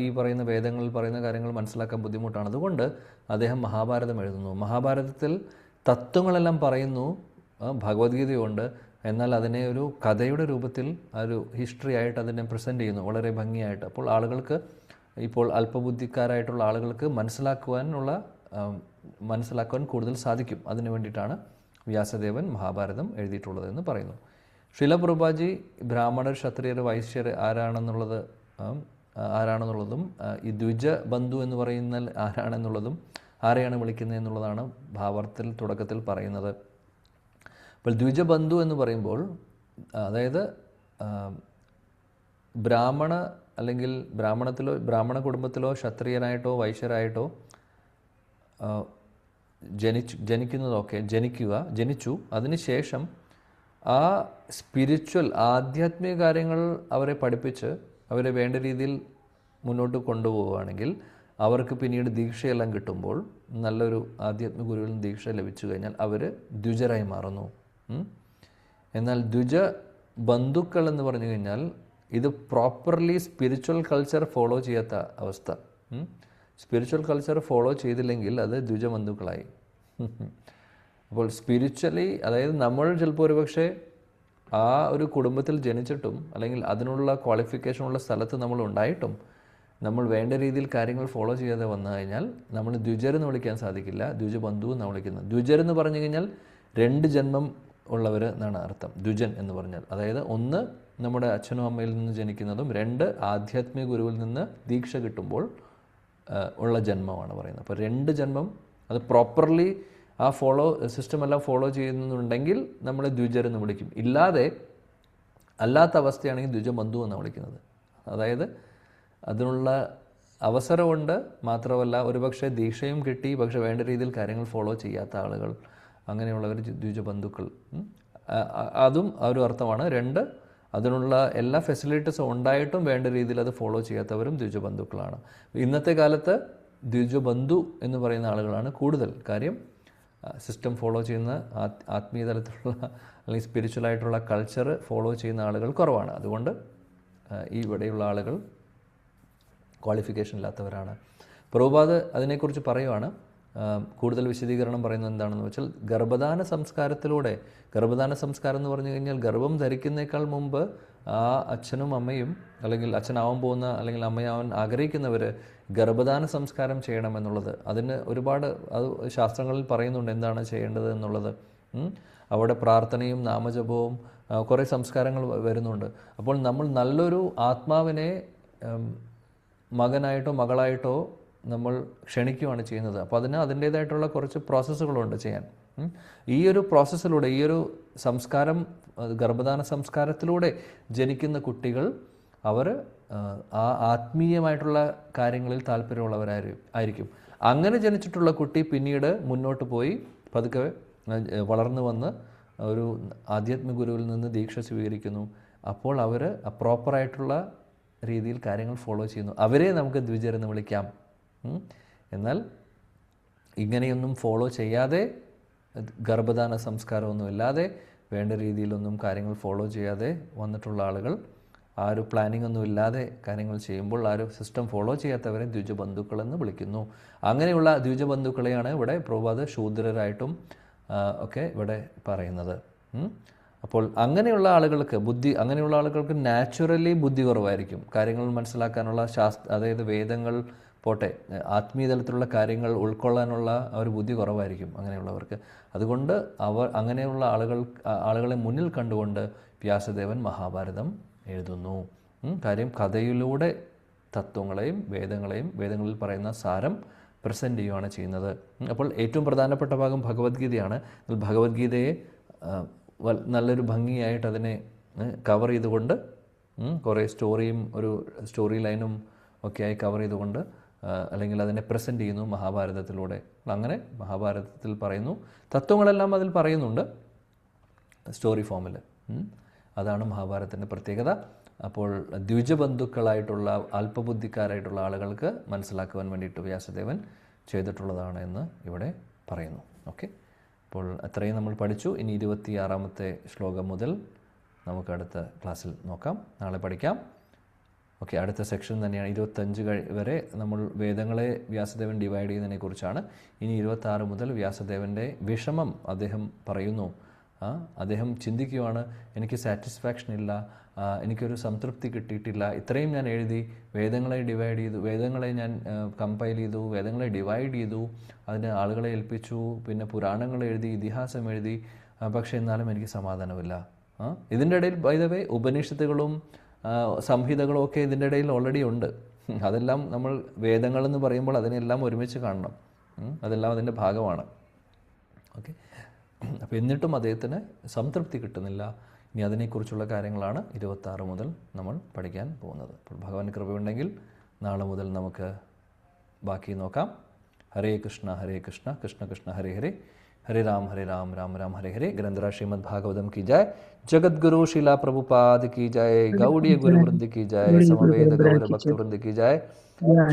ഈ പറയുന്ന വേദങ്ങളിൽ പറയുന്ന കാര്യങ്ങൾ മനസ്സിലാക്കാൻ ബുദ്ധിമുട്ടാണ്. അതുകൊണ്ട് അദ്ദേഹം മഹാഭാരതം എഴുതുന്നു. മഹാഭാരതത്തിൽ തത്വങ്ങളെല്ലാം പറയുന്നു, ഭഗവത്ഗീതയുണ്ട്. എന്നാൽ അതിനെ ഒരു കഥയുടെ രൂപത്തിൽ ഒരു ഹിസ്റ്ററി ആയിട്ട് അതിനെ പ്രസൻറ്റ് ചെയ്യുന്നു വളരെ ഭംഗിയായിട്ട്. അപ്പോൾ ആളുകൾക്ക്, ഇപ്പോൾ അല്പബുദ്ധിക്കാരായിട്ടുള്ള ആളുകൾക്ക് മനസ്സിലാക്കുവാൻ കൂടുതൽ സാധിക്കും. അതിനു വേണ്ടിയിട്ടാണ് വ്യാസദേവൻ മഹാഭാരതം എഴുതിയിട്ടുള്ളതെന്ന് പറയുന്നു. ശിലപ്രഭുപാജി ബ്രാഹ്മണർ, ക്ഷത്രിയർ, വൈശ്യർ ആരാണെന്നുള്ളതും ഈ ദ്വിജബന്ധു എന്ന് പറയുന്ന ആരാണെന്നുള്ളതും ആരെയാണ് വിളിക്കുന്നത് എന്നുള്ളതാണ് ഭാവാർത്ഥത്തിൽ തുടക്കത്തിൽ പറയുന്നത്. അപ്പോൾ ദ്വിജബന്ധു എന്ന് പറയുമ്പോൾ അതായത് അല്ലെങ്കിൽ ബ്രാഹ്മണ കുടുംബത്തിലോ ക്ഷത്രിയനായിട്ടോ വൈശ്യരായിട്ടോ ജനിച്ചു. അതിനുശേഷം ആ സ്പിരിച്വൽ ആധ്യാത്മിക കാര്യങ്ങൾ അവരെ പഠിപ്പിച്ച് അവരെ വേണ്ട രീതിയിൽ മുന്നോട്ട് കൊണ്ടുപോവുകയാണെങ്കിൽ അവർക്ക് പിന്നീട് ദീക്ഷയെല്ലാം കിട്ടുമ്പോൾ, നല്ലൊരു ആധ്യാത്മിക ഗുരുവിൽ നിന്ന് ദീക്ഷ ലഭിച്ചു കഴിഞ്ഞാൽ അവർ ദ്വിജരായി മാറുന്നു. എന്നാൽ ദ്വിജ ബന്ധുക്കൾ എന്ന് പറഞ്ഞു കഴിഞ്ഞാൽ ഇത് പ്രോപ്പർലി സ്പിരിച്വൽ കൾച്ചർ ഫോളോ ചെയ്യാത്ത അവസ്ഥ. സ്പിരിച്വൽ കൾച്ചർ ഫോളോ ചെയ്തില്ലെങ്കിൽ അത് ദ്വിജബന്ധുക്കളായി. അപ്പോൾ സ്പിരിച്വലി, അതായത് നമ്മൾ ചിലപ്പോൾ ഒരുപക്ഷെ ആ ഒരു കുടുംബത്തിൽ ജനിച്ചിട്ടും അല്ലെങ്കിൽ അതിനുള്ള ക്വാളിഫിക്കേഷനുള്ള സ്ഥലത്ത് നമ്മൾ ഉണ്ടായിട്ടും നമ്മൾ വേണ്ട രീതിയിൽ കാര്യങ്ങൾ ഫോളോ ചെയ്യാതെ വന്നു കഴിഞ്ഞാൽ നമ്മൾ ദ്വിജരെന്ന് വിളിക്കാൻ സാധിക്കില്ല, ദ്വിജബന്ധു എന്നാണ് വിളിക്കുന്നത്. ദ്വിജരെന്ന് പറഞ്ഞു കഴിഞ്ഞാൽ 2 ജന്മം ഉള്ളവർ എന്നാണ് അർത്ഥം. ദ്വിജൻ എന്ന് പറഞ്ഞാൽ അതായത് 1 നമ്മുടെ അച്ഛനും അമ്മയിൽ നിന്ന് ജനിക്കുന്നതും 2 ആധ്യാത്മിക ഗുരുവിൽ നിന്ന് ദീക്ഷ കിട്ടുമ്പോൾ ഉള്ള ജന്മമാണ് പറയുന്നത്. അപ്പോൾ 2 ജന്മം അത് പ്രോപ്പർലി ആ സിസ്റ്റമെല്ലാം ഫോളോ ചെയ്യുന്നുണ്ടെങ്കിൽ നമ്മൾ ദ്വിജരെന്ന് വിളിക്കും. ഇല്ലാതെ അല്ലാത്ത അവസ്ഥയാണെങ്കിൽ ദ്വിജബന്ധു എന്ന് വിളിക്കുന്നത്. അതായത് അതിനുള്ള അവസരമുണ്ട്, മാത്രമല്ല ഒരുപക്ഷെ ദീക്ഷയും കിട്ടി, പക്ഷെ വേണ്ട രീതിയിൽ കാര്യങ്ങൾ ഫോളോ ചെയ്യാത്ത ആളുകൾ, അങ്ങനെയുള്ളവർ ദ്വിജബന്ധുക്കൾ. അതും ഒരു അർത്ഥമാണ്. 2, അതിനുള്ള എല്ലാ ഫെസിലിറ്റീസും ഉണ്ടായിട്ടും വേണ്ട രീതിയിൽ അത് ഫോളോ ചെയ്യാത്തവരും ദ്വിജബന്ധുക്കളാണ്. ഇന്നത്തെ കാലത്ത് ദ്വിജബന്ധു എന്ന് പറയുന്ന ആളുകളാണ് കൂടുതൽ. കാര്യം സിസ്റ്റം ഫോളോ ചെയ്യുന്ന ആത്മീയ തലത്തിലുള്ള അല്ലെങ്കിൽ സ്പിരിച്വലായിട്ടുള്ള കൾച്ചർ ഫോളോ ചെയ്യുന്ന ആളുകൾ കുറവാണ്. അതുകൊണ്ട് ഇവിടെയുള്ള ആളുകൾ ക്വാളിഫിക്കേഷൻ ഇല്ലാത്തവരാണ്. പ്രഭുപാദ് അതിനെക്കുറിച്ച് പറയുവാണ്. കൂടുതൽ വിശദീകരണം പറയുന്നത് എന്താണെന്ന് വെച്ചാൽ, ഗർഭധാന സംസ്കാരത്തിലൂടെ, ഗർഭധാന സംസ്കാരം എന്ന് പറഞ്ഞു കഴിഞ്ഞാൽ ഗർഭം ധരിക്കുന്നേക്കാൾ മുമ്പ് ആ അച്ഛനും അമ്മയും, അല്ലെങ്കിൽ അച്ഛനാവാൻ പോകുന്ന അല്ലെങ്കിൽ അമ്മയാവാൻ ആഗ്രഹിക്കുന്നവർ ഗർഭധാന സംസ്കാരം ചെയ്യണമെന്നുള്ളത്, അതിന് ഒരുപാട് അത് ശാസ്ത്രങ്ങളിൽ പറയുന്നുണ്ട് എന്താണ് ചെയ്യേണ്ടത് എന്നുള്ളത്. അവിടെ പ്രാർത്ഥനയും നാമജപവും കുറേ സംസ്കാരങ്ങൾ വരുന്നുണ്ട്. അപ്പോൾ നമ്മൾ നല്ലൊരു ആത്മാവിനെ മകനായിട്ടോ മകളായിട്ടോ നമ്മൾ ക്ഷണിക്കുകയാണ് ചെയ്യുന്നത്. അപ്പോൾ അതിൻ്റേതായിട്ടുള്ള കുറച്ച് പ്രോസസ്സുകളുണ്ട് ചെയ്യാൻ. ഈ ഒരു പ്രോസസ്സിലൂടെ, ഈ ഒരു സംസ്കാരം, ഗർഭധാന സംസ്കാരത്തിലൂടെ ജനിക്കുന്ന കുട്ടികൾ അവർ ആ ആത്മീയമായിട്ടുള്ള കാര്യങ്ങളിൽ താല്പര്യമുള്ളവരായിരിക്കും. അങ്ങനെ ജനിച്ചിട്ടുള്ള കുട്ടി പിന്നീട് മുന്നോട്ട് പോയി പതുക്കെ വളർന്നു വന്ന് ഒരു ആധ്യാത്മിക ഗുരുവിൽ നിന്ന് ദീക്ഷ സ്വീകരിക്കുന്നു. അപ്പോൾ അവർ പ്രോപ്പറായിട്ടുള്ള രീതിയിൽ കാര്യങ്ങൾ ഫോളോ ചെയ്യുന്നു. അവരെ നമുക്ക് ദ്വിജരെന്ന് വിളിക്കാം. എന്നാൽ ഇങ്ങനെയൊന്നും ഫോളോ ചെയ്യാതെ, ഗർഭധാന സംസ്കാരമൊന്നും ഇല്ലാതെ, വേണ്ട രീതിയിലൊന്നും കാര്യങ്ങൾ ഫോളോ ചെയ്യാതെ വന്നിട്ടുള്ള ആളുകൾ, ആ ഒരു പ്ലാനിംഗ് ഒന്നും ഇല്ലാതെ കാര്യങ്ങൾ ചെയ്യുമ്പോൾ ആ ഒരു സിസ്റ്റം ഫോളോ ചെയ്യാത്തവരെ ദ്വിജബന്ധുക്കളെന്ന് വിളിക്കുന്നു. അങ്ങനെയുള്ള ദ്വിജബന്ധുക്കളെയാണ് ഇവിടെ പ്രഭുപാദ് ശൂദ്രരായിട്ടും ഒക്കെ ഇവിടെ പറയുന്നത്. അപ്പോൾ അങ്ങനെയുള്ള ആളുകൾക്ക് നാച്ചുറലി ബുദ്ധി കുറവായിരിക്കും. കാര്യങ്ങൾ മനസ്സിലാക്കാനുള്ള അതായത് വേദങ്ങൾ പോട്ടെ, ആത്മീയ തലത്തിലുള്ള കാര്യങ്ങൾ ഉൾക്കൊള്ളാനുള്ള ഒരു ബുദ്ധി കുറവായിരിക്കും അങ്ങനെയുള്ളവർക്ക്. അതുകൊണ്ട് അങ്ങനെയുള്ള ആളുകളെ മുന്നിൽ കണ്ടുകൊണ്ട് വ്യാസദേവൻ മഹാഭാരതം എഴുതുന്നു. കാര്യം കഥയിലൂടെ തത്വങ്ങളെയും വേദങ്ങളിൽ പറയുന്ന സാരം പ്രസൻറ്റ് ചെയ്യുകയാണ് ചെയ്യുന്നത്. അപ്പോൾ ഏറ്റവും പ്രധാനപ്പെട്ട ഭാഗം ഭഗവത്ഗീതയാണ്. ഭഗവത്ഗീതയെ നല്ലൊരു ഭംഗിയായിട്ട് അതിനെ കവർ ചെയ്തുകൊണ്ട്, കുറേ സ്റ്റോറിയും ഒരു സ്റ്റോറി ലൈനും ഒക്കെയായി കവർ ചെയ്തുകൊണ്ട്, അല്ലെങ്കിൽ അതിനെ പ്രസൻറ്റ് ചെയ്യുന്നു മഹാഭാരതത്തിലൂടെ. അങ്ങനെ മഹാഭാരതത്തിൽ പറയുന്നു, തത്വങ്ങളെല്ലാം അതിൽ പറയുന്നുണ്ട് സ്റ്റോറി ഫോമിൽ. അതാണ് മഹാഭാരതത്തിൻ്റെ പ്രത്യേകത. അപ്പോൾ ദ്വിജബന്ധുക്കളായിട്ടുള്ള അല്പബുദ്ധിക്കാരായിട്ടുള്ള ആളുകൾക്ക് മനസ്സിലാക്കുവാൻ വേണ്ടിയിട്ട് വ്യാസദേവൻ ചെയ്തിട്ടുള്ളതാണ് എന്ന് ഇവിടെ പറയുന്നു. ഓക്കെ, അപ്പോൾ അത്രയും നമ്മൾ പഠിച്ചു. ഇനി 26ാമത്തെ ശ്ലോകം മുതൽ നമുക്ക് അടുത്ത ക്ലാസ്സിൽ നോക്കാം, നാളെ പഠിക്കാം. ഓക്കെ, അടുത്ത സെക്ഷൻ തന്നെയാണ് 25 വരെ നമ്മൾ വേദങ്ങളെ വ്യാസദേവൻ ഡിവൈഡ് ചെയ്യുന്നതിനെക്കുറിച്ചാണ്. ഇനി 26 മുതൽ വ്യാസദേവൻ്റെ വിഷമം അദ്ദേഹം പറയുന്നു. അദ്ദേഹം ചിന്തിക്കുകയാണ്, എനിക്ക് സാറ്റിസ്ഫാക്ഷൻ ഇല്ല, എനിക്കൊരു സംതൃപ്തി കിട്ടിയിട്ടില്ല, ഇത്രയും ഞാൻ എഴുതി, വേദങ്ങളെ ഡിവൈഡ് ചെയ്തു, വേദങ്ങളെ ഞാൻ കമ്പൈൽ ചെയ്തു, വേദങ്ങളെ ഡിവൈഡ് ചെയ്തു, അതിന് ആളുകളെ ഏൽപ്പിച്ചു, പിന്നെ പുരാണങ്ങൾ എഴുതി, ഇതിഹാസം എഴുതി, പക്ഷേ എന്നാലും എനിക്ക് സമാധാനമില്ല. ഇതിൻ്റെ ഇടയിൽ ബൈ ദ വേ ഉപനിഷത്തുകളും സംഹിതകളും ഒക്കെ ഇതിൻ്റെ ഇടയിൽ ഓൾറെഡി ഉണ്ട്. അതെല്ലാം നമ്മൾ വേദങ്ങളെന്ന് പറയുമ്പോൾ അതിനെല്ലാം ഒരുമിച്ച് കാണണം. അതെല്ലാം അതിൻ്റെ ഭാഗമാണ്. ഓക്കെ, അപ്പോൾ എന്നിട്ടും അദ്ദേഹത്തിന് സംതൃപ്തി കിട്ടുന്നില്ല. ഇനി അതിനെക്കുറിച്ചുള്ള കാര്യങ്ങളാണ് 26 മുതൽ നമ്മൾ പഠിക്കാൻ പോകുന്നത്. അപ്പോൾ ഭഗവാൻ കൃപയുണ്ടെങ്കിൽ നാളെ മുതൽ നമുക്ക് ബാക്കി നോക്കാം. ഹരേ കൃഷ്ണ ഹരേ കൃഷ്ണ കൃഷ്ണ കൃഷ്ണ ഹരേ ഹരേ, हरे राम राम राम हरे हरे. ग्रंथराज श्रीमद् भागवतम की जय. जगत गुरु शिला प्रभुपाद की जय. गौड़ीय गुरु वृंद की जय. समवेद गौर भक्त वृंद की जय.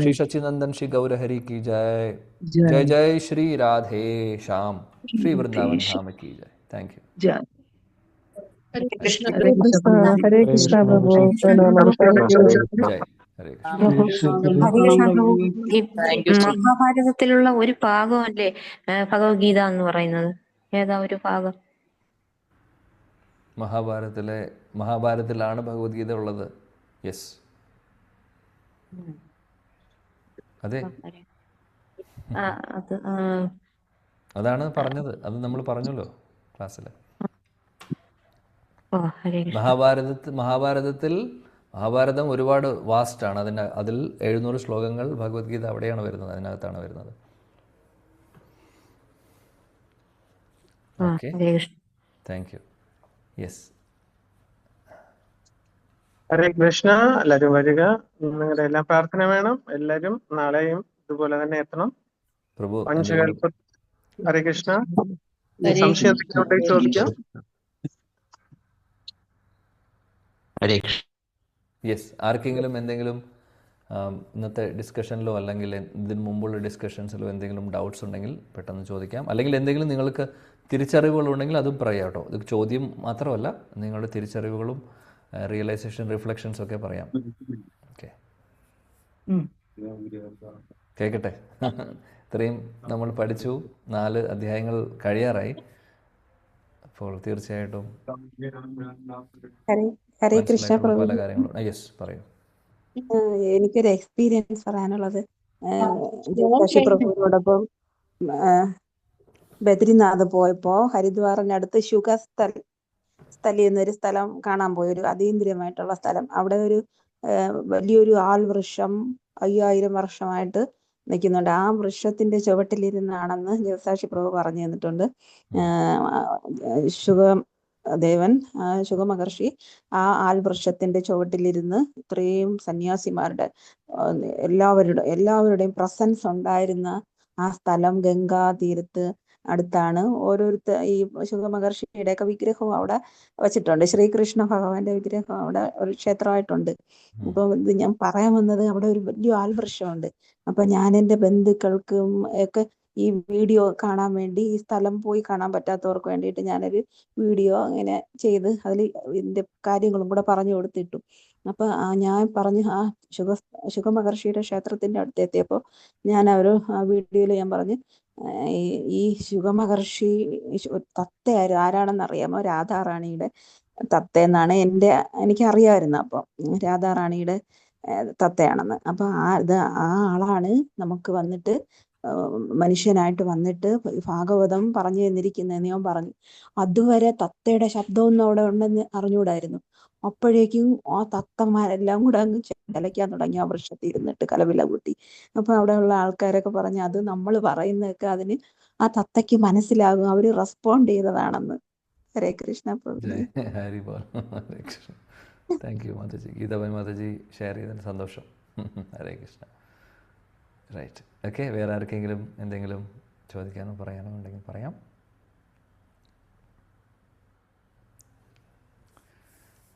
श्री सच्चिनंदन श्री गौर हरि की जय. जय जय श्री राधे श्याम. श्री वृंदावन धाम की जय. Thank you. जय. हरे कृष्ण प्रभु. जय ഹരേ മഹാഭാരതത്തിലുള്ള ഒരു ഭാഗമല്ലേ ഭഗവത്ഗീത എന്ന് പറയുന്നത്? ഏതാ ഒരു ഭാഗം? മഹാഭാരതത്തിലാണ് ഭഗവത്ഗീത ഉള്ളത്. യെസ്, അതെ, അതാണ് പറഞ്ഞത്. അത് നമ്മൾ പറഞ്ഞല്ലോ ക്ലാസ്സിൽ. മഹാഭാരതം ഒരുപാട് വാസ്റ്റാണ്. അതിൽ 700 ശ്ലോകങ്ങൾ ഭഗവത്ഗീത അവിടെയാണ് വരുന്നത്, അതിനകത്താണ് വരുന്നത്. Okay, thank U. യെസ്, ഹരേ കൃഷ്ണ. എല്ലാവരും വരിക. നിങ്ങളുടെ എല്ലാ പ്രാർത്ഥന വേണം. എല്ലാവരും നാളെയും ഇതുപോലെ തന്നെ എത്തണം. പ്രഭു പഞ്ചകൽപ്പ. ഹരേ കൃഷ്ണ. ഹരേ സംശയം കൃഷ്ണ. എന്തെങ്കിലും ഉണ്ടെങ്കിൽ ചോദിക്കാം. ഹരേ കൃഷ്ണ. യെസ്, ആർക്കെങ്കിലും എന്തെങ്കിലും ഇന്നത്തെ ഡിസ്കഷനിലോ അല്ലെങ്കിൽ ഇതിന് മുമ്പുള്ള ഡിസ്കഷൻസിലോ എന്തെങ്കിലും ഡൗട്ട്സ് ഉണ്ടെങ്കിൽ പെട്ടെന്ന് ചോദിക്കാം. അല്ലെങ്കിൽ എന്തെങ്കിലും നിങ്ങൾക്ക് തിരിച്ചറിവുകളുണ്ടെങ്കിൽ അതും പറയാം കേട്ടോ. ഇത് ചോദ്യം മാത്രമല്ല, നിങ്ങളുടെ തിരിച്ചറിവുകളും റിയലൈസേഷൻ റിഫ്ലക്ഷൻസ് ഒക്കെ പറയാം. ഓക്കെ, കേൾക്കട്ടെ. ഇത്രയും നമ്മൾ പഠിച്ചു. 4 അധ്യായങ്ങൾ കഴിയാറായി. അപ്പോൾ തീർച്ചയായിട്ടും ഹരേ കൃഷ്ണ മനസ്സിലായിട്ടുള്ള പ്രഭു. പല കാര്യങ്ങളും. യെസ്, പറയൂ. എനിക്കൊരു എക്സ്പീരിയൻസ് പറയാനുള്ളത്, ശശി പ്രഭുവിനോടൊപ്പം ബദ്രിനാഥ് പോയപ്പോ ഹരിദ്വാറിനടുത്ത് സ്ഥലി എന്നൊരു സ്ഥലം കാണാൻ പോയി. ഒരു അതീന്ദ്രിയമായിട്ടുള്ള സ്ഥലം. അവിടെ ഒരു വലിയൊരു ആൽവൃക്ഷം 5000 വർഷമായിട്ട് നിൽക്കുന്നുണ്ട്. ആ വൃക്ഷത്തിന്റെ ചുവട്ടിലിരുന്നാണെന്ന് ജഗസാക്ഷി പ്രഭു പറഞ്ഞു തന്നിട്ടുണ്ട്. ശുഗമഹർഷി ആ ആൽവൃക്ഷത്തിന്റെ ചുവട്ടിലിരുന്ന് ഇത്രയും സന്യാസിമാരുടെ എല്ലാവരുടെയും പ്രസൻസ് ഉണ്ടായിരുന്ന ആ സ്ഥലം ഗംഗാ തീരത്ത് അടുത്താണ്. ഈ ശുഗമഹർഷിയുടെ ഒക്കെ വിഗ്രഹവും അവിടെ വച്ചിട്ടുണ്ട്. ശ്രീകൃഷ്ണ ഭഗവാന്റെ വിഗ്രഹം അവിടെ ഒരു ക്ഷേത്രമായിട്ടുണ്ട്. അപ്പൊ ഇത് ഞാൻ പറയാൻ വന്നത്, അവിടെ ഒരു വലിയ ആൽവൃക്ഷമുണ്ട്. അപ്പൊ ഞാൻ എൻ്റെ ബന്ധുക്കൾക്കും ഒക്കെ ഈ വീഡിയോ കാണാൻ വേണ്ടി, ഈ സ്ഥലം പോയി കാണാൻ പറ്റാത്തവർക്ക് വേണ്ടിയിട്ട് ഞാനൊരു വീഡിയോ അങ്ങനെ ചെയ്ത് അതിൽ ഇതിന്റെ കാര്യങ്ങളും കൂടെ പറഞ്ഞു കൊടുത്തിട്ടു. അപ്പൊ ഞാൻ പറഞ്ഞു, ആ ശുഗമഹർഷിയുടെ ക്ഷേത്രത്തിന്റെ അടുത്ത് എത്തിയപ്പോൾ ഞാൻ ആ വീഡിയോയിൽ ഞാൻ പറഞ്ഞു, ഈ ശുഗമഹർഷി ആരാണെന്ന് അറിയാമോ? രാധാറാണിയുടെ തത്തയെന്നാണ് എനിക്കറിയാമായിരുന്നു. അപ്പം രാധാറാണിയുടെ തത്തയാണെന്ന്. അപ്പൊ ആ ആളാണ് നമുക്ക് വന്നിട്ട് മനുഷ്യനായിട്ട് വന്നിട്ട് ഭാഗവതം പറഞ്ഞു തന്നിരിക്കുന്നതെന്ന് ഞാൻ പറഞ്ഞു. അതുവരെ തത്തയുടെ ശബ്ദമൊന്നും അവിടെ ഉണ്ടെന്ന് അറിഞ്ഞുകൂടായിരുന്നു. അപ്പോഴേക്കും ആ തത്തമാരെല്ലാം കൂടെ അങ്ങ് ചിലയ്ക്കാൻ തുടങ്ങി, ആ വൃക്ഷത്തിൽ ഇരുന്നിട്ട് കലവില കൂട്ടി. അപ്പൊ അവിടെയുള്ള ആൾക്കാരൊക്കെ പറഞ്ഞു, അത് നമ്മൾ പറയുന്നതൊക്കെ അതിന് ആ തത്തയ്ക്ക് മനസ്സിലാകും, അവര് റെസ്പോണ്ട് ചെയ്തതാണെന്ന്. Hare Krishna Prabhu. Hari Bol. Hare Krishna. Thank you Mataji. Geetabai Mataji share ചെയ്തതിന് സന്തോഷം. ഹരേ കൃഷ്ണ. Right, okay. വേറെ ആർക്കെങ്കിലും എന്തെങ്കിലും ചോദിക്കാനോ പറയാനോ ഉണ്ടെങ്കിൽ പറയാം.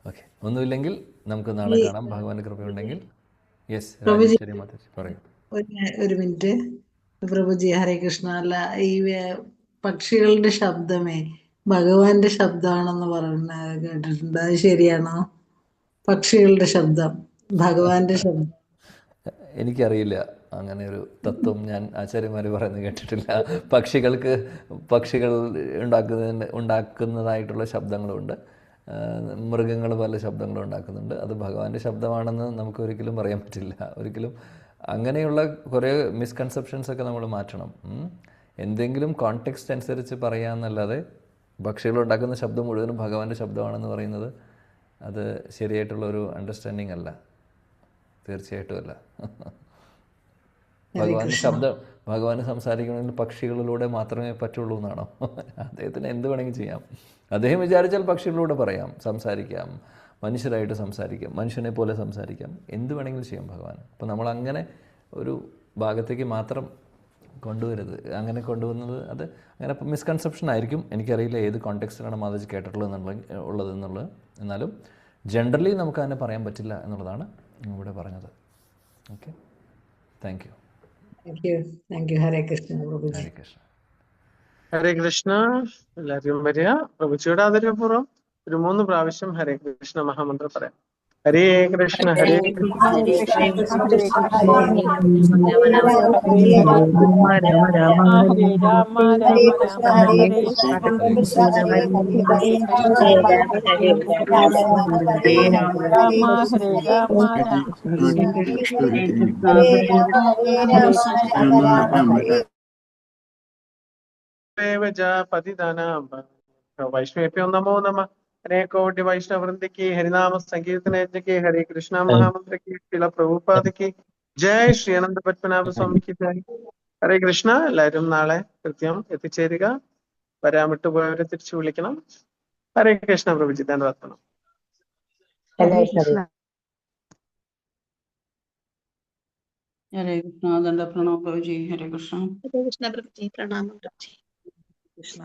ഓക്കെ, ഒന്നുമില്ലെങ്കിൽ നമുക്ക് നാളെ കാണാം, ഭഗവാന്റെ കൃപയുണ്ടെങ്കിൽ. യെസ്, രാജേശ്വരി മാതാജി പറയൂ. ഒരു മിനിറ്റ് പ്രഭുജി. ഹരേ കൃഷ്ണ. അല്ല, ഈ പക്ഷികളുടെ ശബ്ദമേ ഭഗവാന്റെ ശബ്ദമാണെന്ന് പറയുന്ന കേട്ടിട്ടുണ്ട്. അത് ശരിയാണോ? പക്ഷികളുടെ ശബ്ദം ഭഗവാന്റെ ശബ്ദം. എനിക്കറിയില്ല, അങ്ങനെ ഒരു തത്വം ഞാൻ ആചാര്യന്മാർ പറയുന്നത് കേട്ടിട്ടില്ല. പക്ഷികൾ ഉണ്ടാക്കുന്നതായിട്ടുള്ള ശബ്ദങ്ങളുണ്ട്. മൃഗങ്ങൾ പല ശബ്ദങ്ങളും ഉണ്ടാക്കുന്നുണ്ട്. അത് ഭഗവാന്റെ ശബ്ദമാണെന്ന് നമുക്ക് ഒരിക്കലും പറയാൻ പറ്റില്ല. ഒരിക്കലും അങ്ങനെയുള്ള കുറേ മിസ്കൺസെപ്ഷൻസ് ഒക്കെ നമ്മൾ മാറ്റണം. എന്തെങ്കിലും കോണ്ടെക്സ്റ്റ് അനുസരിച്ച് പറയാമെന്നല്ലാതെ പക്ഷികൾ ഉണ്ടാക്കുന്ന ശബ്ദം മുഴുവനും ഭഗവാന്റെ ശബ്ദമാണെന്ന് പറയുന്നത് അത് ശരിയായിട്ടുള്ളൊരു അണ്ടർസ്റ്റാൻഡിങ് അല്ല. തീർച്ചയായിട്ടും അല്ല. ഭഗവാന് സംസാരിക്കണമെങ്കിൽ പക്ഷികളിലൂടെ മാത്രമേ പറ്റുള്ളൂ എന്നാണോ? അദ്ദേഹത്തിന് എന്ത് വേണമെങ്കിൽ ചെയ്യാം. അദ്ദേഹം വിചാരിച്ചാൽ പക്ഷികളിലൂടെ പറയാം, സംസാരിക്കാം, മനുഷ്യരായിട്ട് സംസാരിക്കാം, മനുഷ്യനെ പോലെ സംസാരിക്കാം, എന്ത് വേണമെങ്കിലും ചെയ്യാം ഭഗവാൻ. അപ്പോൾ നമ്മൾ അങ്ങനെ ഒരു ഭാഗത്തേക്ക് മാത്രം കൊണ്ടുവരുത്. അങ്ങനെ കൊണ്ടുവന്നത് അത് അങ്ങനെ മിസ്കൺസെപ്ഷൻ ആയിരിക്കും. എനിക്കറിയില്ല ഏത് കോണ്ടെക്സ്റ്റിലാണ് മാതാജി കേട്ടിട്ടുള്ളത്. എന്നാലും ജനറലി നമുക്ക് അങ്ങനെ പറയാൻ പറ്റില്ല എന്നുള്ളതാണ് ഇവിടെ പറഞ്ഞത്. Okay, thank you. Hare Krishna. Hare Krishna. Hare Krishna. എല്ലാവരും വരിക. പ്രഭുജിയുടെ ആദരപൂർവ്വം ഒരു 3 പ്രാവശ്യം ഹരേ കൃഷ്ണ മഹാമന്ത്രം പറയാം. ഹരേ കൃഷ്ണ ഹരേ കൃഷ്ണ वैष्णवेभ्यो नमो नमः। हरे कोटि वैष्णव वृंद की हरिनाम संकीर्तन यज्ञ की हरे कृष्णा महामंत्र की श्रील प्रभुपाद की जय. श्री अनंत पद्मनाभ स्वामी की जय. ഹരേ കൃഷ്ണ. എല്ലാവരും നാളെ കൃത്യം എത്തിച്ചേരുക. വരാൻ വിട്ടുപോയവരെ തിരിച്ചു വിളിക്കണം. ഹരേ കൃഷ്ണ പ്രഭുജി. ധന്യവാദം. ഹരേ കൃഷ്ണ. ഹരേ കൃഷ്ണ ദണ്ഡ പ്രണാമ പ്രഭുജി. ഹരേ കൃഷ്ണ. ഹരേ കൃഷ്ണ പ്രഭുജി. പ്രണാമം പ്രഭുജി. കൃഷ്ണ